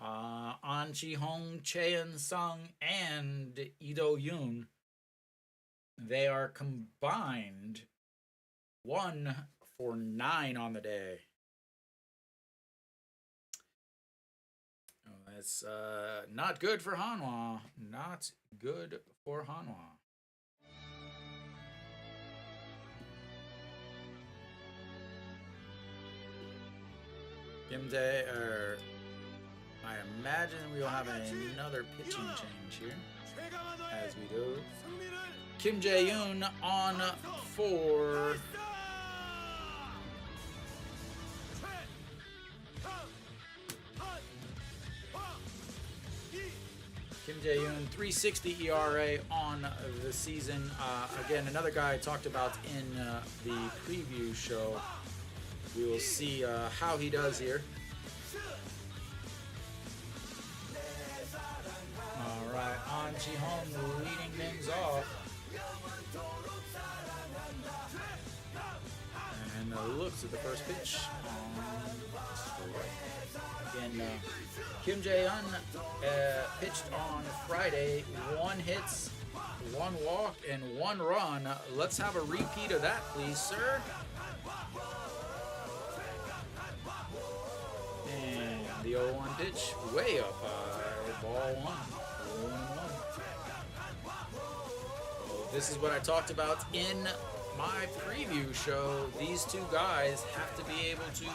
An Ji-hong, Chaeun Sung, and Lee Do-yoon. They are combined 1 for 9 on the day. Oh, that's not good for Hanwha. Not good for Hanwha. Kim Dae, I imagine we will have another pitching change here as we go. Kim Jae-yoon on for Kim Jae-yoon, 3.60 ERA on the season. Again, another guy I talked about in the preview show. We will see how he does here. All right, An Ji-hong leading things off. And looks at the first pitch. Again, Kim Jae-yoon pitched on Friday, 1 hit, 1 walk and 1 run. Let's have a repeat of that, please, sir. And the 0-1 pitch, way up high. Ball 1. 0-1. This is what I talked about in my preview show. These two guys have to be able to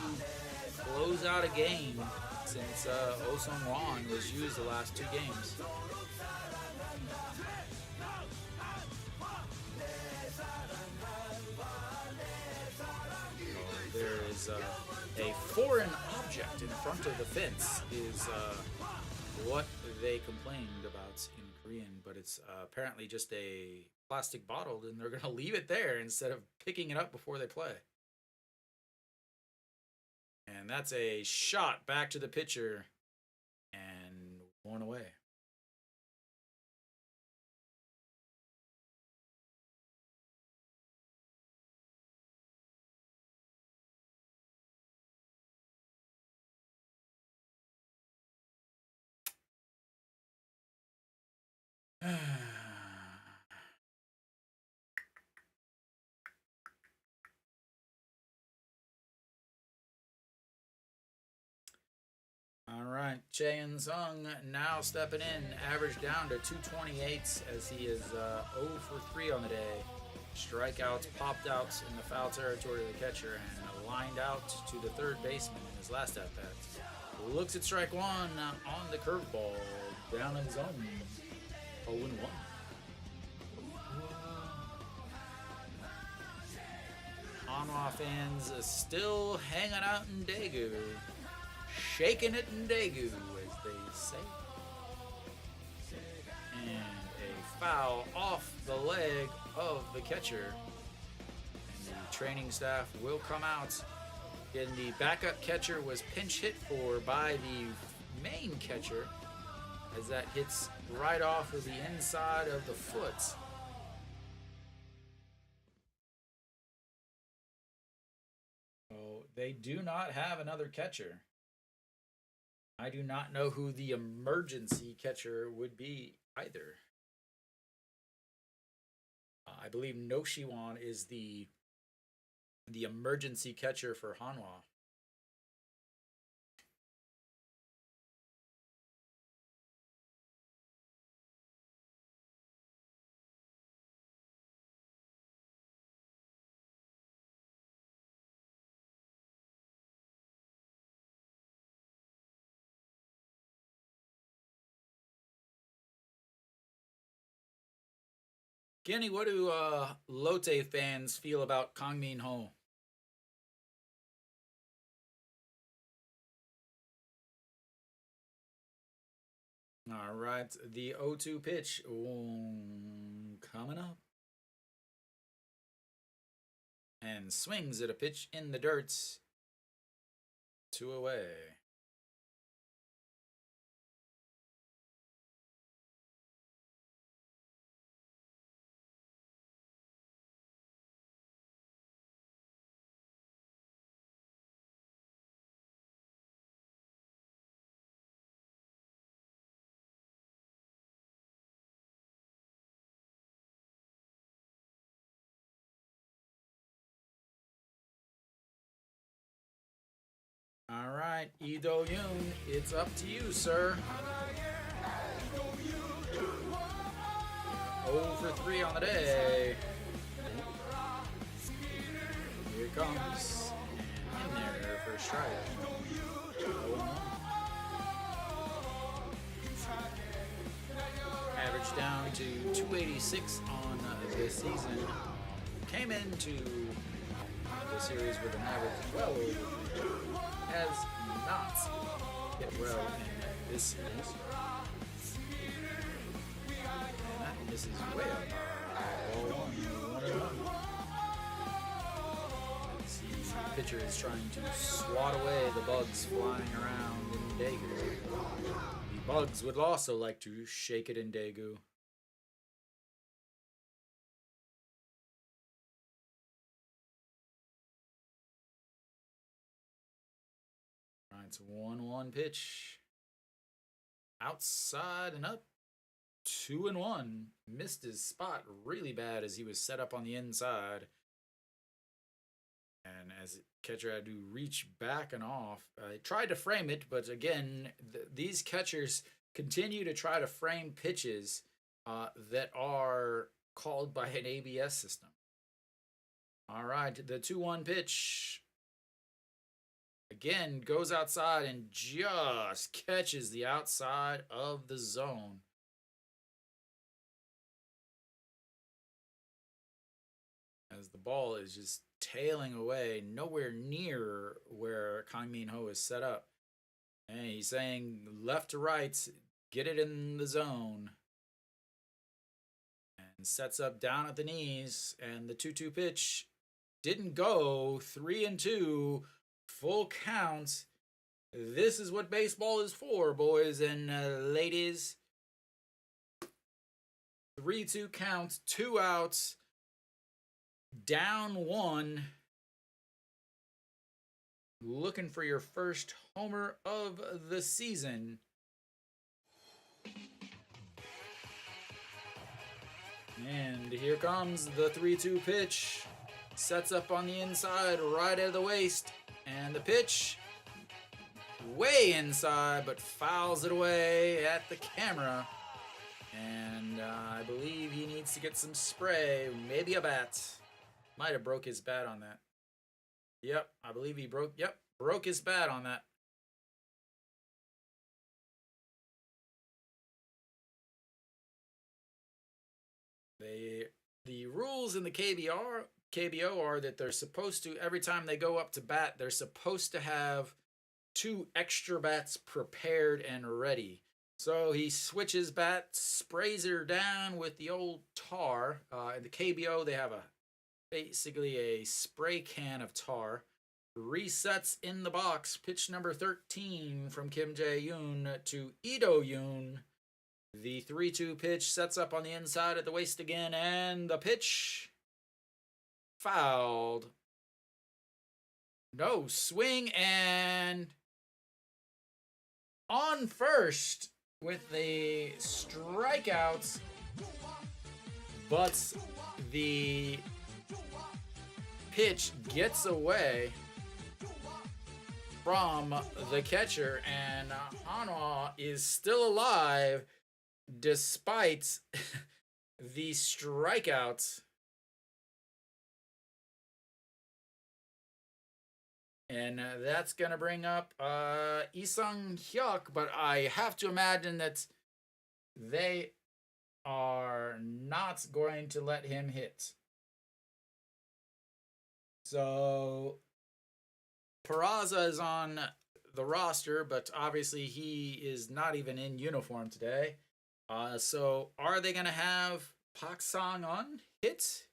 close out a game since Oh-Sung Hwan was used the last 2 games. There is a foreign object in front of the fence is what they complained about in Korean, but it's apparently just a plastic bottle, and they're going to leave it there instead of picking it up before they play. And that's a shot back to the pitcher and 1 away. All right, Chae Sung now stepping in, average down to 228 as he is 0 for 3 on the day. Strikeouts, popped outs in the foul territory of the catcher, and lined out to the third baseman in his last at bat. Looks at strike 1 on the curveball, down in zone. 0-1. Hanwha fans still hanging out in Daegu. Shaking it in Daegu, as they say. And a foul off the leg of the catcher. And the training staff will come out. And the backup catcher was pinch hit for by the main catcher, as that hits right off of the inside of the foot. So they do not have another catcher. I do not know who the emergency catcher would be either. I believe No Shiwon is the emergency catcher for Hanwha. Kenny, what do Lotte fans feel about Kang Min Ho? All right, the 0-2 pitch coming up. And swings at a pitch in the dirt. 2 away. All right, Lee Do-yoon, it's up to you, sir. 0 for 3 on the day. Here it comes. And in there for a strike. Average down to 286 on this season. Came into the series with an average well over 3. Has not hit well in this series. And this is way up. Ball 1-1. Let's see, the pitcher is trying to swat away the bugs flying around in Daegu. The bugs would also like to shake it in Daegu. It's 1-1 pitch. Outside and up. 2-1. Missed his spot really bad as he was set up on the inside. And as catcher had to reach back and off. Tried to frame it, but again, these catchers continue to try to frame pitches that are called by an ABS system. All right, the 2-1 pitch. Again, goes outside and just catches the outside of the zone. As the ball is just tailing away, nowhere near where Kang Min-ho is set up. And he's saying left to right, get it in the zone. And sets up down at the knees, and the 2-2 pitch didn't go. 3-2, full count. This is what baseball is for, boys and ladies. 3-2 count, 2 outs, down 1. Looking for your first homer of the season. And here comes the 3-2 pitch. Sets up on the inside, right at the waist. And the pitch, way inside, but fouls it away at the camera. And I believe he needs to get some spray, maybe a bat. Might have broke his bat on that. Yep, I believe he broke his bat on that. The rules in the KBO are that they're supposed to, every time they go up to bat, they're supposed to have 2 extra bats prepared and ready. So he switches bats, sprays her down with the old tar. In the KBO, they have basically a spray can of tar. Resets in the box. Pitch number 13 from Kim Jae-yoon to Lee Do-yoon. The 3-2 pitch sets up on the inside at the waist again, and the pitch fouled. No, swing and on first with the strikeouts, but the pitch gets away from the catcher, and Hanwha is still alive despite the strikeouts. And that's going to bring up Lee Sung-hyuk, but I have to imagine that they are not going to let him hit. So Peraza is on the roster, but obviously he is not even in uniform today. So are they going to have Pak Sang-un hit?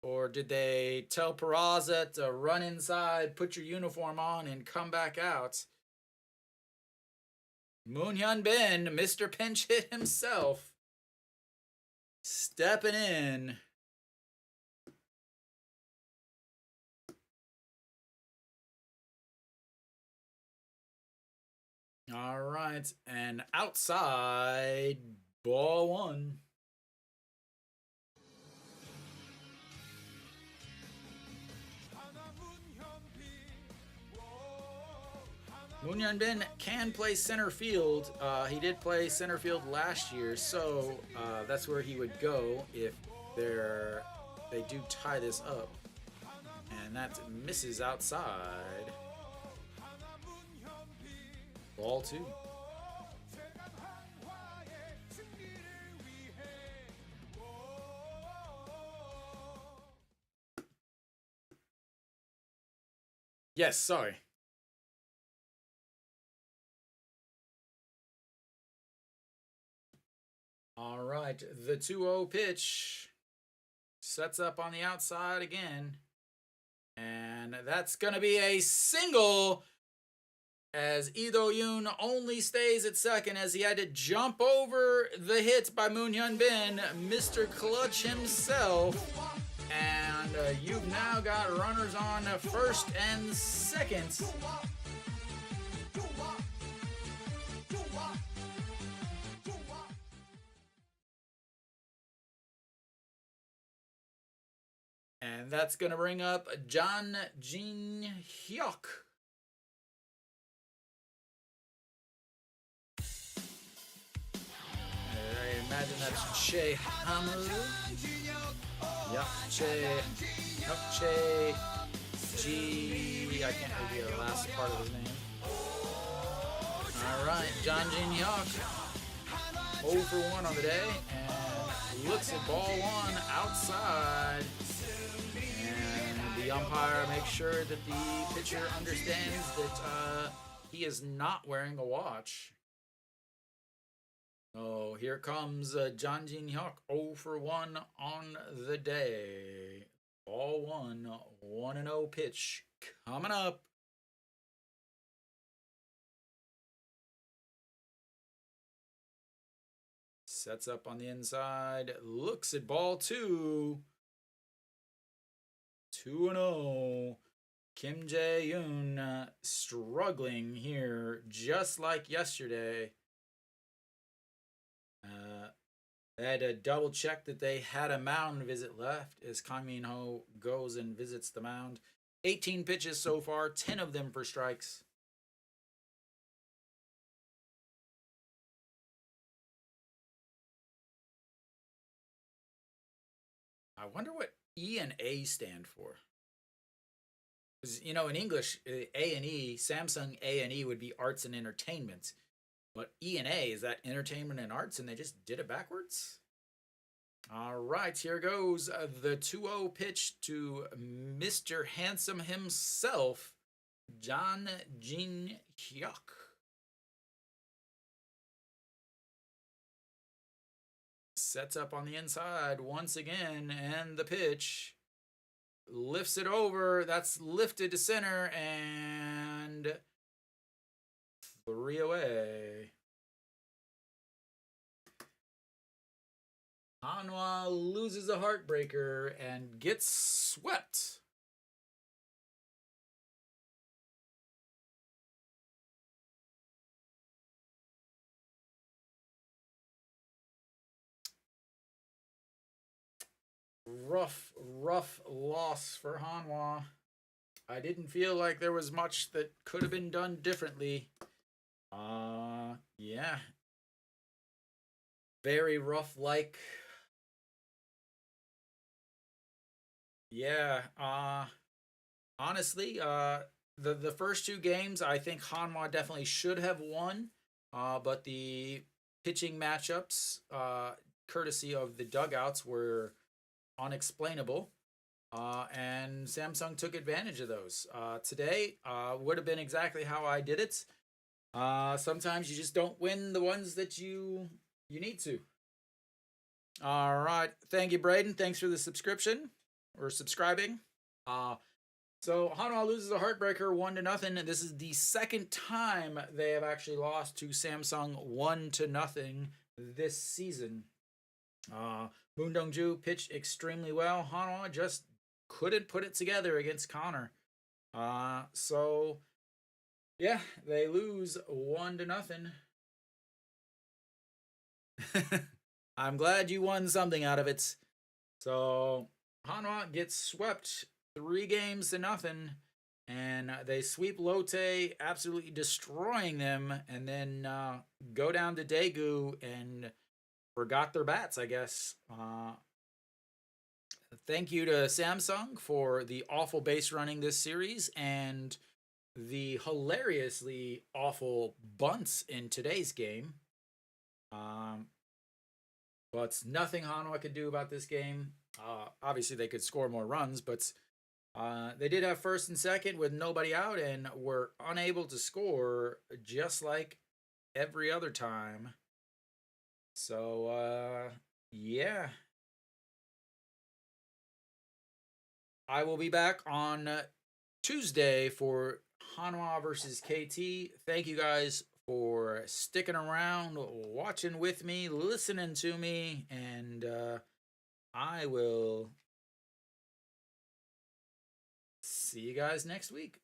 Or did they tell Peraza to run inside, put your uniform on, and come back out? Moon Hyun-bin, Mr. Pinch Hit himself, stepping in. All right, and outside, ball 1. Moon Hyun-bin can play center field. He did play center field last year, so that's where he would go if they do tie this up. And that misses outside. Ball 2. Yes, sorry. All right, the 2-0 pitch sets up on the outside again. And that's going to be a single, as Lee Do-yoon only stays at second as he had to jump over the hit by Moon Hyun-bin, Mr. Clutch himself. And you've now got runners on first and second. And that's going to bring up John Jin Hyuk. I imagine that's Che Hamu. Yep, Che G. I can't reveal the last part of his name. All right, John Jin Hyuk, 0 for 1 on the day, and looks at ball 1 outside. And the umpire makes sure that the pitcher understands that he is not wearing a watch. Oh, here comes John Jin Hyuk, 0 for 1 on the day. Ball 1, 1-0 pitch coming up. Sets up on the inside, looks at ball 2. 2-0. Kim Jae-yoon struggling here just like yesterday. They had to double check that they had a mound visit left as Kang Min-ho goes and visits the mound. 18 pitches so far, 10 of them for strikes. I wonder what E and A stand for. Because, you know, in English, A and E, Samsung A and E would be arts and entertainment. But E and A, is that entertainment and arts, and they just did it backwards? All right, here goes the 2-0 pitch to Mr. Handsome himself, John Jin Hyuk. Sets up on the inside once again, and the pitch lifts it over. That's lifted to center, and 3 away. Hanwha loses a heartbreaker and gets swept. Rough loss for Hanwha. I didn't feel like there was much that could have been done differently. Yeah. Very rough like. Yeah, honestly, the first 2 games, I think Hanwha definitely should have won. But the pitching matchups, courtesy of the dugouts, were unexplainable. And Samsung took advantage of those. Today would have been exactly how I did it. Sometimes you just don't win the ones that you need to. All right. Thank you, Braden. Thanks for the subscription or subscribing. So Hanwha loses a heartbreaker 1-0. This is the second time they have actually lost to Samsung 1-0 this season. Moon Dong-ju pitched extremely well. Hanwha just couldn't put it together against Connor. So yeah, they lose 1-0. I'm glad you won something out of it. So Hanwha gets swept 3-0, and they sweep Lotte, absolutely destroying them, and then go down to Daegu and forgot their bats, I guess. Thank you to Samsung for the awful base running this series and the hilariously awful bunts in today's game. But nothing Hanwha could do about this game. Obviously, they could score more runs, but they did have first and second with nobody out and were unable to score just like every other time. So, yeah. I will be back on Tuesday for Hanwha versus KT. Thank you guys for sticking around, watching with me, listening to me, and I will see you guys next week.